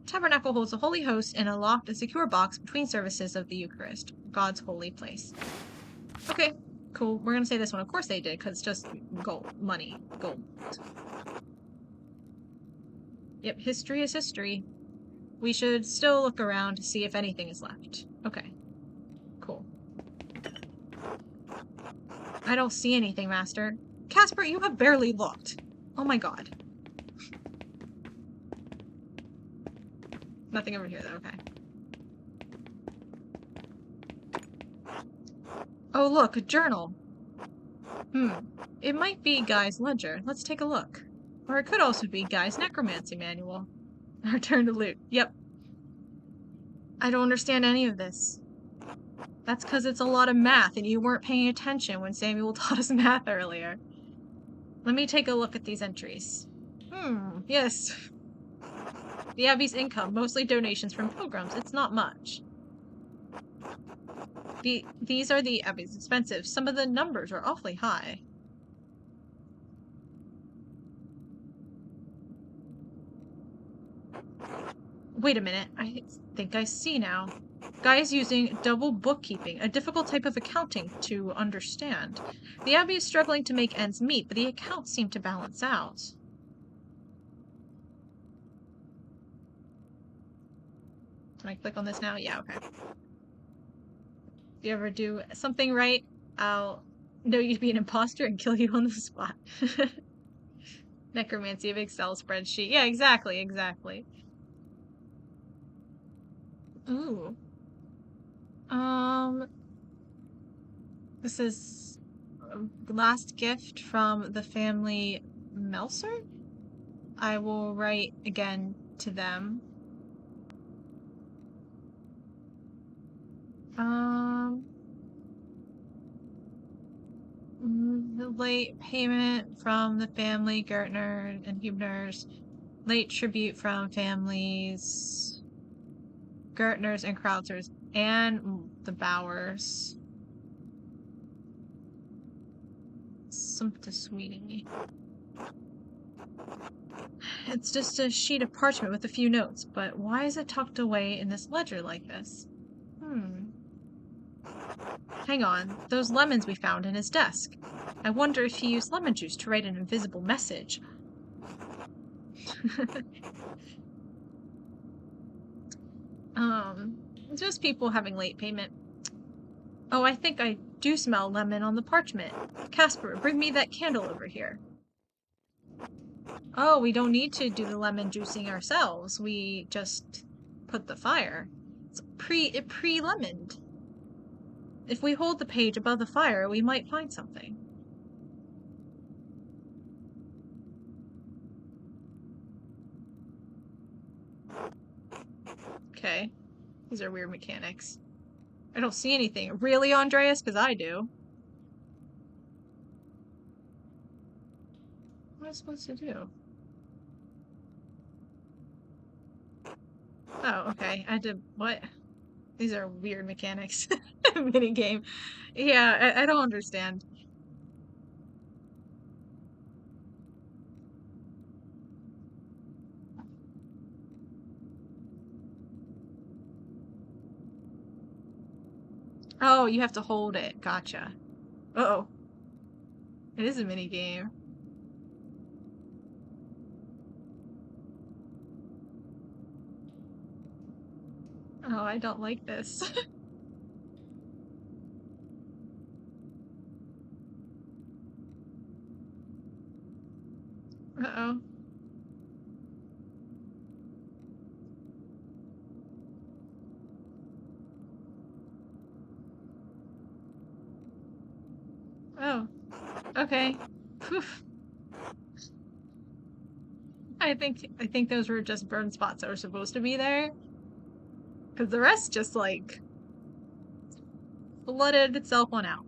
tabernacle holds the Holy Host in a locked and secure box between services of the Eucharist, God's holy place. Okay, cool. We're going to say this one. Of course they did, because it's just gold, money, gold. Yep, history is history. We should still look around to see if anything is left. Okay, cool. I don't see anything, Master. Casper, you have barely looked. Oh my god. Nothing over here, though. Okay. Oh, look, a journal. It might be Guy's ledger. Let's take a look. Or it could also be Guy's necromancy manual. Our turn to loot. Yep. I don't understand any of this. That's because it's a lot of math and you weren't paying attention when Samuel taught us math earlier. Let me take a look at these entries. Yes. The Abbey's income, mostly donations from pilgrims. It's not much. These are the Abbey's expenses. Some of the numbers are awfully high. Wait a minute. I think I see now. Guy is using double bookkeeping, a difficult type of accounting to understand. The Abbey is struggling to make ends meet, but the accounts seem to balance out. Can I click on this now? Yeah, okay. If you ever do something right, I'll know you to be an imposter and kill you on the spot. Necromancy of Excel spreadsheet. Yeah, exactly. Ooh. This is a last gift from the family Melser? I will write again to them. The late payment from the family Gertner and Hubners. Late tribute from families Gertners and Krautzers and the Bowers. Something sweetie. It's just a sheet of parchment with a few notes, but why is it tucked away in this ledger like this? Hang on, those lemons we found in his desk. I wonder if he used lemon juice to write an invisible message. Just people having late payment. Oh, I think I do smell lemon on the parchment. Casper, bring me that candle over here. Oh, we don't need to do the lemon juicing ourselves. We just put the fire. It's pre-lemoned. If we hold the page above the fire, we might find something. Okay. These are weird mechanics. I don't see anything. Really, Andreas? Because I do. What am I supposed to do? Oh, okay. I had to... What? These are weird mechanics. Minigame. Yeah, I don't understand. Oh, you have to hold it. Gotcha. Uh-oh. It is a minigame. Oh, I don't like this. Uh-oh. Oh. Okay. Phew. I think those were just burn spots that were supposed to be there. Because the rest just, like, flooded itself on out.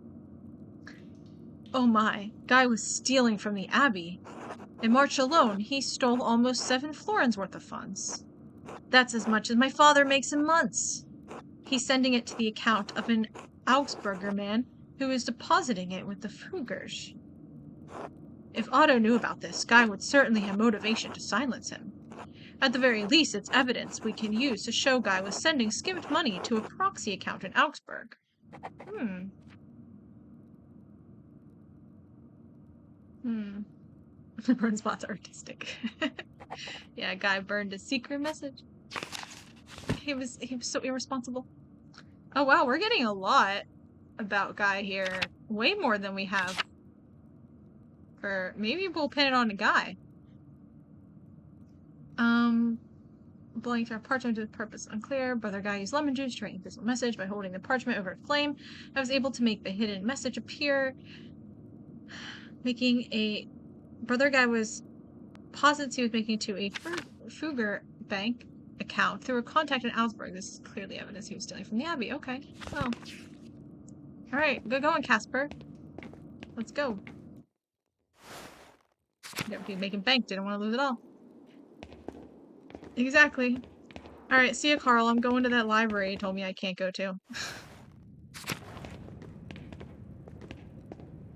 Oh my. Guy was stealing from the Abbey. In March alone, he stole almost 7 florins worth of funds. That's as much as my father makes in months. He's sending it to the account of an Augsburger man who is depositing it with the Fuggers. If Otto knew about this, Guy would certainly have motivation to silence him. At the very least, it's evidence we can use to show Guy was sending skimmed money to a proxy account in Augsburg. The burn spots are artistic. Yeah, Guy burned a secret message. He was so irresponsible. Oh wow, we're getting a lot about Guy here. Way more than we have. Or maybe we'll pin it on a Guy. Blowing through a parchment to the purpose unclear. Brother Guy used lemon juice to write a visible message by holding the parchment over a flame. I was able to make the hidden message appear. Brother Guy was positive he was making to a Fugger bank account through a contact in Augsburg. This is clearly evidence he was stealing from the Abbey. Okay, well. Alright, good going, Casper. Let's go. Don't be making bank, didn't want to lose it all. Exactly. Alright, see ya, Carl. I'm going to that library you told me I can't go to.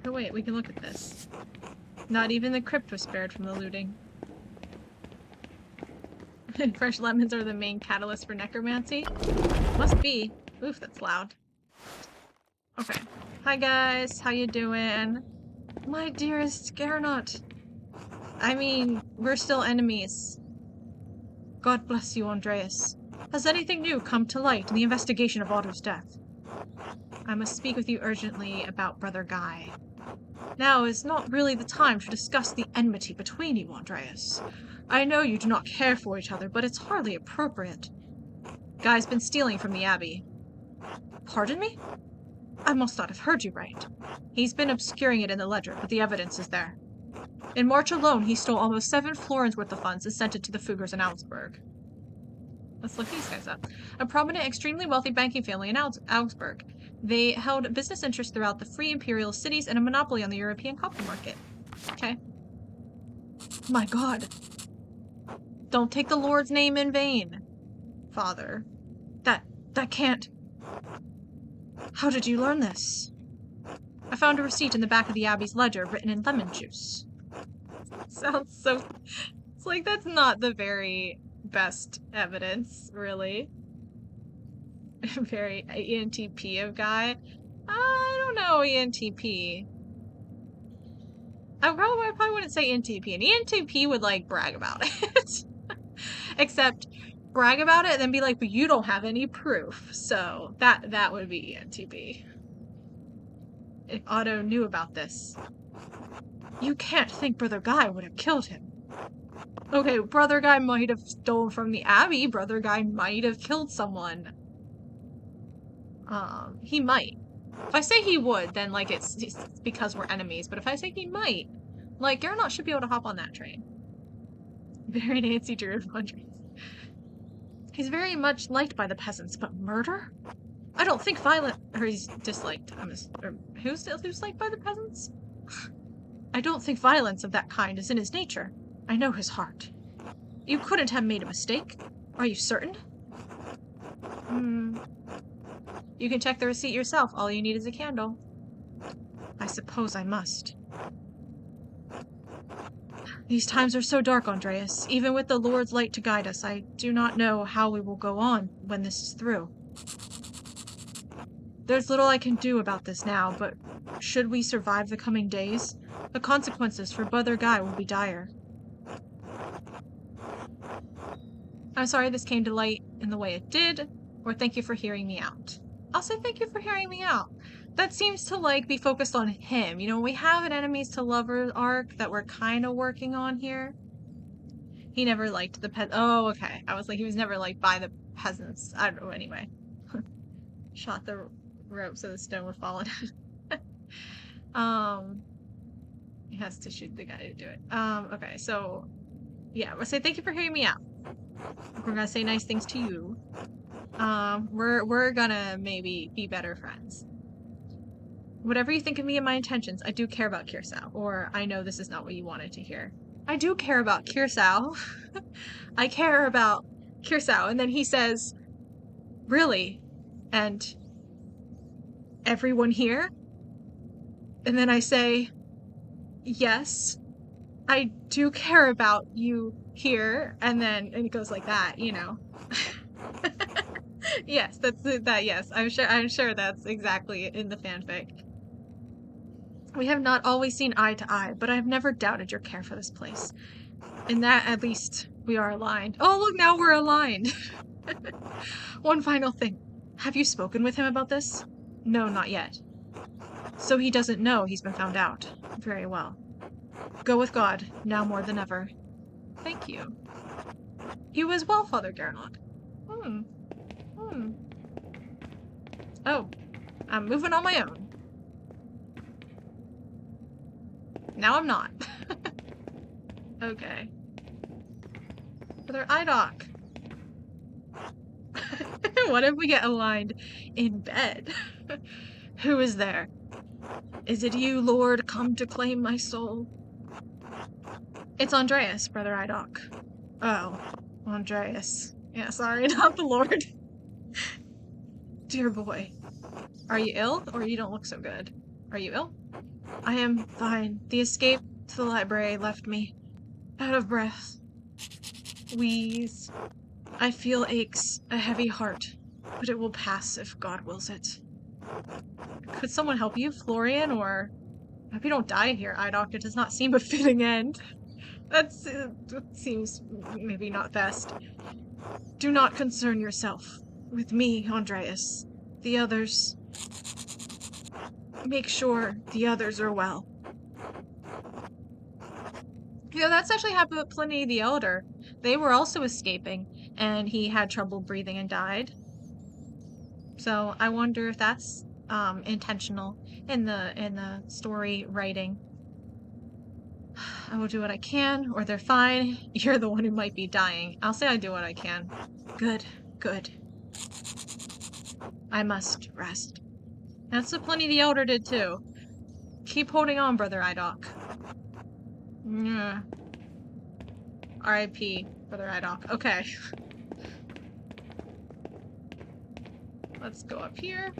Oh wait, we can look at this. Not even the crypt was spared from the looting. Fresh lemons are the main catalyst for necromancy? Must be. Oof, that's loud. Okay. Hi guys, how you doing? My dearest Gernot. I mean, we're still enemies. God bless you, Andreas. Has anything new come to light in the investigation of Otto's death? I must speak with you urgently about Brother Guy. Now is not really the time to discuss the enmity between you, Andreas. I know you do not care for each other, but it's hardly appropriate. Guy's been stealing from the Abbey. Pardon me? I must not have heard you right. He's been obscuring it in the ledger, but the evidence is there. In March alone, he stole almost 7 florins worth of funds and sent it to the Fuggers in Augsburg. Let's look these guys up. A prominent, extremely wealthy banking family in Augsburg. They held business interests throughout the free imperial cities and a monopoly on the European copper market. Okay. My God. Don't take the Lord's name in vain, Father. That can't... How did you learn this? I found a receipt in the back of the Abbey's ledger written in lemon juice. Sounds so... It's like that's not the very best evidence, really. Very ENTP of Guy. I don't know ENTP. I probably wouldn't say ENTP. An ENTP would, like, brag about it. Except... brag about it and then be like, but you don't have any proof. So that would be ENTP. If Otto knew about this. You can't think Brother Guy would have killed him. Okay, Brother Guy might have stolen from the Abbey. Brother Guy might have killed someone. He might. If I say he would, then, like, it's because we're enemies. But if I say he might, like, Gernot should be able to hop on that train. Very Nancy Drew Andres. He's very much liked by the peasants, but murder? I don't think or he's disliked. Who's liked by the peasants? I don't think violence of that kind is in his nature. I know his heart. You couldn't have made a mistake. Are you certain? You can check the receipt yourself. All you need is a candle. I suppose I must. These times are so dark, Andreas. Even with the Lord's light to guide us, I do not know how we will go on when this is through. There's little I can do about this now, but should we survive the coming days, the consequences for Brother Guy will be dire. I'm sorry this came to light in the way it did, or thank you for hearing me out. I'll say thank you for hearing me out. That seems to, like, be focused on him. You know, we have an enemies to lovers arc that we're kind of working on here. He never liked the Oh, okay. I was like, he was never liked by the peasants. I don't know, anyway. Shot the rope so the stone would fall in. He has to shoot the guy to do it. Okay, so, yeah, we'll say thank you for hearing me out. We're gonna say nice things to you. We're gonna maybe be better friends. Whatever you think of me and my intentions, I do care about Kirsau, or I know this is not what you wanted to hear. I do care about Kirsau. I care about Kirsau. And then he says, really? And everyone here? And then I say, yes, I do care about you here. And it goes like that, you know. Yes, yes. I'm sure that's exactly in the fanfic. We have not always seen eye to eye, but I have never doubted your care for this place. In that, at least, we are aligned. Oh, look, now we're aligned. One final thing. Have you spoken with him about this? No, not yet. So he doesn't know he's been found out. Very well. Go with God, now more than ever. Thank you. You as well, Father Gernot. Oh, I'm moving on my own. Now I'm not. Okay. Brother Idoc. What if we get aligned in bed? Who is there? Is it you, Lord, come to claim my soul? It's Andreas, Brother Idoc. Oh, Andreas. Yeah, sorry, not the Lord. Dear boy. Are you ill, or you don't look so good? Are you ill? I am fine. The escape to the library left me out of breath. Wheeze. I feel aches, a heavy heart, but it will pass if God wills it. Could someone help you, Florian, or... I hope you don't die here, Idoc. It does not seem a fitting end. That seems maybe not best. Do not concern yourself with me, Andreas. The others... Make sure the others are well. Yeah, that's actually happened with Pliny the Elder. They were also escaping, and he had trouble breathing and died. So I wonder if that's intentional in the story writing. I will do what I can, or they're fine. You're the one who might be dying. I'll say I do what I can. Good, good. I must rest. That's what Pliny the Elder did too. Keep holding on, Brother Idoc. R.I.P. Brother Idoc. Okay. Let's go up here.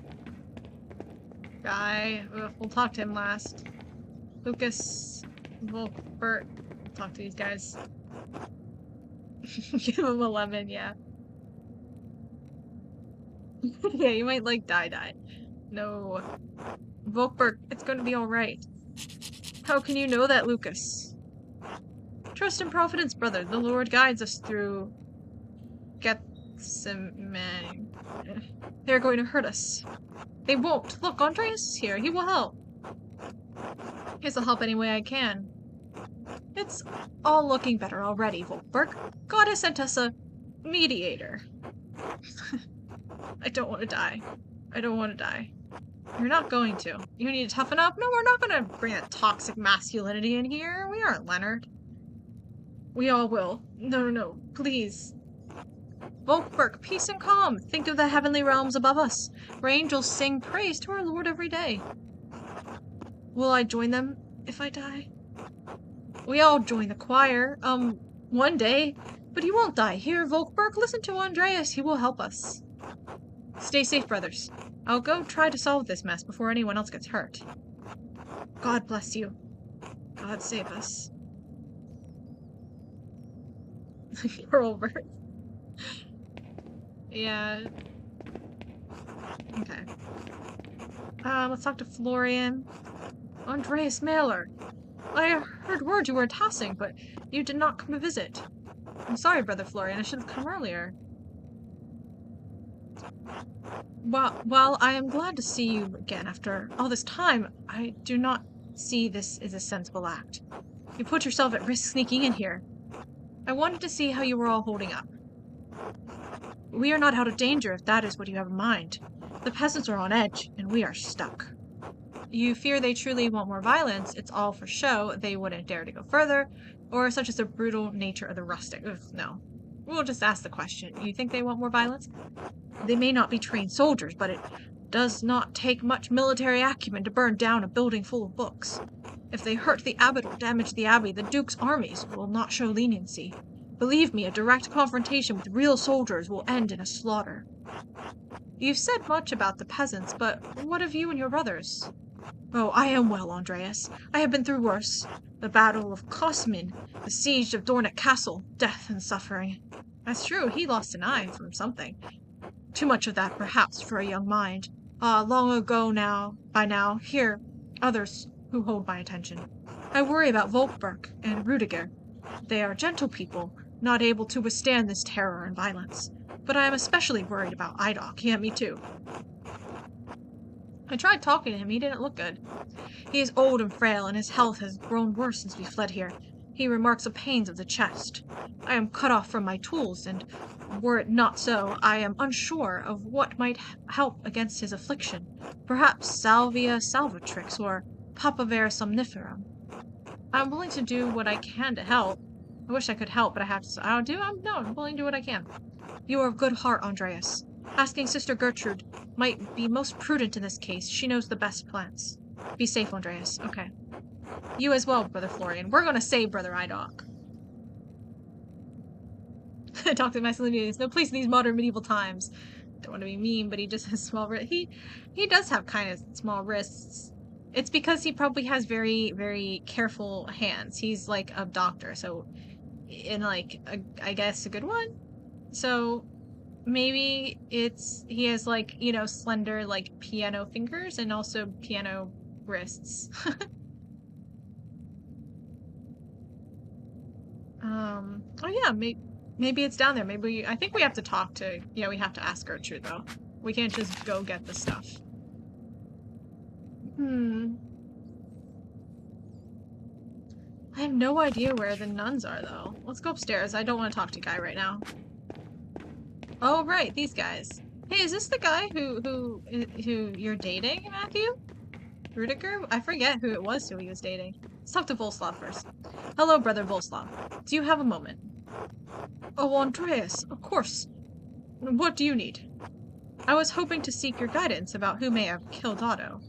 Guy. We'll talk to him last. Lucas. Bert. Talk to these guys. Give him a lemon, yeah. Yeah, you might like die. No. Volkberg, it's going to be alright. How can you know that, Lucas? Trust and providence, brother. The Lord guides us through... Gethsemane. They're going to hurt us. They won't. Look, Andreas is here. He will help. Guess I'll help any way I can. It's all looking better already, Volkberg. God has sent us a mediator. I don't want to die. I don't want to die. You're not going to. You need to toughen up? No, we're not going to bring that toxic masculinity in here. We aren't Leonard. We all will. No, please. Volkberg, peace and calm. Think of the heavenly realms above us, where angels sing praise to our Lord every day. Will I join them if I die? We all join the choir, one day. But you won't die here, Volkberg. Listen to Andreas. He will help us. Stay safe, brothers. I'll go try to solve this mess before anyone else gets hurt. God bless you. God save us. We're over. Yeah. Okay. Let's talk to Florian. Andreas Mailer. I heard word you were in Tassing, but you did not come to visit. I'm sorry, Brother Florian. I should have come earlier. While I am glad to see you again after all this time, I do not see this as a sensible act. You put yourself at risk sneaking in here. I wanted to see how you were all holding up. We are not out of danger if that is what you have in mind. The peasants are on edge, and we are stuck. You fear they truly want more violence, it's all for show, they wouldn't dare to go further, or such as the brutal nature of the rustic. Ugh, no. We'll just ask the question. You think they want more violence? They may not be trained soldiers, but it does not take much military acumen to burn down a building full of books. If they hurt the abbot or damage the abbey, the Duke's armies will not show leniency. Believe me, a direct confrontation with real soldiers will end in a slaughter. You've said much about the peasants, but what of you and your brothers? Oh, I am well, Andreas. I have been through worse. The Battle of Kosmin, the siege of Dornet Castle, death and suffering. That's true, he lost an eye from something. Too much of that, perhaps, for a young mind. Long ago now, by now, here, others who hold my attention. I worry about Volkberg and Rudiger. They are gentle people, not able to withstand this terror and violence. But I am especially worried about Idok. Yeah, me too. I tried talking to him, he didn't look good. He is old and frail, and his health has grown worse since we fled here. He remarks of pains of the chest. I am cut off from my tools, and were it not so, I am unsure of what might help against his affliction. Perhaps Salvia salvatrix or Papaver somniferum. I'm willing to do what I can to help. I wish I could help, but I have to. I'm willing to do what I can. You are of good heart, Andreas. Asking Sister Gertrude might be most prudent in this case. She knows the best plans. Be safe, Andreas. Okay. You as well, Brother Florian. We're gonna save Brother Idok. Toxic masculinity is no place in these modern medieval times. Don't want to be mean, but he just has small wrists. He does have kind of small wrists. It's because he probably has very, very careful hands. He's like a doctor, so in like I guess a good one. So maybe he has like, you know, slender like piano fingers and also piano wrists. Oh yeah, maybe it's down there. I think we have to talk to, we have to ask Gertrude though. We can't just go get the stuff. I have no idea where the nuns are though. Let's go upstairs. I don't want to talk to Guy right now. Oh right, these guys. Hey, is this the guy who you're dating, Matthew? Rudiger? I forget who it was who he was dating. Let's talk to Volslav first. Hello, Brother Volslav. Do you have a moment? Oh, Andreas, of course. What do you need? I was hoping to seek your guidance about who may have killed Otto.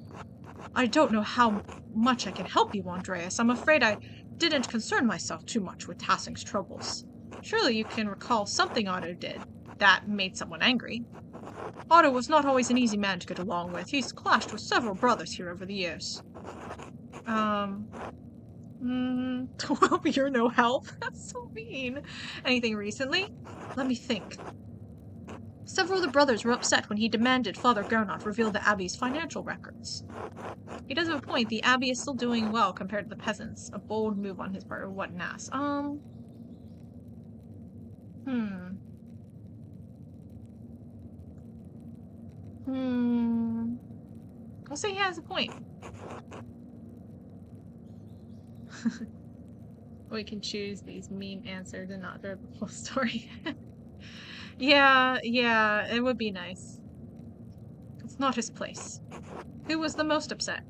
I don't know how much I can help you, Andreas. I'm afraid I didn't concern myself too much with Tassing's troubles. Surely you can recall something Otto did that made someone angry. Otto was not always an easy man to get along with. He's clashed with several brothers here over the years. Well, you're no help. That's so mean. Anything recently? Let me think. Several of the brothers were upset when he demanded Father Gernot reveal the Abbey's financial records. He does have a point. The Abbey is still doing well compared to the peasants. A bold move on his part. What an ass. I'll say he has a point. We can choose these mean answers and not the full story. Yeah, it would be nice. not his place. Who was the most upset?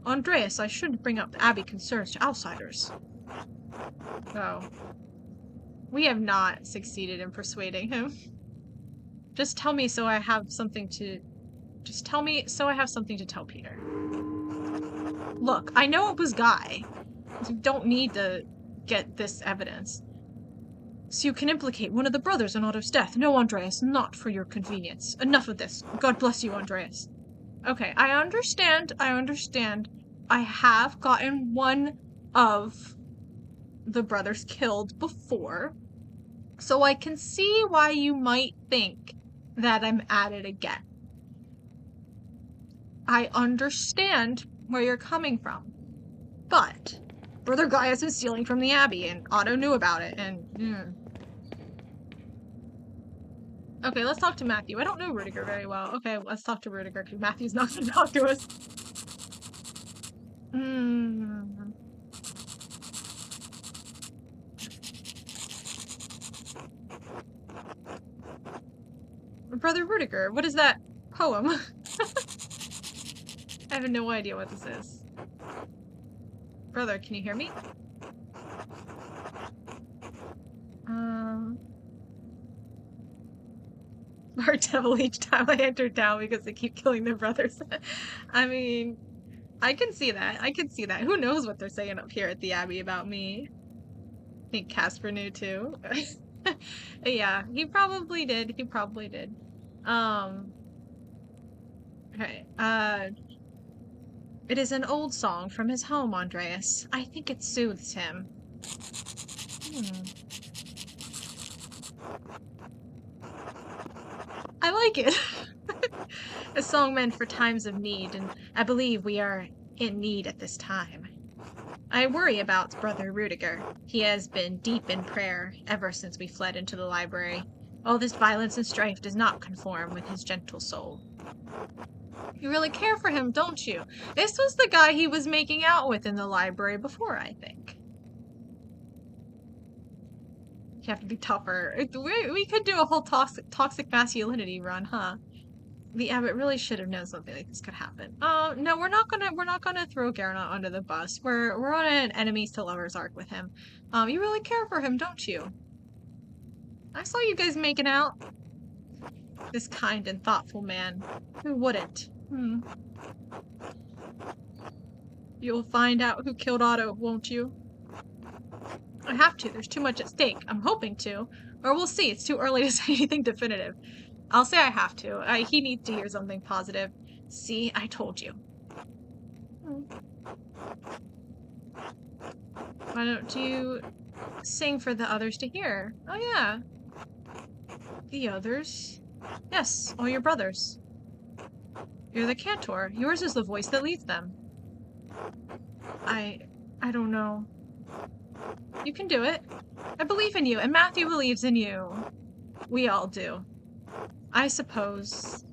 Andreas, I shouldn't bring up Abbey concerns to outsiders. Oh. We have not succeeded in persuading him. Just tell me so I have something to... Just tell me so I have something to tell Peter. Look, I know it was Guy. You don't need to get this evidence. So you can implicate one of the brothers in Otto's death. No, Andreas, not for your convenience. Enough of this. God bless you, Andreas. Okay, I understand. I have gotten one of the brothers killed before, so I can see why you might think that I'm at it again. I understand where you're coming from, but Brother Guy has been stealing from the Abbey, and Otto knew about it, and... Okay, let's talk to Matthew. I don't know Rudiger very well. Okay, let's talk to Rudiger, because Matthew's not going to talk to us. Brother Rudiger, what is that poem? I have no idea what this is. Brother, can you hear me? More devil each time I enter town because they keep killing their brothers. I mean, I can see that. Who knows what they're saying up here at the Abbey about me? I think Casper knew too. Yeah, he probably did. Okay, it is an old song from his home, Andreas. I think it soothes him. I like it. A song meant for times of need, and I believe we are in need at this time. I worry about Brother Rudiger. He has been deep in prayer ever since we fled into the library. All this violence and strife does not conform with his gentle soul. You really care for him, don't you? This was the guy he was making out with in the library before, I think. You have to be tougher. We could do a whole toxic masculinity run, huh? The abbot really should have known something like this could happen. No, we're not gonna throw Gernot under the bus. We're on an enemies to lovers arc with him. You really care for him, don't you? I saw you guys making out. This kind and thoughtful man. Who wouldn't? You'll find out who killed Otto, won't you? I have to. There's too much at stake. I'm hoping to. Or we'll see. It's too early to say anything definitive. I'll say I have to. He needs to hear something positive. See, I told you. Why don't you sing for the others to hear? Oh yeah. The others? Yes, all your brothers. You're the cantor. Yours is the voice that leads them. I don't know. You can do it. I believe in you, and Matthew believes in you. We all do. I suppose.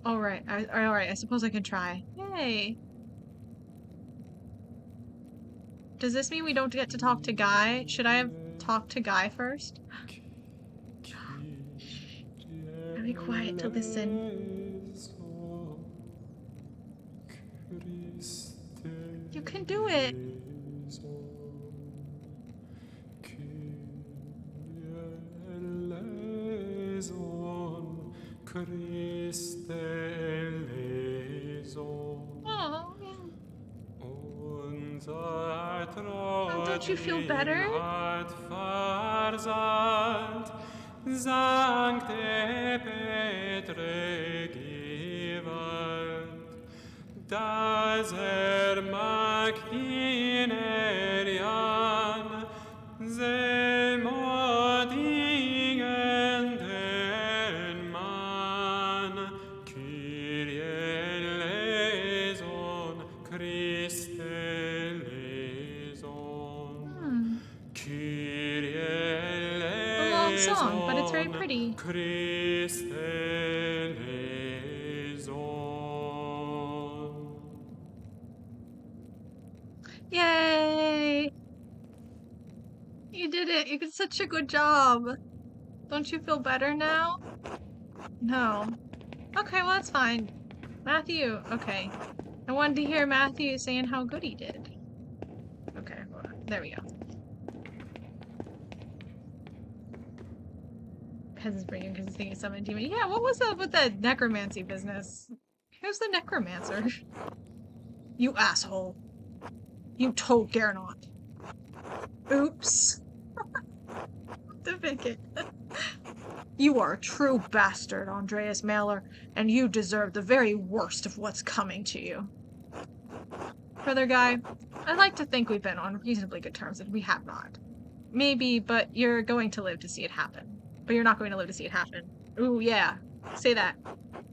Alright, I suppose I can try. Yay. Does this mean we don't get to talk to Guy? Should I have talked to Guy first? I'll be quiet to listen. You can do it. Oh, don't you feel better? Song, but it's very pretty. Yay! You did it! You did such a good job! Don't you feel better now? No. Okay, well that's fine. Matthew, okay. I wanted to hear Matthew saying how good he did. Okay, hold on. There we go. Peasants bringing because he's thinking summoned demon. Yeah, what was up with the necromancy business? Who's the necromancer? You asshole. You told Gernot. Oops. The Vicket. You are a true bastard, Andreas Mailer, and you deserve the very worst of what's coming to you. Brother Guy, I'd like to think we've been on reasonably good terms, and we have not. Maybe, but you're going to live to see it happen. But you're not going to live to see it happen. Ooh, yeah. Say that.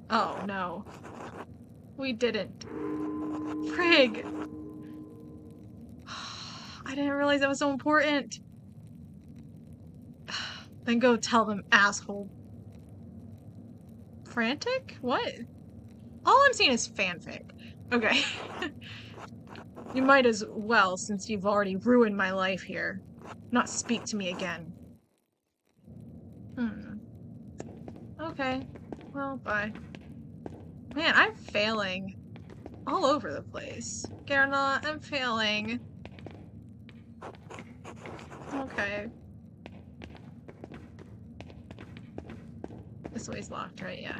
Oh, no. We didn't. Frig! I didn't realize that was so important. Then go tell them, asshole. Frantic? What? All I'm seeing is fanfic. Okay. You might as well, since you've already ruined my life here. Not speak to me again. Okay. Well, bye. Man, I'm failing all over the place. Gernot, I'm failing. Okay. This way's locked, right? Yeah.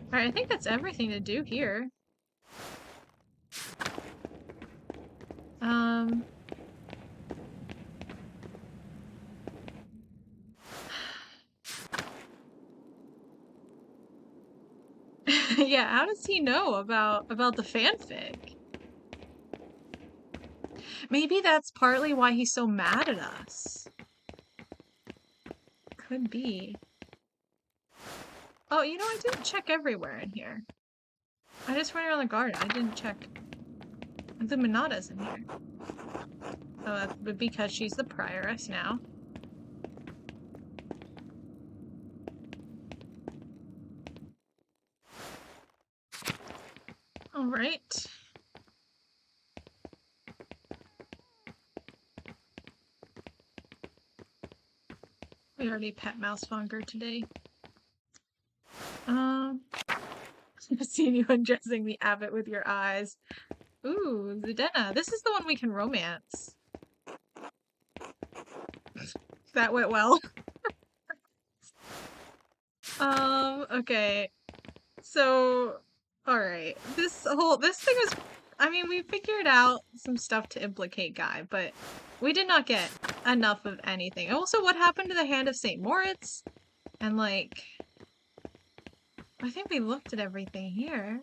Alright, I think that's everything to do here. Yeah, how does he know about the fanfic? Maybe that's partly why he's so mad at us. Could be. Oh, you know, I didn't check everywhere in here. I just went around the garden. I didn't check. The Minata's in here. Oh, that's because she's the prioress now. Alright. We already pet Mousemonger today. I've seen you undressing the abbot with your eyes. Ooh, Zidena. This is the one we can romance. That went well. Okay. So, alright. This thing was, I mean, we figured out some stuff to implicate Guy, but we did not get enough of anything. Also, what happened to the Hand of St. Moritz? And, like, I think we looked at everything here.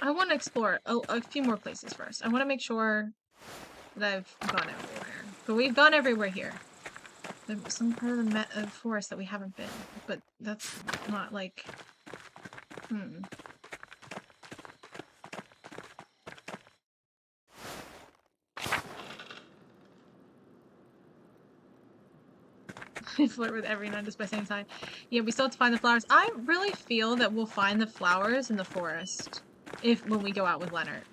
I want to explore a few more places first. I want to make sure that I've gone everywhere. But we've gone everywhere here. There's some part of the forest that we haven't been. But that's not, like... Flirt with every nun just by saying hi. Yeah, we still have to find the flowers. I really feel that we'll find the flowers in the forest when we go out with Leonard.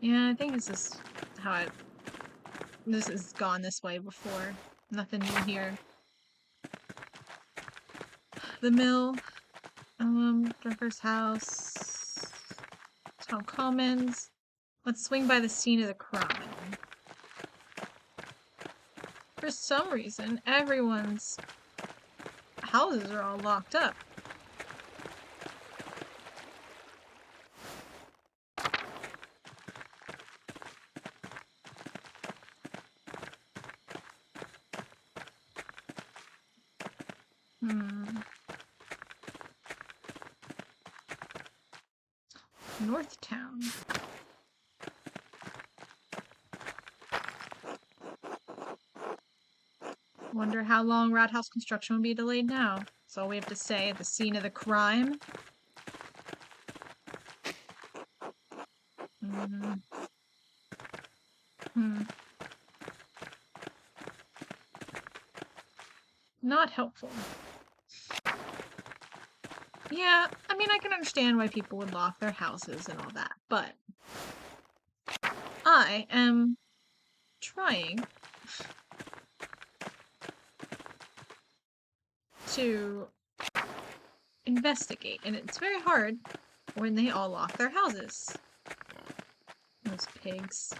Yeah, I think this is how this has gone this way before. Nothing new here. The mill. Driver's house. Town Commons. Let's swing by the scene of the crime. For some reason, everyone's houses are all locked up. North Town. Wonder how long Rathouse construction will be delayed now. That's all we have to say at the scene of the crime. Not helpful. Yeah, I mean, I can understand why people would lock their houses and all that, but I am trying to investigate, and it's very hard when they all lock their houses. Those pigs.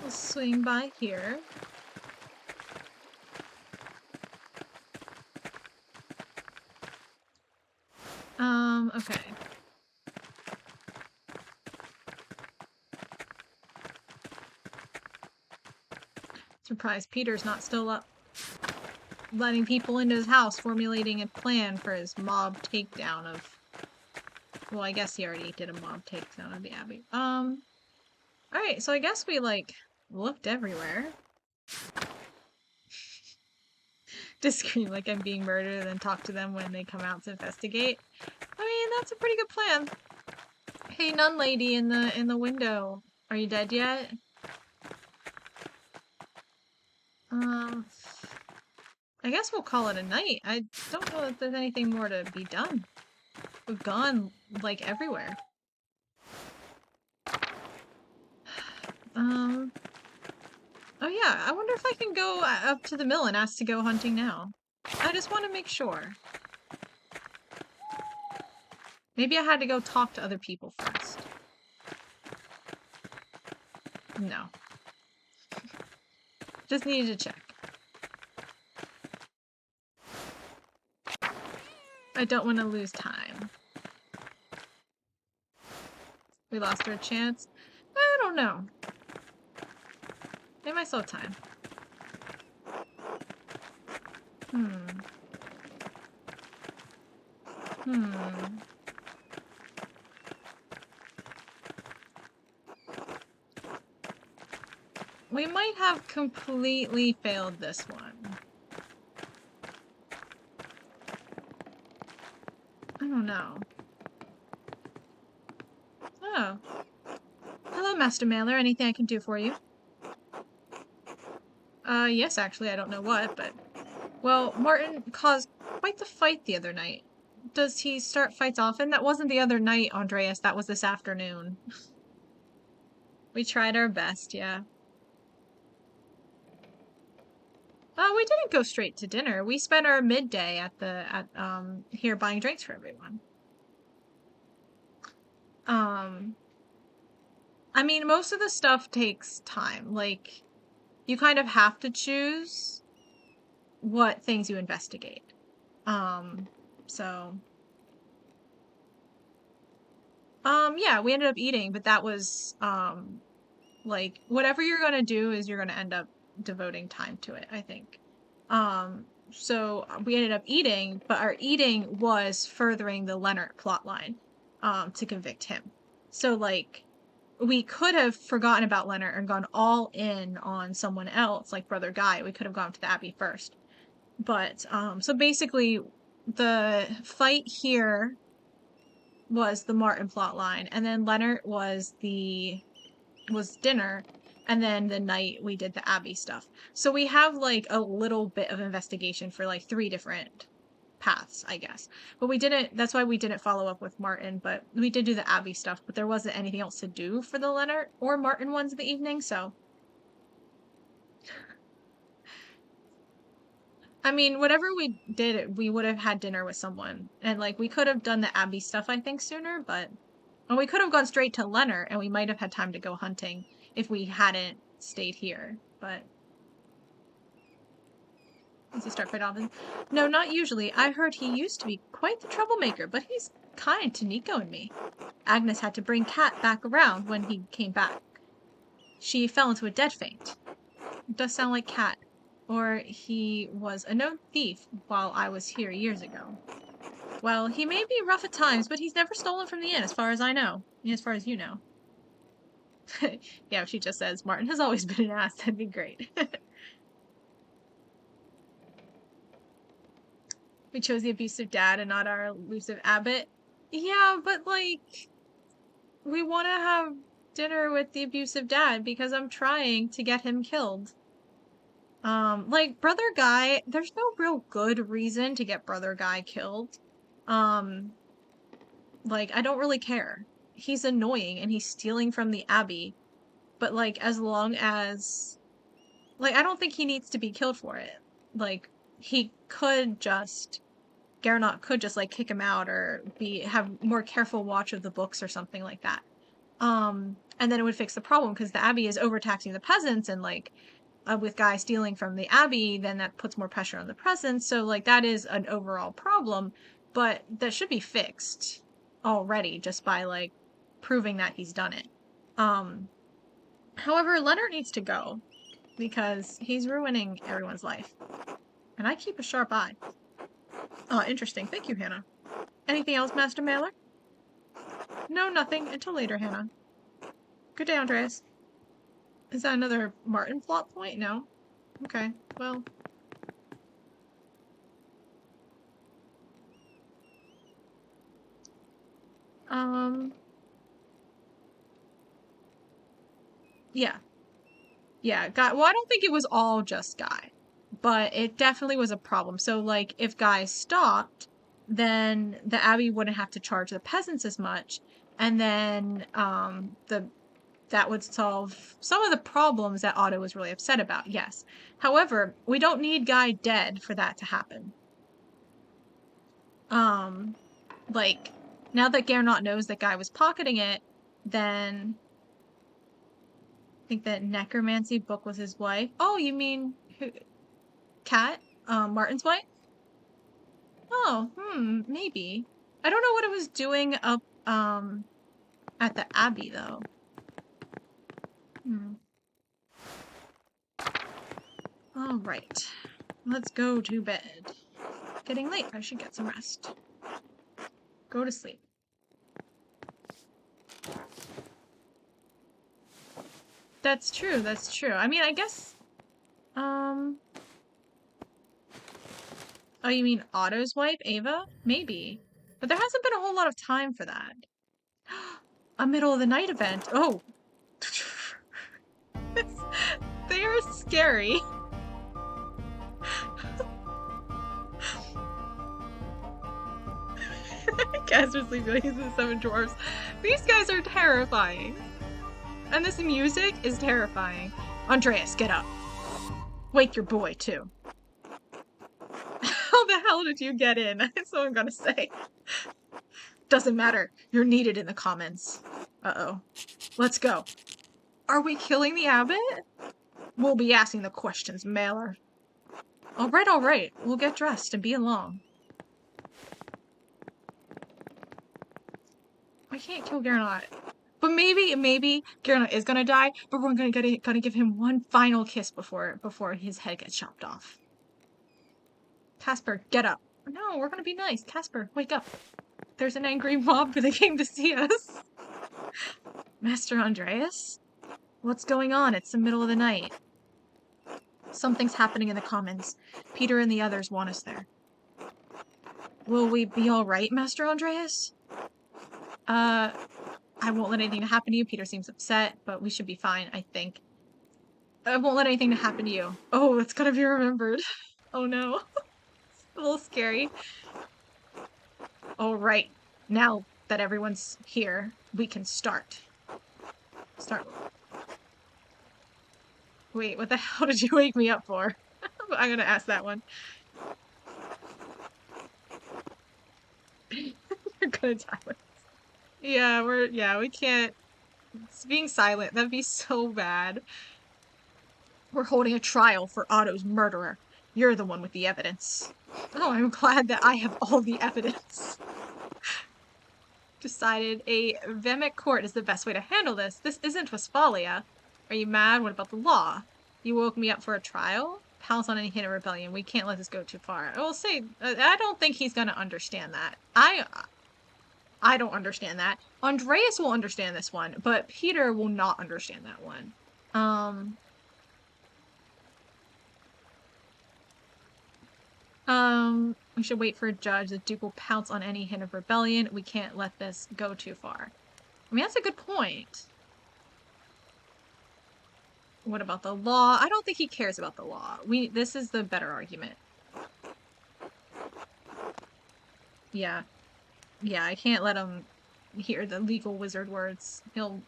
We'll swing by here. Okay. Surprised Peter's not still up, letting people into his house, formulating a plan for his mob takedown of... Well, I guess he already did a mob takedown of the Abbey. Alright, so I guess we, like, looked everywhere. To scream like I'm being murdered and then talk to them when they come out to investigate. I mean, that's a pretty good plan. Hey, nun lady in the window. Are you dead yet? I guess we'll call it a night. I don't know if there's anything more to be done. We've gone, like, everywhere. Oh yeah, I wonder if I can go up to the mill and ask to go hunting now. I just want to make sure. Maybe I had to go talk to other people first. No. Just needed to check. I don't want to lose time. We lost our chance. I don't know. Maybe I still have time. We might have completely failed this one. I don't know. Oh. Hello, Master Mailer. Anything I can do for you? Yes, actually, I don't know what, but... Well, Martin caused quite the fight the other night. Does he start fights often? That wasn't the other night, Andreas. That was this afternoon. We tried our best, yeah. We didn't go straight to dinner. We spent our midday at here buying drinks for everyone. I mean, most of the stuff takes time. Like, you kind of have to choose what things you investigate. So... yeah, we ended up eating, but that was, like, whatever you're gonna do is you're gonna end up devoting time to it, I think. So we ended up eating, but our eating was furthering the Leonard plotline, to convict him. So, like, we could have forgotten about Leonard and gone all in on someone else, like Brother Guy. We could have gone to the Abbey first. But, so basically, the fight here was the Martin plotline, and then Leonard was dinner, and then the night we did the Abbey stuff. So we have, like, a little bit of investigation for, like, 3 different paths, I guess. But we didn't, that's why we didn't follow up with Martin, but we did do the Abbey stuff, but there wasn't anything else to do for the Leonard or Martin ones in the evening, so... I mean, whatever we did, we would have had dinner with someone. And, like, we could have done the Abbey stuff, I think, sooner, but... And we could have gone straight to Leonard, and we might have had time to go hunting if we hadn't stayed here, but... Does he start fight often? No, not usually. I heard he used to be quite the troublemaker, but he's kind to Nico and me. Agnes had to bring Kat back around when he came back. She fell into a dead faint. It does sound like Kat. Or he was a known thief while I was here years ago. Well, he may be rough at times, but he's never stolen from the inn, as far as I know. As far as you know. Yeah, she just says, Martin has always been an ass. That'd be great. We chose the abusive dad and not our elusive abbot. Yeah, but, like, we want to have dinner with the abusive dad because I'm trying to get him killed. Like, Brother Guy, there's no real good reason to get Brother Guy killed. Like, I don't really care. He's annoying and he's stealing from the Abbey, but, like, as long as... Like, I don't think he needs to be killed for it. Like, he could just... Gernot could just, like, kick him out or have more careful watch of the books or something like that. And then it would fix the problem, because the Abbey is overtaxing the peasants, and, like, with Guy stealing from the Abbey, then that puts more pressure on the peasants, so, like, that is an overall problem, but that should be fixed already, just by, like, proving that he's done it. However, Leonard needs to go, because he's ruining everyone's life. And I keep a sharp eye. Oh, interesting. Thank you, Hannah. Anything else, Master Mailer? No, nothing. Until later, Hannah. Good day, Andreas. Is that another Martin plot point? No. Okay, well. Yeah. Yeah, Guy. Well, I don't think it was all just Guy, but it definitely was a problem. So, like, if Guy stopped, then the Abbey wouldn't have to charge the peasants as much, and then that would solve some of the problems that Otto was really upset about, yes. However, we don't need Guy dead for that to happen. Like, now that Gernot knows that Guy was pocketing it, then I think that necromancy book was his wife. Oh, you mean who? Kat? Martin's wife? Oh, maybe. I don't know what it was doing up, at the Abbey, though. Alright. Let's go to bed. Getting late. I should get some rest. Go to sleep. That's true, that's true. I mean, I guess... Oh, you mean Otto's wife, Ava? Maybe. But there hasn't been a whole lot of time for that. A middle of the night event. Oh. They are scary. Casper sleeping like he's in the Seven Dwarfs. These guys are terrifying. And this music is terrifying. Andreas, get up. Wake your boy, too. How the hell did you get in? That's what I'm gonna say. Doesn't matter. You're needed in the comments. Uh-oh. Let's go. Are we killing the abbot? We'll be asking the questions, Mailer. Alright. We'll get dressed and be along. I can't kill Gernot. But maybe Gernot is gonna die, but we're gonna give him one final kiss before his head gets chopped off. Casper, get up. No, we're gonna be nice. Casper, wake up. There's an angry mob that came to see us. Master Andreas? What's going on? It's the middle of the night. Something's happening in the commons. Peter and the others want us there. Will we be alright, Master Andreas? I won't let anything happen to you. Peter seems upset, but we should be fine, I think. I won't let anything happen to you. Oh, it's gonna be remembered. Oh no. It's a little scary. Alright. Now that everyone's here, we can start. Wait, what the hell did you wake me up for? I'm gonna ask that one. You're gonna die with us. Yeah, we can't. It's being silent, that'd be so bad. We're holding a trial for Otto's murderer. You're the one with the evidence. Oh, I'm glad that I have all the evidence. Decided a Vemic court is the best way to handle this. This isn't Westphalia. Are you mad? What about the law? You woke me up for a trial? Pounce on any hint of rebellion. We can't let this go too far. I will say, I don't think he's gonna understand that. I don't understand that. Andreas will understand this one, but Peter will not understand that one. We should wait for a judge. The Duke will pounce on any hint of rebellion. We can't let this go too far. I mean, that's a good point. What about the law? I don't think he cares about the law. This is the better argument. Yeah. Yeah, I can't let him hear the legal wizard words. He'll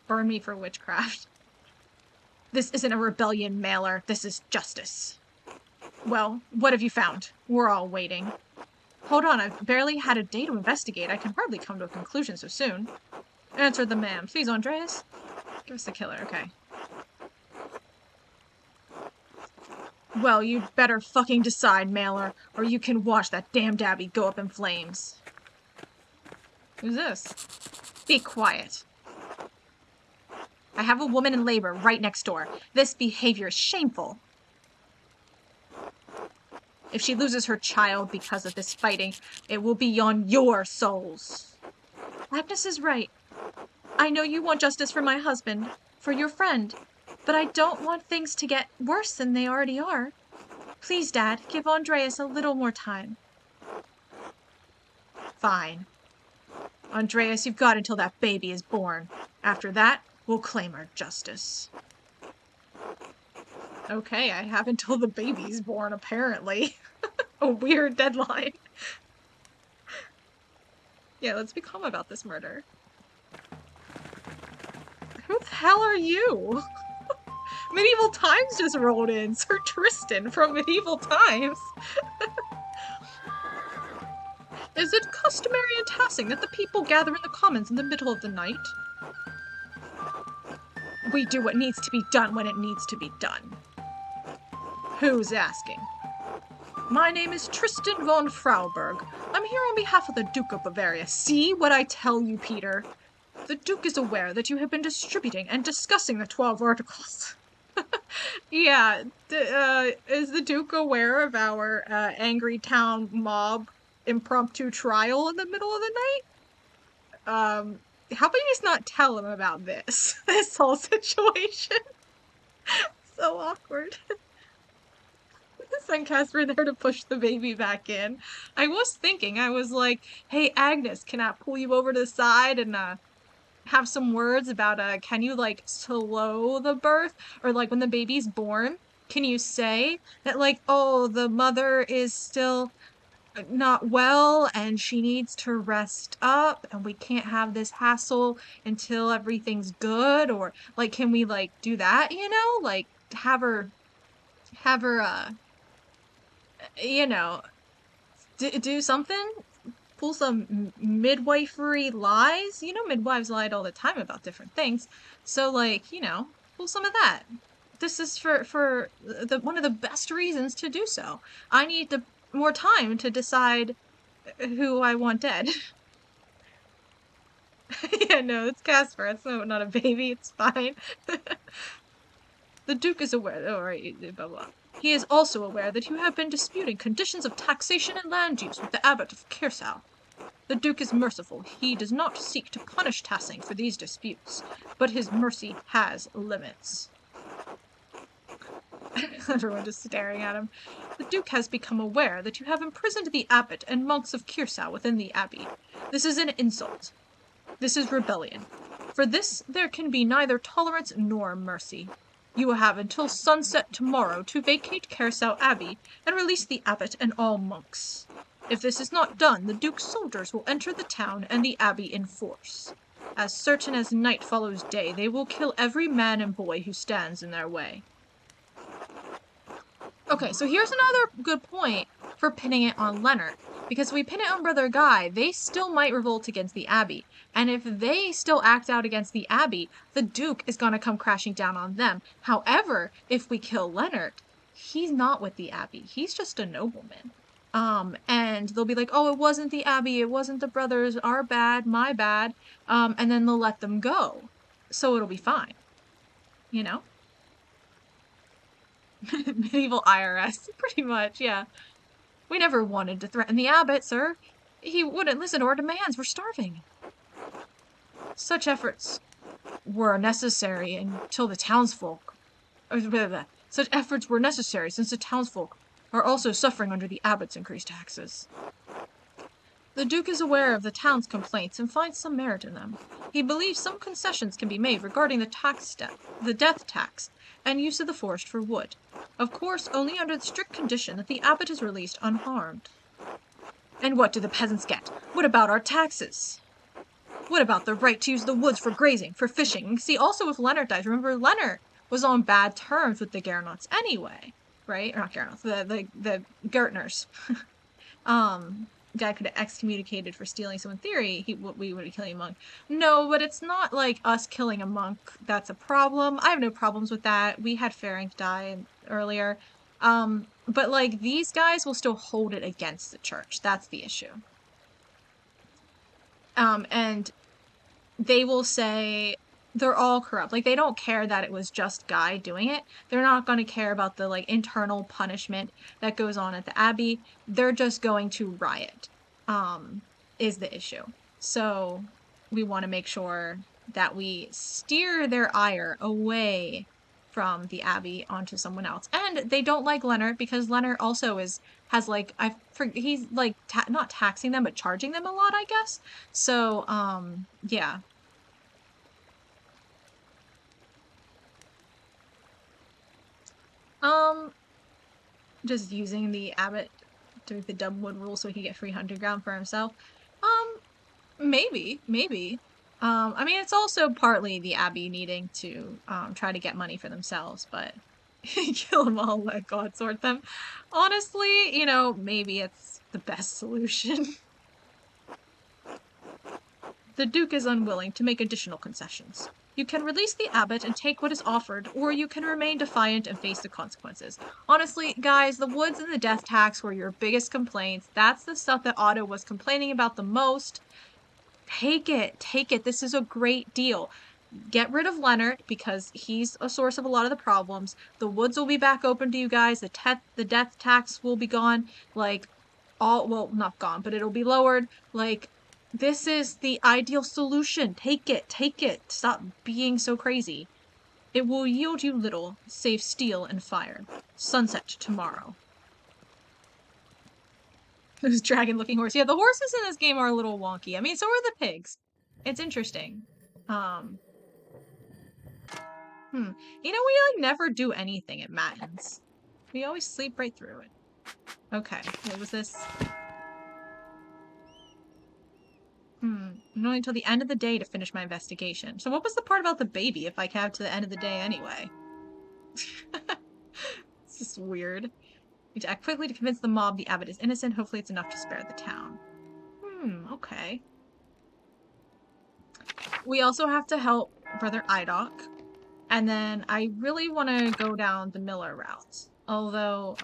burn me for witchcraft. This isn't a rebellion, Mailer. This is justice. Well, what have you found? We're all waiting. Hold on, I've barely had a day to investigate. I can hardly come to a conclusion so soon. Answer the man. Please, Andreas. Give us the killer, okay. Well, you'd better fucking decide, Mailer, or you can watch that damned abbey go up in flames. Who's this? Be quiet. I have a woman in labor right next door. This behavior is shameful. If she loses her child because of this fighting, it will be on your souls. Agnes is right. I know you want justice for my husband, for your friend, but I don't want things to get worse than they already are. Please, Dad, give Andreas a little more time. Fine. Andreas, you've got until that baby is born. After that, we'll claim our justice. Okay, I have until the baby's born, apparently. A weird deadline. Yeah, let's be calm about this murder. Who the hell are you? Medieval Times just rolled in. Sir Tristan from Medieval Times. Is it customary in Tassing that the people gather in the commons in the middle of the night? We do what needs to be done when it needs to be done. Who's asking? My name is Tristan von Frauberg. I'm here on behalf of the Duke of Bavaria. See what I tell you, Peter? The Duke is aware that you have been distributing and discussing the 12 articles. Yeah, is the Duke aware of our angry town mob impromptu trial in the middle of the night? How about you just not tell him about this? This whole situation. So awkward. Sent Casper there to push the baby back in. I was thinking, I was like, hey, Agnes, can I pull you over to the side and have some words about can you like slow the birth, or like when the baby's born, can you say that like, oh, the mother is still not well and she needs to rest up and we can't have this hassle until everything's good, or like can we like do that, you know, like have her you know, do something, pull some midwifery lies. You know, midwives lied all the time about different things. So, like, you know, pull some of that. This is for one of the best reasons to do so. I need more time to decide who I want dead. Yeah, no, it's Casper. It's not a baby. It's fine. The Duke is aware. Oh, right, blah, blah. He is also aware that you have been disputing conditions of taxation and land use with the abbot of Kirsau. The Duke is merciful. He does not seek to punish Tassing for these disputes, but his mercy has limits. Everyone just staring at him. The Duke has become aware that you have imprisoned the abbot and monks of Kirsau within the abbey. This is an insult. This is rebellion. For this, there can be neither tolerance nor mercy. You will have until sunset tomorrow to vacate Kirsau Abbey and release the abbot and all monks. If this is not done, the Duke's soldiers will enter the town and the abbey in force. As certain as night follows day, they will kill every man and boy who stands in their way. Okay, so here's another good point for pinning it on Leonard. Because if we pin it on Brother Guy, they still might revolt against the Abbey. And if they still act out against the Abbey, the Duke is going to come crashing down on them. However, if we kill Leonard, he's not with the Abbey. He's just a nobleman. And they'll be like, oh, it wasn't the Abbey, it wasn't the brothers, our bad, my bad. And then they'll let them go. So it'll be fine. You know? Medieval IRS, pretty much, yeah. We never wanted to threaten the abbot, sir. He wouldn't listen to our demands. We're starving. Such efforts were necessary until the townsfolk... Such efforts were necessary since the townsfolk are also suffering under the abbot's increased taxes. The Duke is aware of the town's complaints and finds some merit in them. He believes some concessions can be made regarding the death tax, and use of the forest for wood. Of course, only under the strict condition that the abbot is released unharmed. And what do the peasants get? What about our taxes? What about the right to use the woods for grazing, for fishing? See, also if Leonard dies, remember Leonard was on bad terms with the Garnots anyway, right? Or not Garnots, the Gertners. Guy could have excommunicated for stealing, so in theory, we would be killing a monk. No, but it's not like us killing a monk that's a problem. I have no problems with that. We had Ferenc die earlier. But like these guys will still hold it against the church. That's the issue. And they will say they're all corrupt. Like they don't care that it was just Guy doing it. They're not going to care about the like internal punishment that goes on at the abbey. They're just going to riot. Is the issue. So we want to make sure that we steer their ire away from the abbey onto someone else. And they don't like Leonard because Leonard also has like he's like not taxing them but charging them a lot, I guess. So yeah. Just using the abbot to the Dubwood rule so he can get free hunting ground for himself. Maybe. I mean, it's also partly the abbey needing to try to get money for themselves, but kill them all, let God sort them. Honestly, you know, maybe it's the best solution. The Duke is unwilling to make additional concessions. You can release the abbot and take what is offered, or you can remain defiant and face the consequences. Honestly, guys, the woods and the death tax were your biggest complaints. That's the stuff that Otto was complaining about the most. Take it. This is a great deal. Get rid of Leonard because he's a source of a lot of the problems. The woods will be back open to you guys. The death tax will be gone. Like, well, not gone, but it'll be lowered. Like, this is the ideal solution. Take it. Stop being so crazy. It will yield you little, save steel and fire. Sunset tomorrow. Those dragon-looking horse. Yeah, the horses in this game are a little wonky. I mean, so are the pigs. It's interesting. You know, we like never do anything at Matins. We always sleep right through it. Okay, what was this? Not until the end of the day to finish my investigation. So what was the part about the baby if I have to the end of the day anyway? It's just weird. We need to act quickly to convince the mob the abbot is innocent. Hopefully it's enough to spare the town. Okay. We also have to help Brother Idoc. And then I really want to go down the Miller route. Although,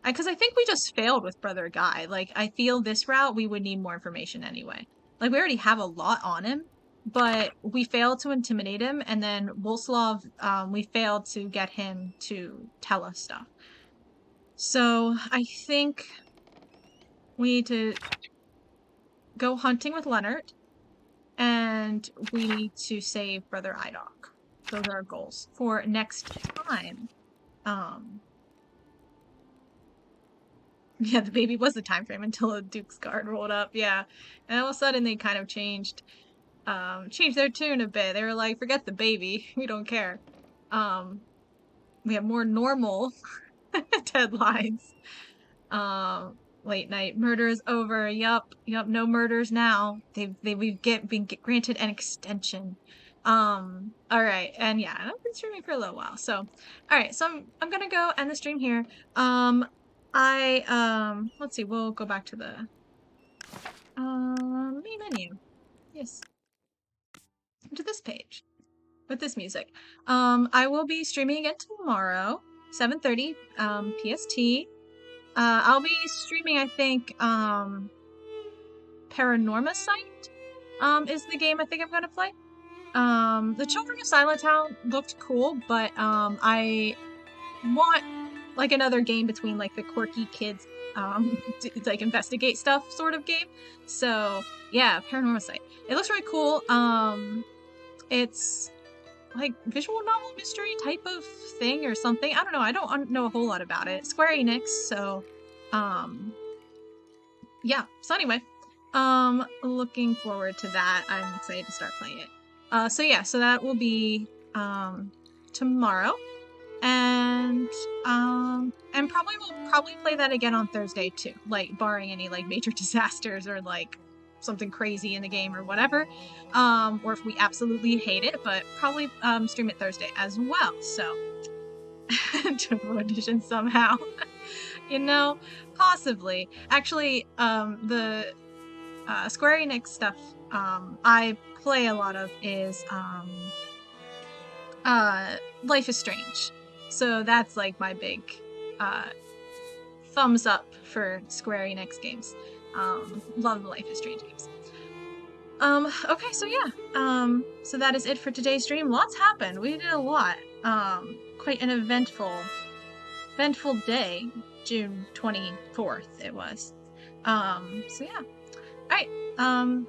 because I think we just failed with Brother Guy. Like, I feel this route we would need more information anyway. Like, we already have a lot on him, but we failed to intimidate him, and then Wolslav, we failed to get him to tell us stuff. So, I think we need to go hunting with Leonard, and we need to save Brother Idoc. Those are our goals for next time. Yeah, the baby was the time frame until a Duke's Guard rolled up. Yeah, and all of a sudden they kind of changed their tune a bit. They were like, forget the baby, we don't care. We have more normal deadlines. Late night murder is over. Yup, no murders now. We've been granted an extension. All right, and yeah, I've been streaming for a little while, so all right, so I'm gonna go end the stream here. Let's see, we'll go back to the main menu. Yes, to this page with this music. I will be streaming again tomorrow, 7:30 PST. I'll be streaming, I think, Paranorma Site is the game I think I'm gonna play. The Children of Silent Town looked cool, but I want like another game between like the quirky kids like investigate stuff sort of game. So yeah, Paranormal Site. It looks really cool. It's like visual novel mystery type of thing or something. I don't know. I don't know a whole lot about it. Square Enix, so yeah. So anyway, Looking forward to that. I'm excited to start playing it. So yeah, so that will be tomorrow, and probably we'll play that again on Thursday too, like barring any like major disasters or like something crazy in the game or whatever, or if we absolutely hate it, but probably stream it Thursday as well. So Triple Edition somehow. You know, possibly. Actually, the Square Enix stuff I play a lot of is Life is Strange. So that's like my big thumbs up for Square Enix games. Love the Life is Strange games. Okay, so yeah. So that is it for today's stream. Lots happened. We did a lot. Quite an eventful day. June 24th it was. So yeah. Alright.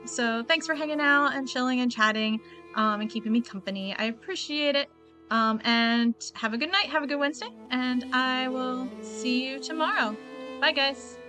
So thanks for hanging out and chilling and chatting, and keeping me company. I appreciate it. And have a good night, have a good Wednesday, and I will see you tomorrow. Bye guys.